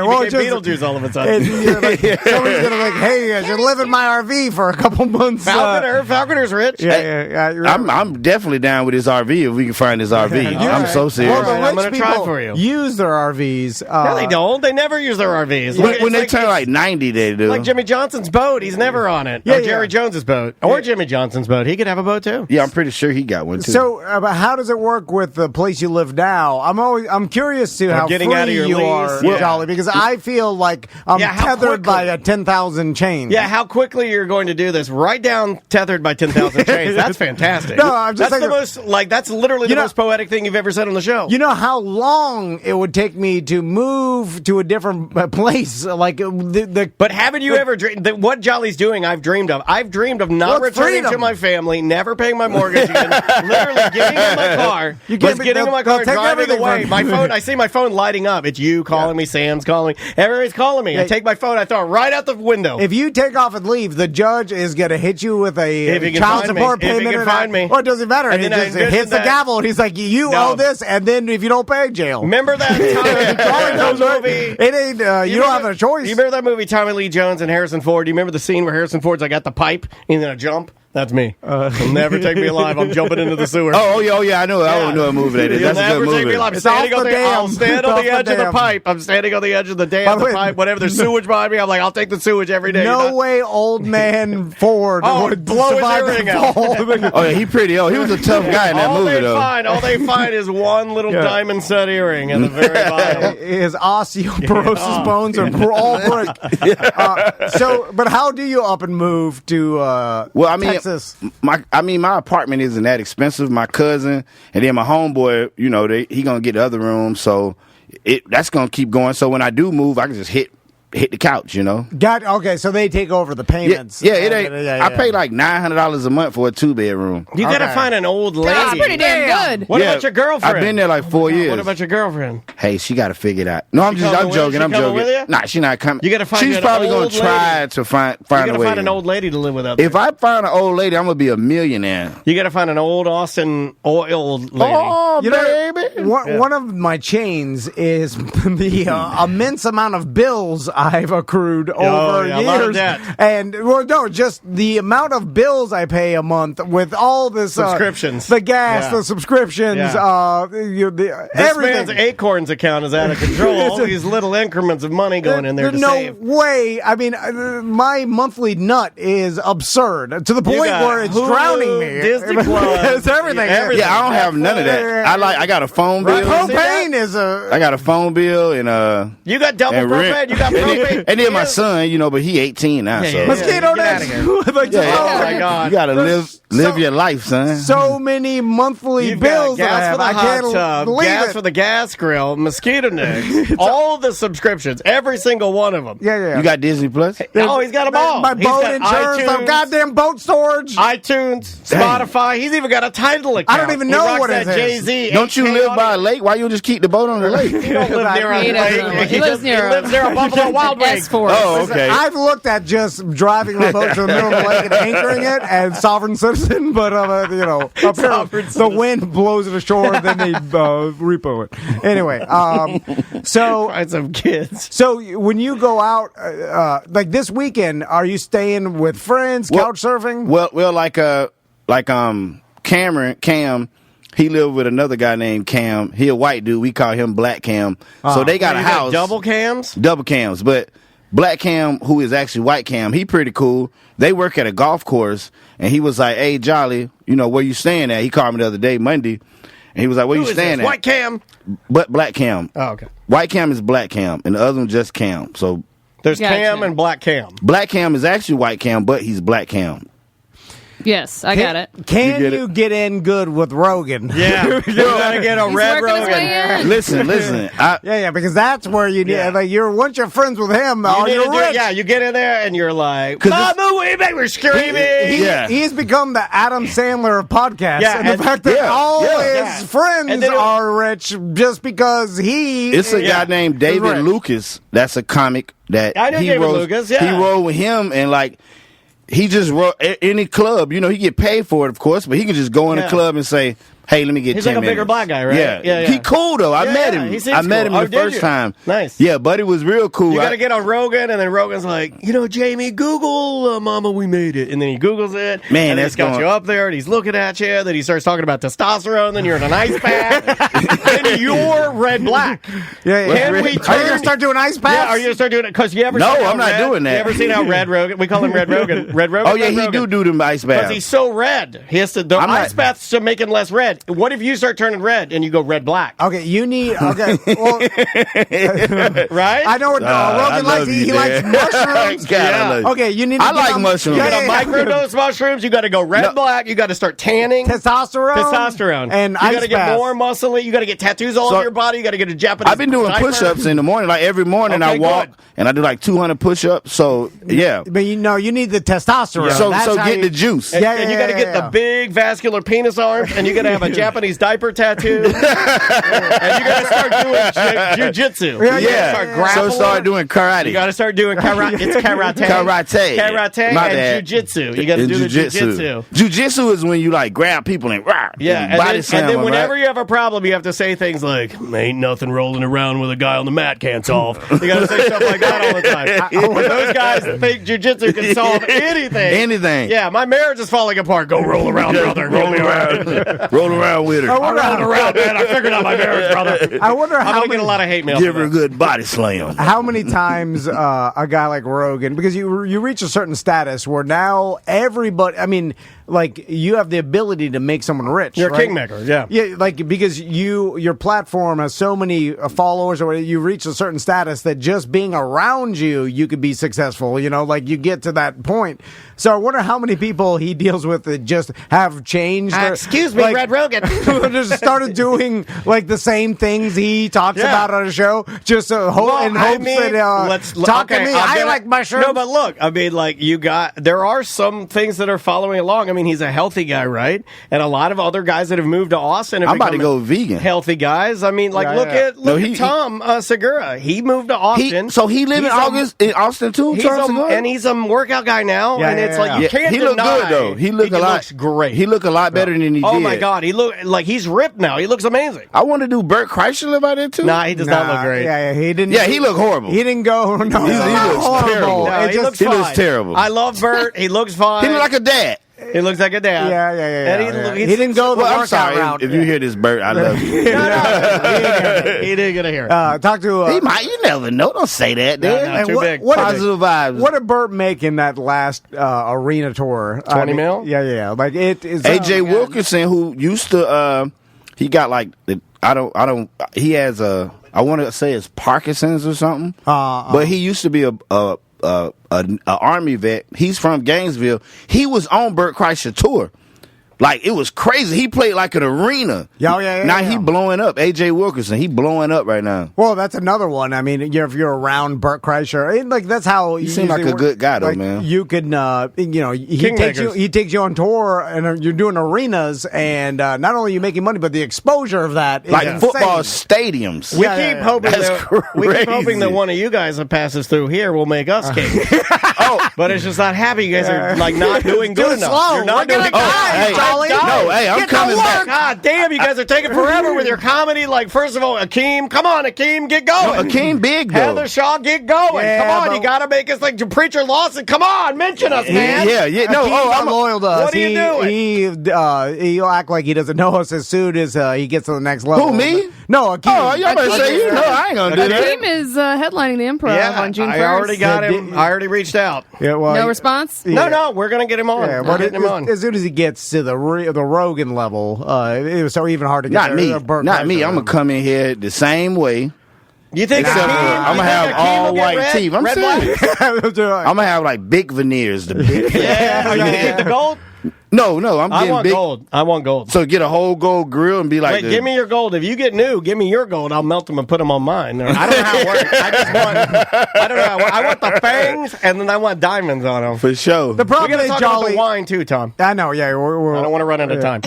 Speaker 1: Well,
Speaker 2: just Beetlejuice all of a sudden.
Speaker 1: Somebody's gonna like, hey, I should live in my RV for a couple months.
Speaker 2: Falconer's rich.
Speaker 7: I'm definitely down with this RV if we can find this RV. I'm so serious.
Speaker 1: Well,
Speaker 2: I'm going to try for you.
Speaker 1: Use their RVs.
Speaker 2: No, they don't. They never use their RVs.
Speaker 7: When they turn like 90, they do.
Speaker 2: Like Jimmy Johnson's boat. He's never on it. Or Jerry Jones's boat. Or Jimmy Johnson's boat. He could have a boat too.
Speaker 7: Yeah, I'm pretty sure he got one too.
Speaker 1: So, how does it work with the place you live now? I'm curious to how
Speaker 2: getting
Speaker 1: free
Speaker 2: out of your
Speaker 1: you
Speaker 2: lease.
Speaker 1: are, Jolly, because I feel like I'm tethered by a 10,000 chain.
Speaker 2: Yeah, how quickly you're going to do this? Write down tethered by 10,000 chains. That's fantastic.
Speaker 1: No, I'm just
Speaker 2: that's literally the most poetic thing you've ever said on the show.
Speaker 1: You know how long it would take me to move to a different place?
Speaker 2: But haven't you ever dreamed what Jolly's doing? I've dreamed of. I've dreamed of not returning to my family, never paying my mortgage again, literally getting in my car, getting in my car, driving away. My phone, I see my phone lighting up. It's you calling me, Sam's calling me, everybody's calling me. I take my phone, I throw it right out the window.
Speaker 1: If you take off and leave, the judge is going to hit you with a child support payment.
Speaker 2: If he can find me.
Speaker 1: Or it doesn't matter. And he just hits the gavel and he's like, you owe this, and then if you don't pay, jail.
Speaker 2: Remember that movie?
Speaker 1: It ain't, you don't have a choice.
Speaker 2: You remember that movie, Tommy Lee Jones and Harrison Ford? Do you remember the scene where Harrison Ford's like at the pipe and then a jump? That's me. He'll never take me alive. I'm jumping into the sewer.
Speaker 7: Oh yeah, I know. I don't know a movie that is. That's a good movie. Take me alive.
Speaker 2: I'll stand on the edge of the pipe. I'm standing on the edge of the dam, the pipe, whatever. There's sewage behind me. I'm like, I'll take the sewage every day.
Speaker 1: No way old man Ford would
Speaker 2: blow his earring out.
Speaker 7: Oh, yeah, he pretty old. He was a tough guy in that movie, though.
Speaker 2: All they find is one little diamond set earring at the very bottom.
Speaker 1: His osteoporosis bones are all break. But how do you up and move to Texas?
Speaker 7: My apartment isn't that expensive. My cousin and then my homeboy, he gonna get the other room, so that's gonna keep going. So when I do move, I can just hit the couch,
Speaker 1: Okay, so they take over the payments.
Speaker 7: Yeah, it ain't. I pay like $900 a month for a 2-bedroom.
Speaker 2: You gotta find an old lady.
Speaker 3: That's pretty damn good.
Speaker 2: What about your girlfriend?
Speaker 7: I've been there like 4 years.
Speaker 2: What about your girlfriend?
Speaker 7: Hey, she gotta figure it out. No, I'm joking. I'm joking.
Speaker 2: With you?
Speaker 7: Nah, she's not coming.
Speaker 2: You gotta find.
Speaker 7: She's probably gonna try to find a way.
Speaker 2: You gotta find an old lady to live with.
Speaker 7: If I find an old lady, I'm gonna be a millionaire.
Speaker 2: You gotta find an old Austin old lady.
Speaker 7: Oh, baby.
Speaker 1: One of my chains is the immense amount of bills I've accrued over years, and just the amount of bills I pay a month with all this
Speaker 2: subscriptions,
Speaker 1: the gas, the subscriptions,
Speaker 2: this man's Acorns account is out of control. All these little increments of money going in there to save.
Speaker 1: No way. I mean, my monthly nut is absurd to the point where it's drowning me.
Speaker 2: Disney Plus,
Speaker 1: it's everything.
Speaker 7: Yeah, I don't have none of that. I got a phone bill.
Speaker 1: Propane is
Speaker 7: I got a phone bill and
Speaker 2: you got double propane. You got propane,
Speaker 7: and then my son, but he 18 now. So
Speaker 1: mosquito nets.
Speaker 2: Oh my God!
Speaker 7: You gotta live your life, son.
Speaker 1: So many monthly bills.
Speaker 2: Gas for the hot tub, gas for the gas grill, mosquito nets, all the subscriptions, every single one of them.
Speaker 1: Yeah.
Speaker 7: You got Disney Plus?
Speaker 2: Oh, he's got them all.
Speaker 1: My boat insurance, my goddamn boat storage,
Speaker 2: iTunes, Spotify. He's even got a Tidal account.
Speaker 1: I don't even know what it is.
Speaker 2: Jay-Z.
Speaker 7: Don't you live by a lake? Why you just keep the boat on the lake?
Speaker 2: He don't live near a lake. He lives near a Buffalo Wild Wings.
Speaker 7: Oh, okay.
Speaker 1: I've looked at just driving my boat to the middle of the lake and anchoring it and sovereign citizen, but up here the wind blows it ashore, then they repo it. Anyway, so
Speaker 2: find some kids.
Speaker 1: So when you go out, like this weekend, are you staying with friends, couch surfing?
Speaker 7: Well, Cam. He lived with another guy named Cam. He a white dude. We call him Black Cam. So they got a house.
Speaker 2: Double cams,
Speaker 7: but Black Cam, who is actually White Cam, he pretty cool. They work at a golf course, and he was like, "Hey, Jolly, where you staying at?" He called me the other day, Monday, and he was like, "Where you staying at?"
Speaker 2: White Cam,
Speaker 7: but Black Cam.
Speaker 2: Oh, okay.
Speaker 7: White Cam is Black Cam, and the other one just Cam. So
Speaker 2: there's Cam and Black Cam.
Speaker 7: Black Cam is actually White Cam, but he's Black Cam.
Speaker 3: Yes, I got it.
Speaker 1: Can you get in good with Rogan?
Speaker 2: Yeah, you gotta get a red Rogan.
Speaker 7: Listen.
Speaker 1: Because that's where you need. Like once you're friends with him, you're rich.
Speaker 2: Yeah, you get in there and you're like, Mama, we make we're screaming.
Speaker 1: He's become the Adam Sandler of podcasts.
Speaker 2: Yeah,
Speaker 1: and the fact that all his friends are rich just because
Speaker 7: It's a guy named David Lucas. That's a comic that
Speaker 2: I know David Lucas. Yeah,
Speaker 7: he rode with him and like. He just wrote any club, he get paid for it, of course, but he can just go in a club and say, "Hey, let me get."
Speaker 2: He's
Speaker 7: 10
Speaker 2: like a bigger
Speaker 7: minutes.
Speaker 2: black guy, right?
Speaker 7: Yeah. He cool though. I met him. I met him the first time.
Speaker 2: Nice.
Speaker 7: Yeah, buddy was real cool.
Speaker 2: You got to get on Rogan, and then Rogan's like, Jamie, Google "Mama, we made it," and then he Googles it.
Speaker 7: Man,
Speaker 2: that's got you up there, and he's looking at you. Then he starts talking about testosterone. Then you're in an ice bath. Then you're red black.
Speaker 1: Can we? Are you gonna start doing ice baths?
Speaker 2: Yeah, are you gonna start doing it? Because you ever?
Speaker 7: No,
Speaker 2: seen
Speaker 7: I'm not doing that.
Speaker 2: You ever seen how Red Rogan? We call him Red Rogan. Red Rogan.
Speaker 7: Oh yeah, he do them ice baths.
Speaker 2: Because he's so red. He has to. The ice baths to make him less red. What if you start turning red and you go red black?
Speaker 1: Okay, you need. Okay, well,
Speaker 2: right?
Speaker 1: I know what Rogan likes. He likes mushrooms. Okay, you need.
Speaker 7: I like mushrooms.
Speaker 2: You got to microdose mushrooms. You got to go red black. You got to start tanning.
Speaker 1: Testosterone. And
Speaker 2: you got to get more muscly. You got to get tattoos all over your body. You got to get a Japanese.
Speaker 7: I've been doing push-ups in the morning. Like every morning, I walk and I do like 200 push-ups. So yeah,
Speaker 1: but you need the testosterone.
Speaker 7: So get the juice.
Speaker 2: And you got to get the big vascular penis arms, and you got to have a Japanese diaper tattoo, and you got to start doing jujitsu.
Speaker 7: So start doing karate.
Speaker 2: You got to start doing karate. It's karate. Karate and jujitsu. You got to do the jujitsu.
Speaker 7: Jujitsu is when you like grab people and
Speaker 2: and then whenever you have a problem, you have to say things like, "Ain't nothing rolling around with a guy on the mat can't solve." You got to say stuff like that all the time. Those guys think jujitsu can solve anything. Yeah, my marriage is falling apart. Go roll around, brother. Roll me around.
Speaker 7: Roll around with her.
Speaker 2: I'm rolling around, man. I figured out my marriage, brother.
Speaker 1: I wonder how
Speaker 2: I'm going to get a lot of hate mail.
Speaker 7: Give her a good body slam.
Speaker 1: How many times a guy like Rogan, because you reach a certain status where now everybody, I mean, like you have the ability to make someone rich.
Speaker 2: You're a kingmaker, yeah.
Speaker 1: Yeah, like because your platform has so many followers, or you reach a certain status that just being around you could be successful. Like you get to that point. So I wonder how many people he deals with that just have changed.
Speaker 2: Excuse me, Red Rogan.
Speaker 1: Just started doing like the same things he talks about on a show, just in hopes that talk to me. I like mushrooms.
Speaker 2: No, but look, I mean, like there are some things that are following along. I mean, he's a healthy guy, right? And a lot of other guys that have moved to Austin have
Speaker 7: I'm about to go vegan.
Speaker 2: Healthy guys. I mean, like look at Tom Segura. He moved to Austin.
Speaker 7: So he lived in Austin too.
Speaker 2: And he's a workout guy now. And it's like you can't.
Speaker 7: He looked good though. He looks
Speaker 2: great.
Speaker 7: He looked a lot better than he did.
Speaker 2: Oh my God, he look like he's ripped now. He looks amazing.
Speaker 7: I want to do Bert Kreischer about it too.
Speaker 2: Nah, he does not look great.
Speaker 1: Yeah, he didn't.
Speaker 7: Yeah, he looked horrible.
Speaker 1: He didn't go. No,
Speaker 7: he looks terrible.
Speaker 2: No, he looks terrible. I love Bert. He looks fine.
Speaker 7: He looks like a dad.
Speaker 2: He looks like a dad.
Speaker 1: Yeah. He didn't go the workout route.
Speaker 7: If you hear this, Bert, I love you.
Speaker 2: He didn't get to hear it.
Speaker 1: Talk to.
Speaker 7: He might. You never know. Don't say that.
Speaker 2: No, too big.
Speaker 7: Positive vibes.
Speaker 1: What did Bert make in that last arena tour?
Speaker 2: 20 mil?
Speaker 1: Yeah. Like it is.
Speaker 7: AJ Wilkinson, who used to, he got like he has I want to say it's Parkinson's or something. But he used to be a Army vet. He's from Gainesville. He was on Bert Kreischer tour. Like, it was crazy. He played like an arena.
Speaker 1: Yeah.
Speaker 7: Now he blowing up. AJ Wilkinson, he blowing up right now.
Speaker 1: Well, that's another one. I mean, if you're around Bert Kreischer, like that's how
Speaker 7: you seem like a good guy, though, man.
Speaker 1: You could, he takes you on tour, and you're doing arenas, and not only are you making money, but the exposure of that is
Speaker 7: like football stadiums.
Speaker 2: We keep hoping that one of you guys that passes through here will make us king. But it's just not happening. You guys are like not doing good enough.
Speaker 1: Slow.
Speaker 2: You're not doing
Speaker 7: I'm coming back.
Speaker 2: God damn, you guys are taking forever with your comedy. Like, first of all, Akeem, come on, Akeem, get going.
Speaker 7: Akeem big, though.
Speaker 2: Heather Shaw, get going. Come on, you got to make us like Preacher Lawson. Come on, mention us, man.
Speaker 1: Yeah. No, I'm loyal to us.
Speaker 2: What are you
Speaker 1: doing? He'll act like he doesn't know us as soon as he gets to the next level.
Speaker 7: Who, me?
Speaker 1: No, Akeem.
Speaker 7: Oh, y'all better say I ain't going to do that.
Speaker 3: Akeem is headlining the Improv on June 1st.
Speaker 2: I already got him. I alady reached out.
Speaker 1: Yeah, well,
Speaker 3: no response?
Speaker 2: No, we're going to get him on.
Speaker 1: Yeah, getting him on. As soon as he gets to the Rogan level, it was so even hard to get
Speaker 7: Not me. I'm going to come in here the same way
Speaker 2: You think
Speaker 7: Except for I'm gonna have all white teeth. I'm serious. I'm gonna have like big veneers. The big.
Speaker 2: Yeah. Are you gonna get the gold?
Speaker 7: No, I'm getting big.
Speaker 2: Gold. I want gold.
Speaker 7: So get a whole gold grill and be like,
Speaker 2: wait, give me your gold. If you get new, give me your gold. I'll melt them and put them on mine. I don't know how it works. I don't know. I want the fangs, and then I want diamonds on them.
Speaker 7: For sure.
Speaker 1: The problem
Speaker 2: We're
Speaker 1: is
Speaker 2: talk about the wine too, Tom.
Speaker 1: I know. Yeah,
Speaker 2: I don't want to run out of time.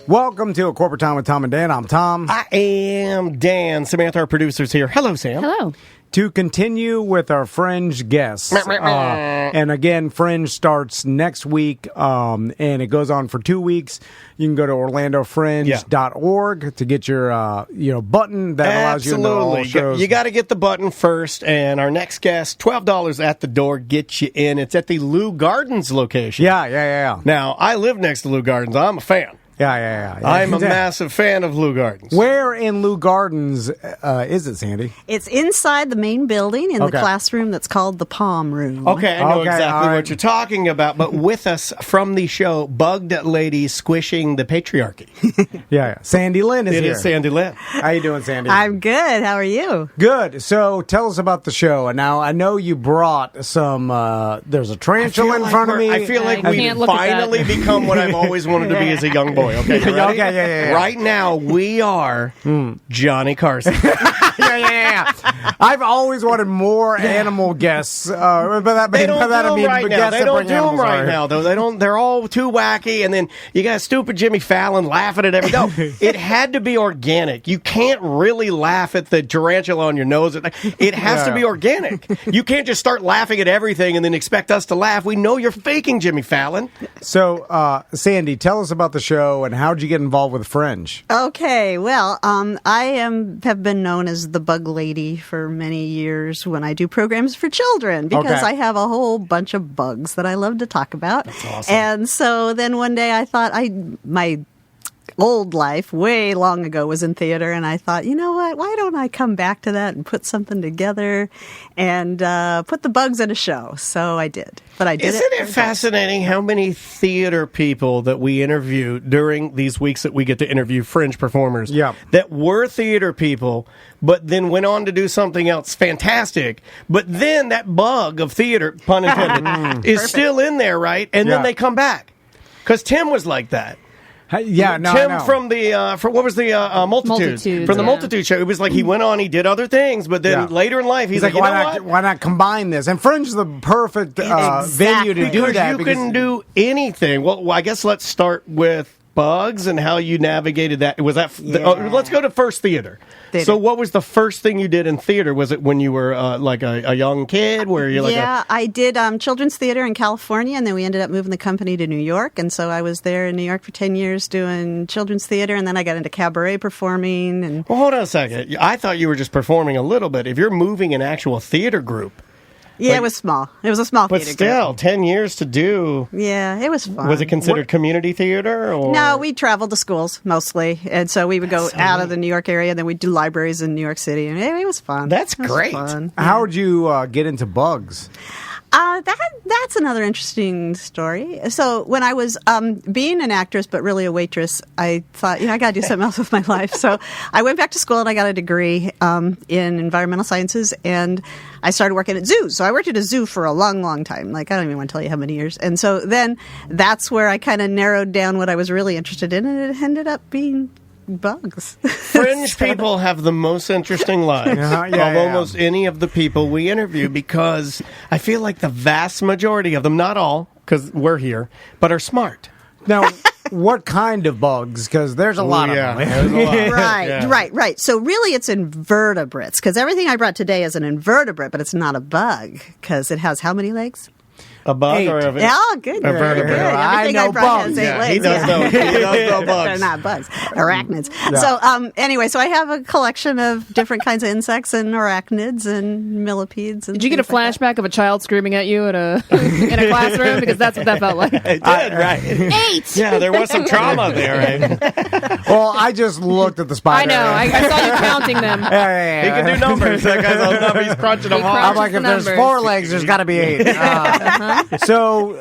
Speaker 1: Welcome to A Corporate Time with Tom and Dan. I'm Tom.
Speaker 2: I am Dan. Samantha, our producer's here. Hello, Sam.
Speaker 3: Hello.
Speaker 1: To continue with our Fringe guests. And again, Fringe starts next week, and it goes on for 2 weeks. You can go to orlandofringe.org to get your button that allows you to know all shows.
Speaker 2: You got to get the button first, and our next guest, $12 at the door, gets you in. It's at the Lou Gardens location.
Speaker 1: Yeah.
Speaker 2: Now, I live next to Lou Gardens. I'm a fan.
Speaker 1: Yeah.
Speaker 2: I'm a massive fan of Lou Gardens.
Speaker 1: Where in Lou Gardens is it, Sandy?
Speaker 8: It's inside the main building in the classroom that's called the Palm Room.
Speaker 2: Okay, I know exactly what you're talking about. But with us from the show, Bugged Lady Squishing the Patriarchy.
Speaker 1: Yeah. Sandy Lynn is here.
Speaker 2: It is Sandy Lynn.
Speaker 1: How you doing, Sandy?
Speaker 8: I'm good. How are you?
Speaker 1: Good. So tell us about the show. And now I know you brought some, there's a tarantula in front of me.
Speaker 2: I feel like we've finally become what I've always wanted to be as a young boy. Okay, you ready?
Speaker 1: Yeah.
Speaker 2: Right now, we are Johnny Carson.
Speaker 1: Yeah. I've always wanted more animal guests.
Speaker 2: They don't do them right now. They don't do them right now, though. They don't. They're all too wacky. And then you got stupid Jimmy Fallon laughing at everything. No, it had to be organic. You can't really laugh at the tarantula on your nose. It has to be organic. You can't just start laughing at everything and then expect us to laugh. We know you're faking, Jimmy Fallon.
Speaker 1: So, Sandy, tell us about the show and how'd you get involved with Fringe?
Speaker 8: Okay, well, I have been known as the Bug Lady for many years when I do programs for children because I have a whole bunch of bugs that I love to talk about.
Speaker 2: That's awesome.
Speaker 8: And so then one day I thought my old life way long ago was in theater, and I thought, you know what, why don't I come back to that and put something together and put the bugs in a show? So I did. But I did.
Speaker 2: Isn't it fascinating how many theater people that we interview during these weeks that we get to interview Fringe performers that were theater people, but then went on to do something else fantastic. But then that bug of theater, pun intended, is still in there, right? And then they come back. Because Tim was like that. Tim from the what was the Multitude from the Multitude show. It was like he went on, he did other things, but then later in life he's like,
Speaker 1: why not combine this? And Fringe is the perfect venue to do that.
Speaker 2: You can do anything. Well, I guess let's start with bugs and how you navigated that. Was that? Let's go to first theater. So what was the first thing you did in theater? Was it when you were like a young kid? Where you
Speaker 8: I did children's theater in California, and then we ended up moving the company to New York. And so I was there in New York for 10 years doing children's theater, and then I got into cabaret performing. And
Speaker 2: well, hold on a second. I thought you were just performing a little bit. If you're moving an actual theater group.
Speaker 8: Yeah, it was small. It was a small theater.
Speaker 2: But still, 10 years to do.
Speaker 8: Yeah, it was fun.
Speaker 2: Was it considered community theater? Or?
Speaker 8: No, we traveled to schools mostly. And so we would go out of the New York area, and then we'd do libraries in New York City. And it was fun.
Speaker 2: That's great.
Speaker 8: Fun.
Speaker 1: How would you get into bugs?
Speaker 8: That's another interesting story. So when I was being an actress, but really a waitress, I thought, I got to do something else with my life. So I went back to school and I got a degree in environmental sciences, and I started working at zoos. So I worked at a zoo for a long, long time. Like, I don't even want to tell you how many years. And so then that's where I kind of narrowed down what I was really interested in, and it ended up being bugs.
Speaker 2: Fringe people have the most interesting lives of almost any of the people we interview, because I feel like the vast majority of them, not all, because we're here, but are smart.
Speaker 1: Now, what kind of bugs? Because there's a lot of them.
Speaker 2: There's a lot.
Speaker 8: Right. So really it's invertebrates, because everything I brought today is an invertebrate, but it's not a bug, because it has how many legs?
Speaker 2: A bug
Speaker 1: 8.
Speaker 2: or a
Speaker 8: good.
Speaker 2: A vertebrate.
Speaker 8: Everything I brought has 8 legs.
Speaker 2: He does know bugs.
Speaker 8: They're not bugs. Arachnids. Yeah. So anyway, so I have a collection of different kinds of insects and arachnids and millipedes. And
Speaker 3: did you get a flashback of a child screaming at you in a classroom? Because that's what that felt like.
Speaker 2: It did, right?
Speaker 3: 8!
Speaker 2: Yeah, there was some trauma there, right?
Speaker 1: Well, I just looked at the spider.
Speaker 3: I know. I saw you counting them.
Speaker 1: Yeah.
Speaker 2: He can do numbers. That guy's on numbers. He's crunching them hard.
Speaker 1: I'm like, if there's 4 legs, there's got to be 8. So,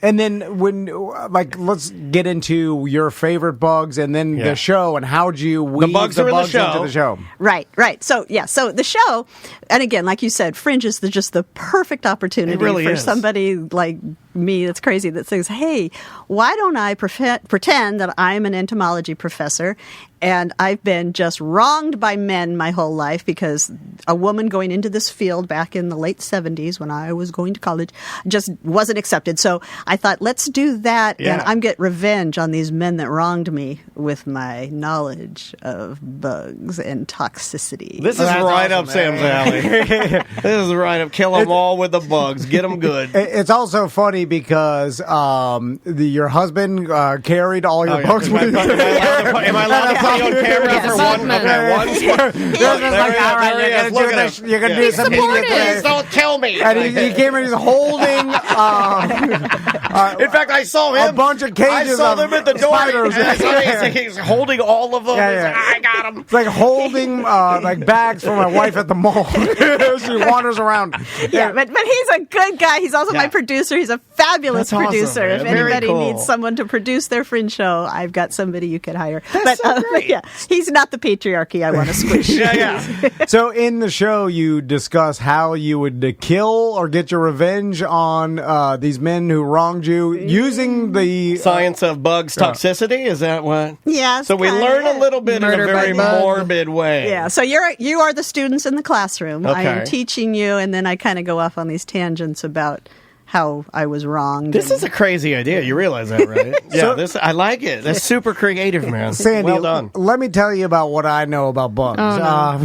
Speaker 1: and then let's get into your favorite bugs, and then the show, and how'd you weave
Speaker 2: bugs
Speaker 1: into
Speaker 2: the
Speaker 1: show?
Speaker 8: Right. So the show, and again, like you said, Fringe is just the perfect opportunity for somebody like me that's crazy that says, hey, why don't I pretend that I'm an entomology professor and I've been just wronged by men my whole life because a woman going into this field back in the late 70s when I was going to college just wasn't accepted. So I thought, let's do that and I'm get revenge on these men that wronged me with my knowledge of bugs and toxicity.
Speaker 2: This is right up Sam's alley. This is right up. Kill them all with the bugs. Get them good.
Speaker 1: It's also funny because your husband carried all your bugs with you.
Speaker 2: Am I allowed to put you on camera for one? Okay, one.
Speaker 1: You're going to do something.
Speaker 2: Please don't kill me.
Speaker 1: And he came in, he's holding.
Speaker 2: In fact, I saw him.
Speaker 1: A bunch of cages.
Speaker 2: I saw them at the door.
Speaker 1: Spiders.
Speaker 2: He's holding all of them.
Speaker 1: Yeah.
Speaker 2: I got them.
Speaker 1: It's like holding bags for my wife at the mall. She wanders around.
Speaker 8: Yeah, but he's a good guy. He's also my producer. He's a fabulous producer.
Speaker 2: Awesome,
Speaker 8: if anybody needs someone to produce their Fringe show, I've got somebody you could hire. But he's not the patriarchy I want to squish.
Speaker 1: So in the show, you discuss how you would kill or get your revenge on these men who wronged you using the
Speaker 2: science of bugs toxicity. Is that what?
Speaker 8: Yeah.
Speaker 2: So we learn a little bit in a very morbid way.
Speaker 8: Yeah. So you are the students in the classroom.
Speaker 2: Okay.
Speaker 8: I am teaching you, and then I kind of go off on these tangents about how I was wrong.
Speaker 2: This is a crazy idea. You realize that, right? I like it. That's super creative, man.
Speaker 1: Sandy,
Speaker 2: well done.
Speaker 1: Let me tell you about what I know about bugs.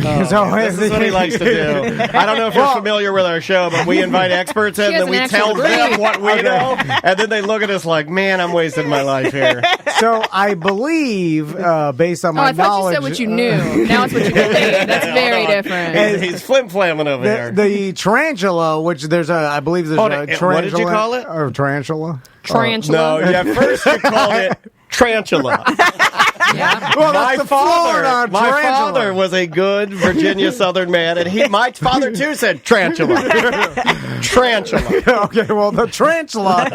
Speaker 2: This is what he likes to do. I don't know if you're familiar with our show, but we invite experts in, and we tell them what we know, and then they look at us like, man, I'm wasting my life here.
Speaker 1: So I believe, based on my
Speaker 3: I thought
Speaker 1: knowledge...
Speaker 3: you said what you knew. Now it's what you believe. That's very different.
Speaker 2: He's flim-flamming over there.
Speaker 1: The tarantula, which I believe there's a tarantula.
Speaker 2: What did you call it?
Speaker 1: Or tarantula?
Speaker 3: Tarantula.
Speaker 2: No, first you called it tarantula.
Speaker 1: Well, my
Speaker 2: father was a good Virginia Southern man, and my father too said tarantula. Tarantula.
Speaker 1: Okay, well, the tarantula,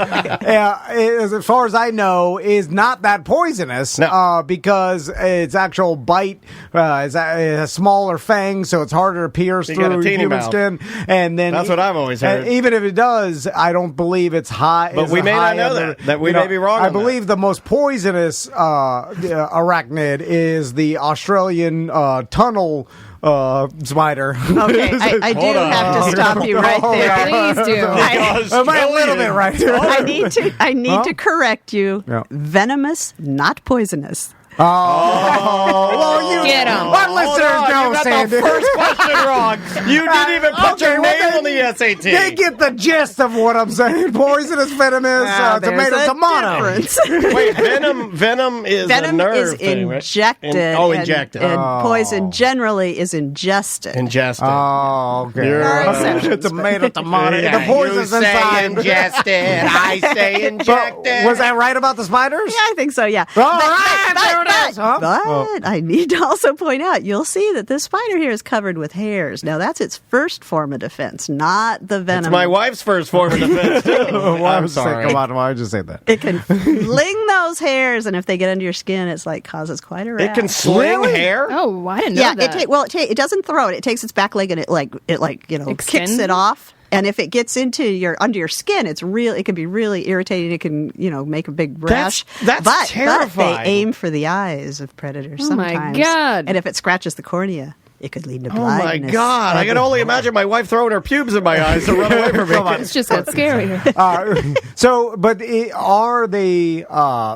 Speaker 1: as far as I know, is not that poisonous because its actual bite is a smaller fang, so it's harder to pierce through human skin. And then
Speaker 2: that's what I've always heard.
Speaker 1: Even if it does, I don't believe it's high.
Speaker 2: But we may not know that we may be wrong.
Speaker 1: I believe the most poisonous arachnid is the Australian tunnel spider.
Speaker 8: Okay, I do have to stop you right there.
Speaker 3: Please do.
Speaker 1: Am I a little bit right?
Speaker 8: I need to correct you. Yeah. Venomous, not poisonous.
Speaker 1: Well, you
Speaker 3: get him.
Speaker 1: Our listeners know,
Speaker 2: you got the first question wrong. You didn't even put your name on the SAT.
Speaker 1: They get the gist of what I'm saying. Poisonous, venomous, tomato.
Speaker 2: Wait, venom is a nerve
Speaker 8: is
Speaker 2: thing,
Speaker 8: injected.
Speaker 2: Right? Injected.
Speaker 8: And poison generally is ingested.
Speaker 1: Oh, okay. Tomato. The poison's inside.
Speaker 2: Ingested. I say injected.
Speaker 1: Was I right about the spiders?
Speaker 8: Yeah, I think so, yeah.
Speaker 1: All right.
Speaker 8: But I need to also point out, you'll see that this spider here is covered with hairs. Now, that's its first form of defense, not the venom.
Speaker 2: It's my wife's first form of defense, too. I'm sorry.
Speaker 1: Come on, why did you say that?
Speaker 8: It can fling those hairs, and if they get under your skin, it's causes quite a rash.
Speaker 2: It can sling hair?
Speaker 3: Oh, I didn't know that.
Speaker 8: It doesn't throw it. It takes its back leg and it kicks it off. And if it gets under your skin, it can be really irritating. It can, make a big rash.
Speaker 2: That's terrifying.
Speaker 8: But they aim for the eyes of predators sometimes.
Speaker 3: Oh my God.
Speaker 8: And if it scratches the cornea, it could lead to blindness.
Speaker 2: Oh my God! I can only imagine my wife throwing her pubes in my eyes to run away from me.
Speaker 3: It's just got scary.
Speaker 1: Are they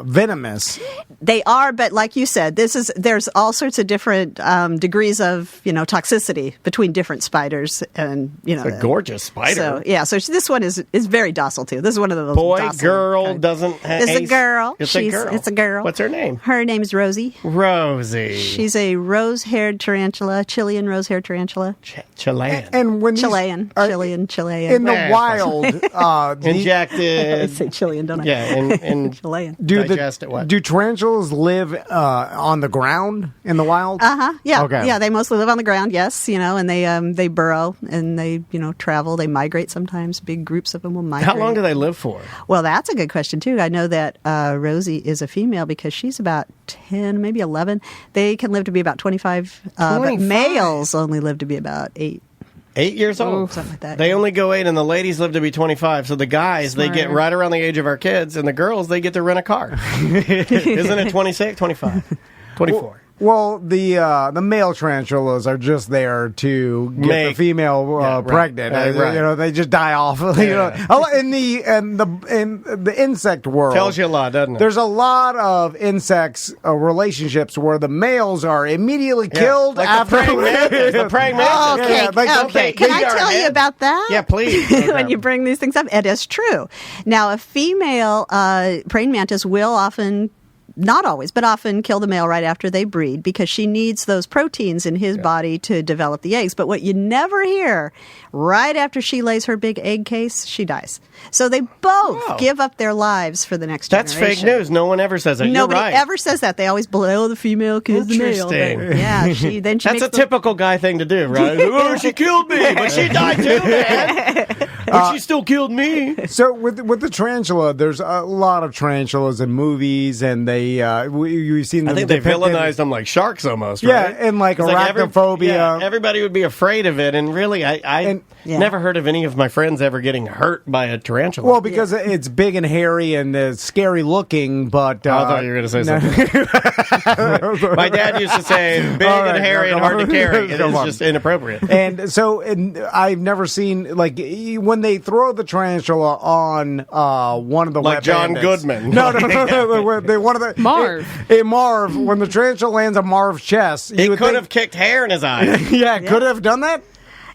Speaker 1: venomous?
Speaker 8: They are, but like you said, there's all sorts of different degrees of toxicity between different spiders, and
Speaker 2: it's a gorgeous spider.
Speaker 8: So this one is very docile too. This is one of the most
Speaker 2: girl doesn't.
Speaker 8: It's a girl.
Speaker 2: It's a girl.
Speaker 8: It's a girl.
Speaker 2: What's her name?
Speaker 8: Her name's Rosie.
Speaker 2: Rosie.
Speaker 8: She's a rose-haired tarantula. Chilean rose-hair tarantula.
Speaker 2: Chilean.
Speaker 1: And when
Speaker 8: Chilean.
Speaker 1: in the
Speaker 2: Man,
Speaker 1: wild,
Speaker 2: Injected.
Speaker 8: I say Chilean, don't I?
Speaker 2: Yeah, and
Speaker 8: Chilean.
Speaker 2: digest it what?
Speaker 1: Do tarantulas live on the ground in the wild?
Speaker 8: Yeah.
Speaker 1: Okay.
Speaker 8: Yeah, they mostly live on the ground, yes, and they burrow and they, travel. They migrate sometimes. Big groups of them will migrate.
Speaker 2: How long do they live for?
Speaker 8: Well, that's a good question, too. I know that Rosie is a female because she's about 10, maybe 11. They can live to be about 25. But males only live to be about 8.
Speaker 2: 8 years old.
Speaker 8: Something like that.
Speaker 2: They only go 8, and the ladies live to be 25. So the guys, they get right around the age of our kids, and the girls, they get to rent a car. Isn't it 26, 25, 24?
Speaker 1: Well, the male tarantulas are just there to get the female pregnant.
Speaker 2: Right.
Speaker 1: They just die off. In the insect world,
Speaker 2: Tells you a lot, doesn't it?
Speaker 1: There's a lot of insects relationships where the males are immediately killed
Speaker 2: like
Speaker 1: after
Speaker 2: the praying mantis.
Speaker 8: Okay. Can I tell you about that?
Speaker 2: Yeah, please.
Speaker 8: When you bring these things up, it is true. Now, a female praying mantis will often, not always, but often kill the male right after they breed because she needs those proteins in his body to develop the eggs. But what you never hear, right after she lays her big egg case, she dies. So they both give up their lives for the next
Speaker 2: generation. That's fake news. No one ever says that.
Speaker 8: Nobody
Speaker 2: You're right.
Speaker 8: ever says that. They always blow the female kills the male.
Speaker 2: Interesting.
Speaker 8: Yeah, she
Speaker 2: That's a typical guy thing to do, right? Oh, she killed me, but she died too, man. But she still killed me.
Speaker 1: So with the tarantula, there's a lot of tarantulas in movies, and you've seen them.
Speaker 2: I think they villainized them like sharks almost, right?
Speaker 1: Yeah, and like arachnophobia.
Speaker 2: Everybody would be afraid of it, and really, I never heard of any of my friends ever getting hurt by a tarantula.
Speaker 1: Well, because it's big and hairy and scary looking, but...
Speaker 2: I thought you were going to say something. My dad used to say, big and hairy and hard to carry. It's just inappropriate.
Speaker 1: And so I've never seen, like, when they throw the tarantula on one of the
Speaker 2: like
Speaker 1: wet
Speaker 2: John
Speaker 1: bandits.
Speaker 2: Goodman.
Speaker 1: No. One of the
Speaker 3: Marv.
Speaker 1: Marv, when the tarantula lands on Marv's chest...
Speaker 2: He could have kicked hair in his eye.
Speaker 1: Could have done that?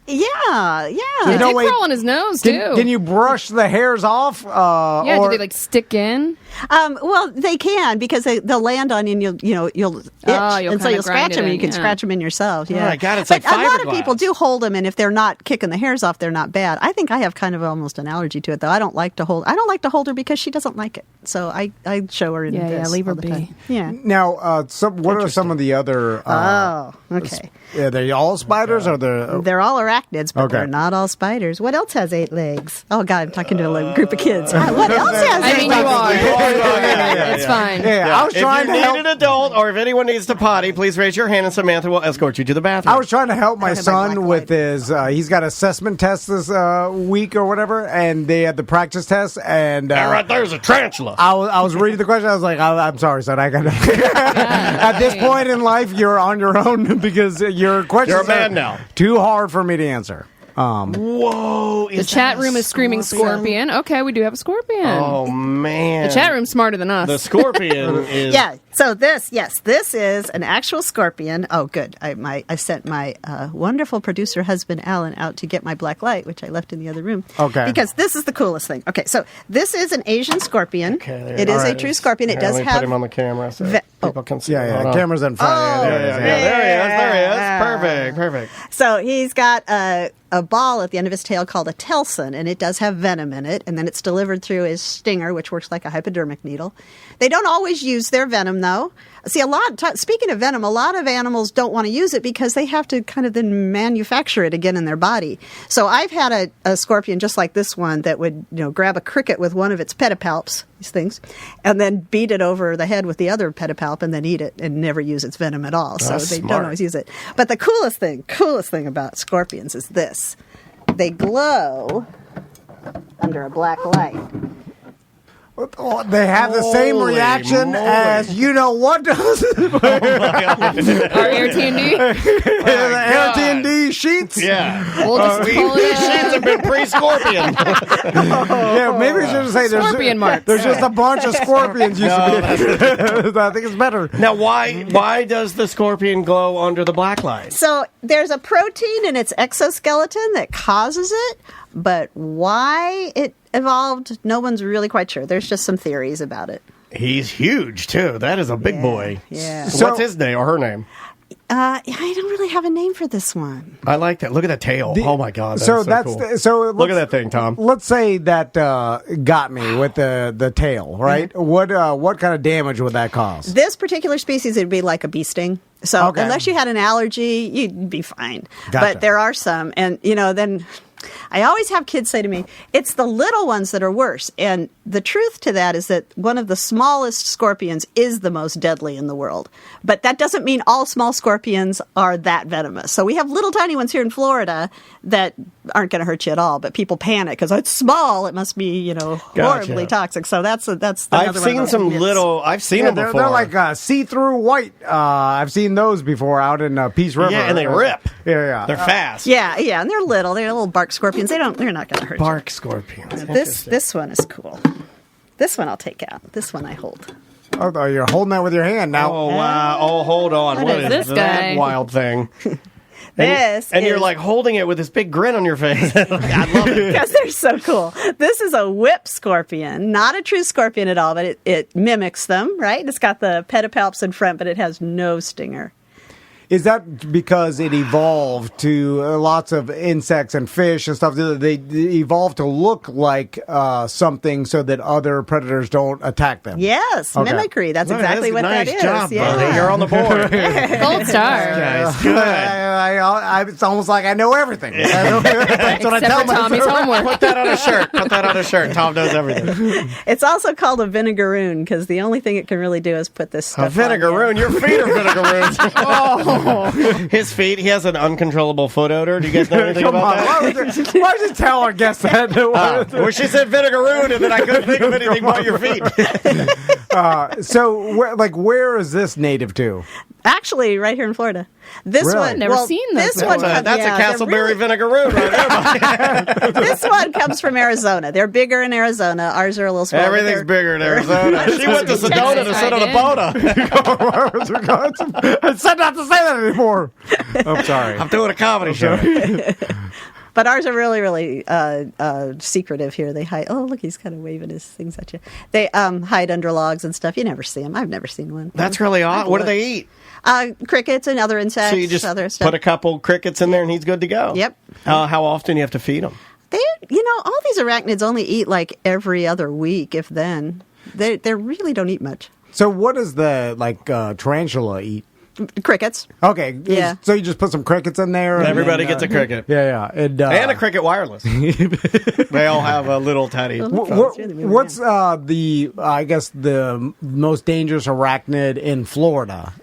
Speaker 8: Yeah.
Speaker 3: They crawl on his nose, too.
Speaker 1: Can you brush the hairs off?
Speaker 3: Do they, stick in?
Speaker 8: Well, they can because they'll land on you and you'll itch. And so you'll scratch them and you can scratch them in yourself. Yeah.
Speaker 2: Oh, my God, it's
Speaker 8: but
Speaker 2: like
Speaker 8: a lot of
Speaker 2: fiberglass.
Speaker 8: people do hold them, and if they're not kicking the hairs off, they're not bad. I think I have kind of almost an allergy to it, though. I don't like to hold her because she doesn't like it. So I show her in this
Speaker 3: leave her
Speaker 8: all the
Speaker 3: be.
Speaker 8: time. Yeah.
Speaker 1: Now, what are some of the other...
Speaker 8: okay.
Speaker 1: Are they all spiders? Or
Speaker 8: they're all arachnids, but they're not all spiders. What else has 8 legs? Oh, God, I'm talking to a group of kids. What else has 8 legs?
Speaker 3: I mean, you are. It's fine.
Speaker 1: I was trying
Speaker 2: if you need an adult or if anyone needs to potty, please raise your hand and Samantha will escort you to the bathroom.
Speaker 1: I was trying to help my son with his, he's got assessment test this week or whatever, and they had the practice test, and...
Speaker 2: that right there's a tarantula.
Speaker 1: I was reading the question, I was like, I'm sorry, son, I got to... At this point in life, you're on your own because your questions
Speaker 2: You're a man now.
Speaker 1: Too hard for me to answer.
Speaker 2: Whoa.
Speaker 3: The chat room is screaming scorpion. Okay, we do have a scorpion.
Speaker 2: Oh, man.
Speaker 3: The chat room's smarter than us.
Speaker 2: The scorpion is...
Speaker 8: Yeah, so this is an actual scorpion. Oh, good. I sent my wonderful producer husband, Alan, out to get my black light, which I left in the other room.
Speaker 1: Okay.
Speaker 8: Because this is the coolest thing. Okay, so this is an Asian scorpion.
Speaker 2: Okay,
Speaker 8: it is a true scorpion. It does
Speaker 2: let me
Speaker 8: have...
Speaker 2: put him on the camera so people can see.
Speaker 1: Yeah, camera's in front.
Speaker 2: There he is. Perfect.
Speaker 8: So he's got a ball at the end of his tail called a telson, and it does have venom in it, and then it's delivered through his stinger, which works like a hypodermic needle. They don't always use their venom, though. See, speaking of venom, a lot of animals don't want to use it because they have to kind of then manufacture it again in their body. So I've had a scorpion just like this one that would, grab a cricket with one of its pedipalps, these things, and then beat it over the head with the other pedipalp and then eat it and never use its venom at all. So they don't always use it. But the coolest thing about scorpions is this. They glow under a black light.
Speaker 1: They have the same reaction as what does.
Speaker 3: Our AirTND?
Speaker 1: The AirTND sheets?
Speaker 2: Yeah.
Speaker 3: We'll just
Speaker 2: These
Speaker 3: pull it
Speaker 2: sheets have been pre-scorpion.
Speaker 1: Yeah, maybe we should just say
Speaker 3: Scorpion marks.
Speaker 1: there's just a bunch of scorpions used to be. I think it's better.
Speaker 2: Now, why does the scorpion glow under the black light?
Speaker 8: So there's a protein in its exoskeleton that causes it, but why it evolved, no one's really quite sure. There's just some theories about it.
Speaker 2: He's huge, too. That is a big boy.
Speaker 8: Yeah.
Speaker 2: So what's his name or her name?
Speaker 8: I don't really have a name for this one.
Speaker 2: I like that. Look at that tail. Oh my God!
Speaker 1: So
Speaker 2: cool. Look at that thing, Tom.
Speaker 1: Let's say that got me with the tail, right? Mm-hmm. What kind of damage would that cause?
Speaker 8: This particular species, it'd be like a bee sting. So unless you had an allergy, you'd be fine. Gotcha. But there are some, and then I always have kids say to me, it's the little ones that are worse. And the truth to that is that one of the smallest scorpions is the most deadly in the world. But that doesn't mean all small scorpions are that venomous. So we have little tiny ones here in Florida that aren't going to hurt you at all. But people panic because it's small. It must be, horribly toxic. So that's
Speaker 2: I've seen some little. I've seen them before.
Speaker 1: They're like see-through white. I've seen those before out in Peace River.
Speaker 2: Yeah, and they rip.
Speaker 1: Yeah.
Speaker 2: They're fast.
Speaker 8: Yeah, and they're little. They're little bark scorpions. They're not going to hurt you.
Speaker 2: Bark scorpions.
Speaker 8: This one is cool. This one I'll take out. This one I hold.
Speaker 1: Oh, you're holding that with your hand now.
Speaker 2: Oh, wow. Oh, hold on.
Speaker 3: What is this
Speaker 2: that
Speaker 3: guy?
Speaker 2: Wild thing?
Speaker 8: And
Speaker 2: you're like holding it with this big grin on your face. I love it.
Speaker 8: Because they're so cool. This is a whip scorpion. Not a true scorpion at all, but it mimics them, right? It's got the pedipalps in front, but it has no stinger.
Speaker 1: Is that because it evolved to lots of insects and fish and stuff? They evolved to look like something so that other predators don't attack them?
Speaker 8: Yes, mimicry. That's exactly what
Speaker 2: nice
Speaker 8: that is.
Speaker 2: Job, buddy. You're on the board.
Speaker 3: Gold star.
Speaker 2: Guys, good.
Speaker 1: It's almost like I know everything. That's what I tell
Speaker 3: for Tommy's
Speaker 1: myself.
Speaker 3: homework.
Speaker 2: Put that on a shirt. Put that on a shirt. Tom knows everything.
Speaker 8: It's also called a vinegaroon because the only thing it can really do is put this stuff
Speaker 2: A vinegaroon? Your feet are vinegaroons.
Speaker 3: Oh.
Speaker 2: His feet, he has an uncontrollable foot odor. Do you guys know anything about that?
Speaker 1: Why would you tell our guests that?
Speaker 2: Well, she said vinegaroon, and then I couldn't think of anything but your feet.
Speaker 1: So, where is this native to?
Speaker 8: Actually, right here in Florida. This
Speaker 1: Really?
Speaker 8: one,
Speaker 3: Never seen this
Speaker 8: one.
Speaker 2: That's a Castleberry vinegaroon right there.
Speaker 8: This one comes from Arizona. They're bigger in Arizona. Ours are a little smaller.
Speaker 2: Everything's bigger in Arizona. She went to Sedona instead of the Boda.
Speaker 1: I said not to say that anymore. I'm sorry.
Speaker 2: I'm doing a comedy show.
Speaker 8: But ours are really, really secretive here. They hide. Oh, look, he's kind of waving his things at you. They hide under logs and stuff. You never see them. I've never seen one.
Speaker 2: That's really odd. What do they eat?
Speaker 8: Crickets and other insects.
Speaker 2: So you just
Speaker 8: other stuff.
Speaker 2: put a couple crickets in there and he's good to go?
Speaker 8: Yep.
Speaker 2: How often do you have to feed them?
Speaker 8: They, all these arachnids only eat like every other week, if then. They really don't eat much.
Speaker 1: So what does the tarantula eat?
Speaker 8: Crickets.
Speaker 1: Okay.
Speaker 8: Yeah.
Speaker 1: So you just put some crickets in there.
Speaker 2: Everybody gets a cricket.
Speaker 1: Yeah.
Speaker 2: And a cricket wireless. They all have a little tiny.
Speaker 1: What's the most dangerous arachnid in Florida?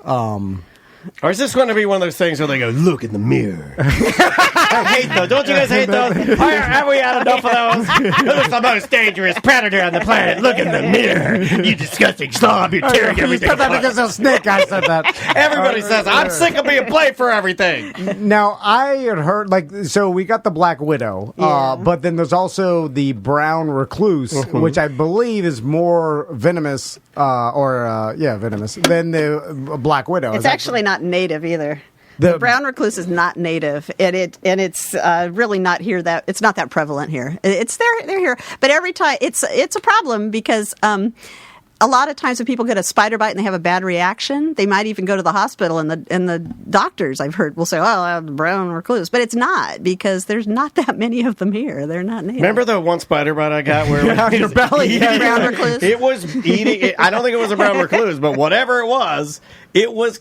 Speaker 2: Or is this going to be one of those things where they go, look in the mirror? I hate those. Don't you guys hate those? Have we had enough of those? Who's the most dangerous predator on the planet? Look in the mirror. You disgusting slob. You're tearing everything
Speaker 1: apart. That because of snake, I said that.
Speaker 2: Everybody says, I'm sick of being played for everything.
Speaker 1: Now, I had heard, so we got the black widow, but then there's also the brown recluse, which I believe is more venomous, venomous, than the black widow.
Speaker 8: It's actually not native either. The brown recluse is not native, and it's really not here. It's not that prevalent here. They're here, but every time it's a problem because a lot of times when people get a spider bite and they have a bad reaction, they might even go to the hospital, and the doctors I've heard will say, "Oh, I have the brown recluse," but it's not because there's not that many of them here. They're not native.
Speaker 2: Remember the one spider bite I got where
Speaker 1: your belly?
Speaker 8: Brown recluse.
Speaker 2: It was eating. I don't think it was a brown recluse, but whatever it was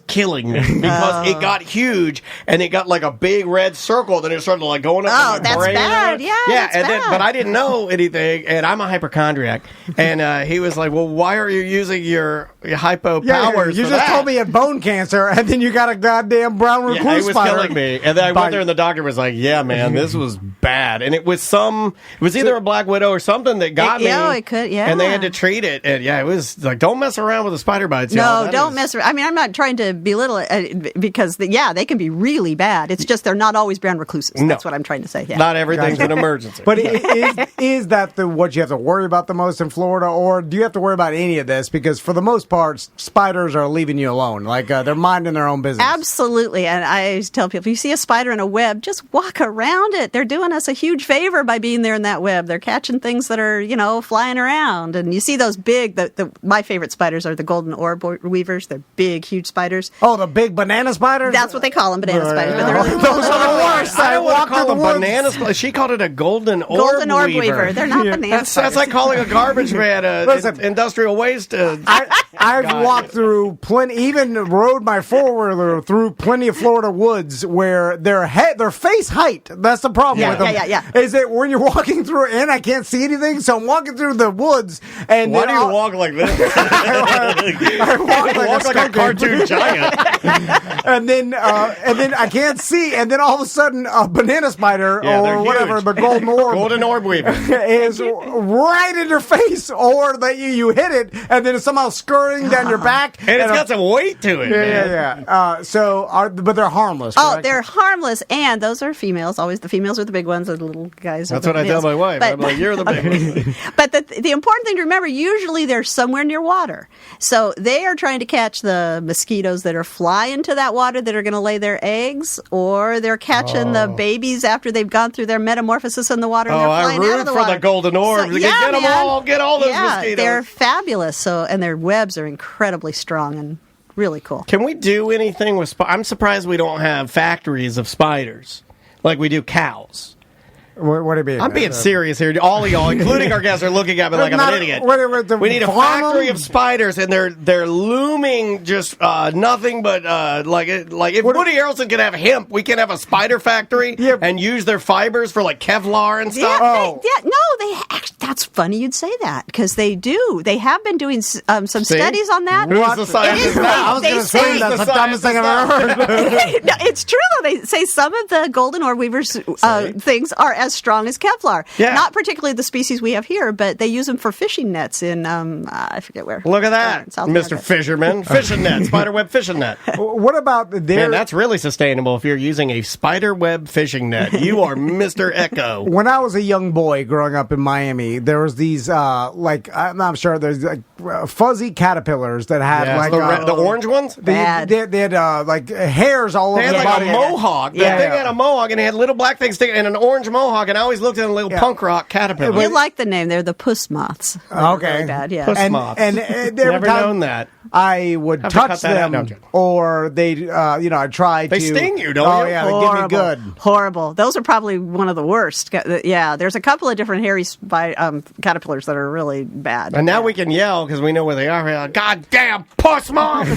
Speaker 2: killing me because it got huge and it got like a big red circle. Then it started like going up.
Speaker 8: Oh,
Speaker 2: in my
Speaker 8: that's
Speaker 2: brain
Speaker 8: bad. Yeah, that's
Speaker 2: and
Speaker 8: bad.
Speaker 2: But I didn't know anything, and I'm a hypochondriac. And he was like, "Well, why are you using your hypo powers?"
Speaker 1: You just told me you had bone cancer, and then you got a goddamn brown recluse.
Speaker 2: Yeah, it was
Speaker 1: spider
Speaker 2: killing me. And then I went there, and the doctor was like, "Yeah, man, this was bad." And it was either a black widow or something that got me.
Speaker 8: Yeah, it could. Yeah,
Speaker 2: and they had to treat it. And it was like, don't mess around with the spider bites.
Speaker 8: No, don't mess around. I mean, I'm not trying to belittle it because they can be really bad. It's just they're not always brown recluses.
Speaker 2: No.
Speaker 8: That's what I'm trying to say. Yeah.
Speaker 2: Not everything's an emergency.
Speaker 1: But is that what you have to worry about the most in Florida, or do you have to worry about any of this? Because for the most part, spiders are leaving you alone. Like they're minding their own business.
Speaker 8: Absolutely. And I tell people, if you see a spider in a web, just walk around it. They're doing us a huge favor by being there in that web. They're catching things that are, flying around. And you see those big, my favorite spiders are the golden orb weavers. They're big, huge spiders.
Speaker 1: Oh, the big banana spiders?
Speaker 8: That's what they call them, banana spiders. But they're really
Speaker 1: those are the worst.
Speaker 2: I don't want to call them banana spiders. She called it a golden orb weaver.
Speaker 8: They're not banana spiders.
Speaker 2: That's like calling a garbage man industrial waste.
Speaker 1: I've walked through plenty, even rode my four-wheeler through plenty of Florida woods where their face height, that's the problem with them.
Speaker 8: Yeah.
Speaker 1: Is that when you're walking through and I can't see anything, so I'm walking through the woods and
Speaker 2: why do you walk like this?
Speaker 1: I walk
Speaker 2: like a cartoon giant.
Speaker 1: and then I can't see, and then all of a sudden a banana spider or whatever, the golden orb
Speaker 2: weaver
Speaker 1: is right in your face, or that you hit it and then it's somehow scurrying down your back,
Speaker 2: and it's got some weight to it.
Speaker 1: But they're harmless.
Speaker 8: Oh,
Speaker 1: correct?
Speaker 8: they're harmless, and those are females. Always the females are the big ones, and the little guys are
Speaker 2: That's
Speaker 8: the
Speaker 2: what I
Speaker 8: males.
Speaker 2: tell my wife.
Speaker 8: But,
Speaker 2: I'm like, you're the big one.
Speaker 8: But the important thing to remember, usually they're somewhere near water. So they are trying to catch the mosquitoes that are flying to that water that are going to lay their eggs, or they're catching the babies after they've gone through their metamorphosis in the water and they're flying out of the water.
Speaker 2: I root for the golden orb.
Speaker 8: So,
Speaker 2: get them all. Get all those mosquitoes.
Speaker 8: They're fabulous. And their webs are incredibly strong and really cool.
Speaker 2: Can we do anything with spiders? I'm surprised we don't have factories of spiders like we do cows.
Speaker 1: What do you mean?
Speaker 2: I'm being serious here. All of y'all, including our guests, are looking at me like I'm an idiot. We need a factory of spiders, and they're looming just nothing but like if Woody Harrelson can have hemp, we can have a spider factory and use their fibers for like Kevlar and stuff.
Speaker 8: That's funny you'd say that, because they do. They have been doing some studies on that.
Speaker 2: Who's the scientist now?
Speaker 1: I was going to say that's the dumbest thing I've ever heard.
Speaker 8: No, it's true though. They say some of the golden orb weavers things are as strong as Kevlar.
Speaker 2: Yeah.
Speaker 8: Not particularly the species we have here, but they use them for fishing nets in I forget where.
Speaker 2: Look at that, Mr. Fisherman. Fishing net, spiderweb fishing net.
Speaker 1: What about
Speaker 2: Man, that's really sustainable if you're using a spiderweb fishing net. You are Mr. Echo.
Speaker 1: When I was a young boy growing up in Miami, there was these I'm not sure, there's fuzzy caterpillars that had
Speaker 2: the orange ones.
Speaker 1: They had hairs all over the body.
Speaker 2: A mohawk. That thing had a mohawk, and it had little black things sticking, and an orange mohawk, and I always looked at a little punk rock caterpillar.
Speaker 8: You like the name? They're the puss moths.
Speaker 1: Okay,
Speaker 8: really bad, yeah.
Speaker 2: Puss moths.
Speaker 1: And
Speaker 2: never known that.
Speaker 1: I would touch them, or they, I try to.
Speaker 2: They sting you, don't
Speaker 1: you?
Speaker 2: Oh
Speaker 1: yeah, they give me good.
Speaker 8: Horrible. Those are probably one of the worst. Yeah, there's a couple of different hairy caterpillars that are really bad.
Speaker 2: And now we can yell because we know where they are. God damn puss moth!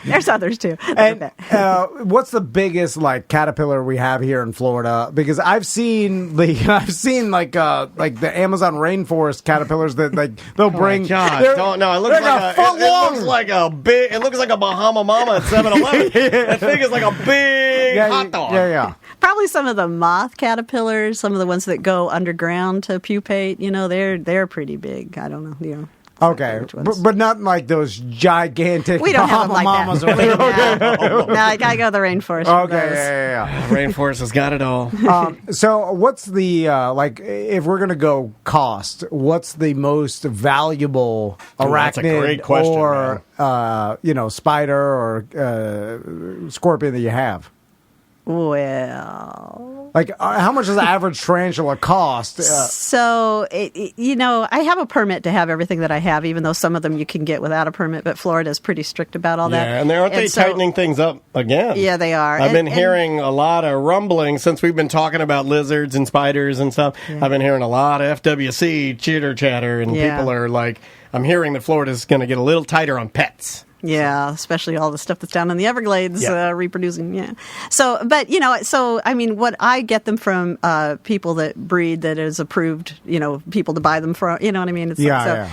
Speaker 8: There's others too.
Speaker 1: And what's the biggest caterpillar we have here in Florida? Because I've seen the Amazon rainforest caterpillars that they'll bring.
Speaker 2: God, don't know. It looks like it looks like a Bahama Mama at 7-Eleven. That thing is like a big hot dog.
Speaker 1: Yeah.
Speaker 8: Probably some of the moth caterpillars, some of the ones that go underground to pupate. They're pretty big. I don't know.
Speaker 1: Okay, but not like those gigantic.
Speaker 8: We don't have them like
Speaker 1: mamas
Speaker 8: that. No, I gotta go to the rainforest.
Speaker 1: Okay, yeah.
Speaker 2: Rainforest has got it all.
Speaker 1: So, what's the if we're gonna go cost? What's the most valuable arachnid
Speaker 2: that's a great question,
Speaker 1: or spider or scorpion that you have?
Speaker 8: Well,
Speaker 1: how much does the average tarantula cost?
Speaker 8: So, I have a permit to have everything that I have, even though some of them you can get without a permit, but Florida is pretty strict about all that.
Speaker 2: Yeah, and aren't they tightening things up again?
Speaker 8: Yeah, they are.
Speaker 2: I've been hearing a lot of rumbling since we've been talking about lizards and spiders and stuff. Yeah. I've been hearing a lot of FWC chitter-chatter, and people are like, I'm hearing that Florida's going to get a little tighter on pets.
Speaker 8: Yeah, especially all the stuff that's down in the Everglades reproducing. Yeah. So, but what I get them from people that breed that is approved. People to buy them from. You know what I mean?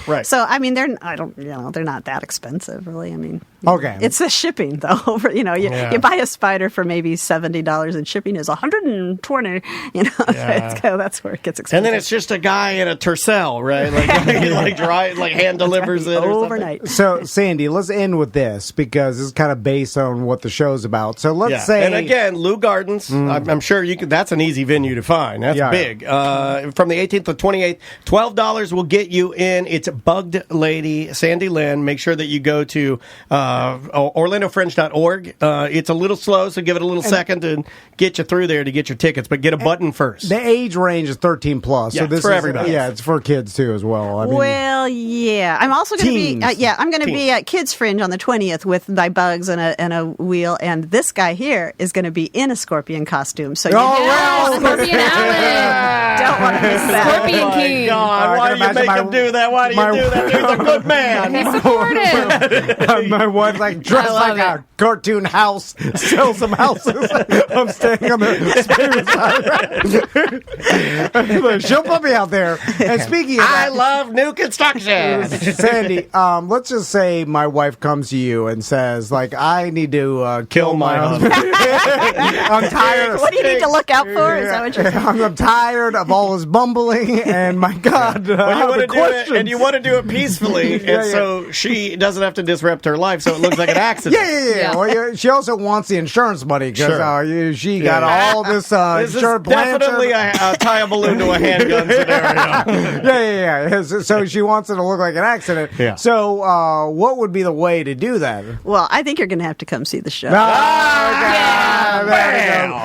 Speaker 2: Right.
Speaker 8: So they're not that expensive, really. I mean,
Speaker 1: okay,
Speaker 8: it's the shipping though. You buy a spider for maybe $70, and shipping is $120. That's where it gets expensive.
Speaker 2: And then it's just a guy in a tercel, right? Hand delivers it
Speaker 8: overnight.
Speaker 1: So, Sandy, let's end with this because it's kind of based on what the show's about. So let's say,
Speaker 2: and again, Lou Gardens. I'm sure you could. That's an easy venue to find. That's big. From the 18th to 28th, $12 will get you in. It's Bugged Lady, Sandy Lynn. Make sure that you go to OrlandoFringe.org. It's a little slow, so give it a little second to get you through there to get your tickets. But get a button first.
Speaker 1: The age range is 13 plus.
Speaker 2: Yeah,
Speaker 1: so this
Speaker 2: it's for
Speaker 1: is
Speaker 2: everybody.
Speaker 1: Yeah, it's for kids too as well. I mean,
Speaker 8: well, yeah. I'm also going to be. I'm going to be at Kids Fringe on the 20th with my bugs and a wheel. And this guy here is going to be in a scorpion costume. So
Speaker 3: Scorpion Alan.
Speaker 8: Don't want to miss that.
Speaker 3: Scorpion King.
Speaker 2: God, why do you make him do that? Why do you do that? He's a good man.
Speaker 3: He's supportive.
Speaker 1: my wife's like dressed like a cartoon house, sell some houses. I'm staying on the spirit side. She'll put me out there. And speaking of
Speaker 2: I
Speaker 1: that,
Speaker 2: love new construction.
Speaker 1: Sandy, let's just say my wife comes to you and says, like, I need to kill my husband. I'm tired.
Speaker 8: What do you need to look out for? Is that what you're saying?
Speaker 1: I'm tired of all his bumbling, and my God,
Speaker 2: well, you want to do it, and you want to do it peacefully, and so she doesn't have to disrupt her life, so it looks like an accident.
Speaker 1: Yeah. Well, she also wants the insurance money because she got all this insurance plan.
Speaker 2: Definitely tie a balloon to a handgun scenario.
Speaker 1: Yeah. So she wants it to look like an accident. Yeah. So what would be the way to do that?
Speaker 8: Well, I think you're going to have to come see the show.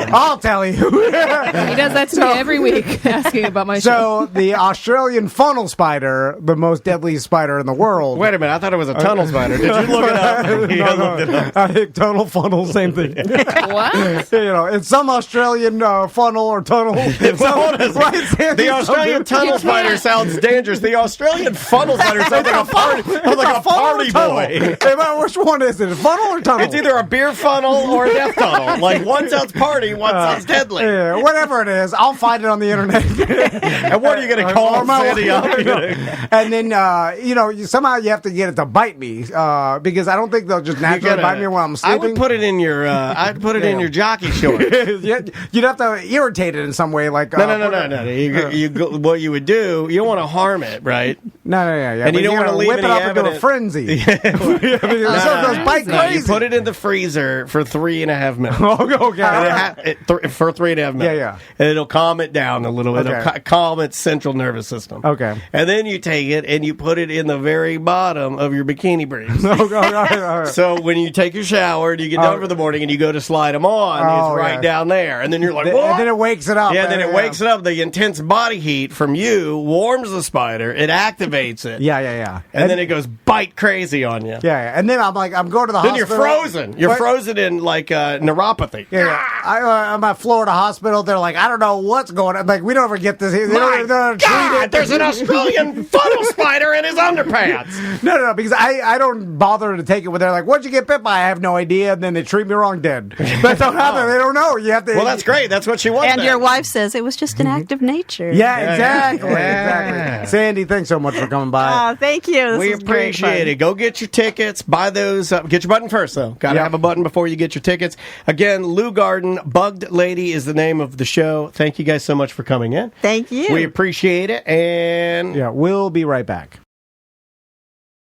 Speaker 1: I'll tell you.
Speaker 3: He does that to me every week, asking about my show.
Speaker 1: So the Australian funnel spider, the most deadly spider in the world.
Speaker 2: Wait a minute, I thought it was a tunnel spider. Did you look it up?
Speaker 1: No. I think tunnel, funnel, same thing.
Speaker 3: What?
Speaker 1: It's some Australian funnel or tunnel.
Speaker 2: The Australian tunnel spider sounds dangerous. The Australian funnel spider sounds like a party boy.
Speaker 1: Which one is it? A funnel or tunnel?
Speaker 2: It's either a beer funnel or a death tunnel. Like one sounds party, one sounds deadly.
Speaker 1: Yeah, whatever it is, I'll find it on the internet.
Speaker 2: And what are you going to call Sandy up?
Speaker 1: And then somehow you have to get it to bite me because I don't think they'll just naturally bite me while I'm sleeping.
Speaker 2: I would put it in your. I'd put it in your jockey shorts.
Speaker 1: You'd have to irritate it in some way, like
Speaker 2: no. What you would do, you don't want to harm it, right?
Speaker 1: No.
Speaker 2: And you don't want to leave
Speaker 1: whip it up into a frenzy. So it goes bite crazy.
Speaker 2: You put it in the freezer for 3.5 minutes.
Speaker 1: Okay.
Speaker 2: For 3.5 minutes.
Speaker 1: Yeah.
Speaker 2: And it'll calm it down a little bit. It'll calm its central nervous system.
Speaker 1: Okay.
Speaker 2: And then you take it and you put it in the very bottom of your bikini briefs.
Speaker 1: All right.
Speaker 2: So when you take your shower and you get done for the morning and you go to slide them on, it's right down there. And then you're like, what?
Speaker 1: And then it wakes it up.
Speaker 2: Yeah, then it wakes it up. The intense body heat from you warms the spider. It activates it.
Speaker 1: Yeah.
Speaker 2: And then it goes bite crazy on you.
Speaker 1: Yeah. And then I'm going to the hospital.
Speaker 2: Then you're frozen. You're frozen in like neuropathy.
Speaker 1: Yeah. I'm at Florida hospital. They're like, I don't know what's going on. Like, we don't ever get this. They don't
Speaker 2: God, there's an Australian funnel spider in his underpants.
Speaker 1: No, because I don't bother to take it when they're like, what'd you get bit by? I have no idea. And then they treat me wrong dead. That's how happen. They don't know. You have to.
Speaker 2: Well, that's great. That's what she wants.
Speaker 8: And your wife says it was just an act of nature.
Speaker 1: Yeah, exactly. Sandy, thanks so much for coming by.
Speaker 8: Oh, thank you.
Speaker 2: We appreciate it. Go get your tickets. Buy those. Get your button first, though. Got to have a button before you get your tickets. Again, Lou Garden, Bugged Lady is the name of the show. Thank you guys so much for coming in.
Speaker 8: Thank you.
Speaker 2: We appreciate it. And
Speaker 1: we'll be right back.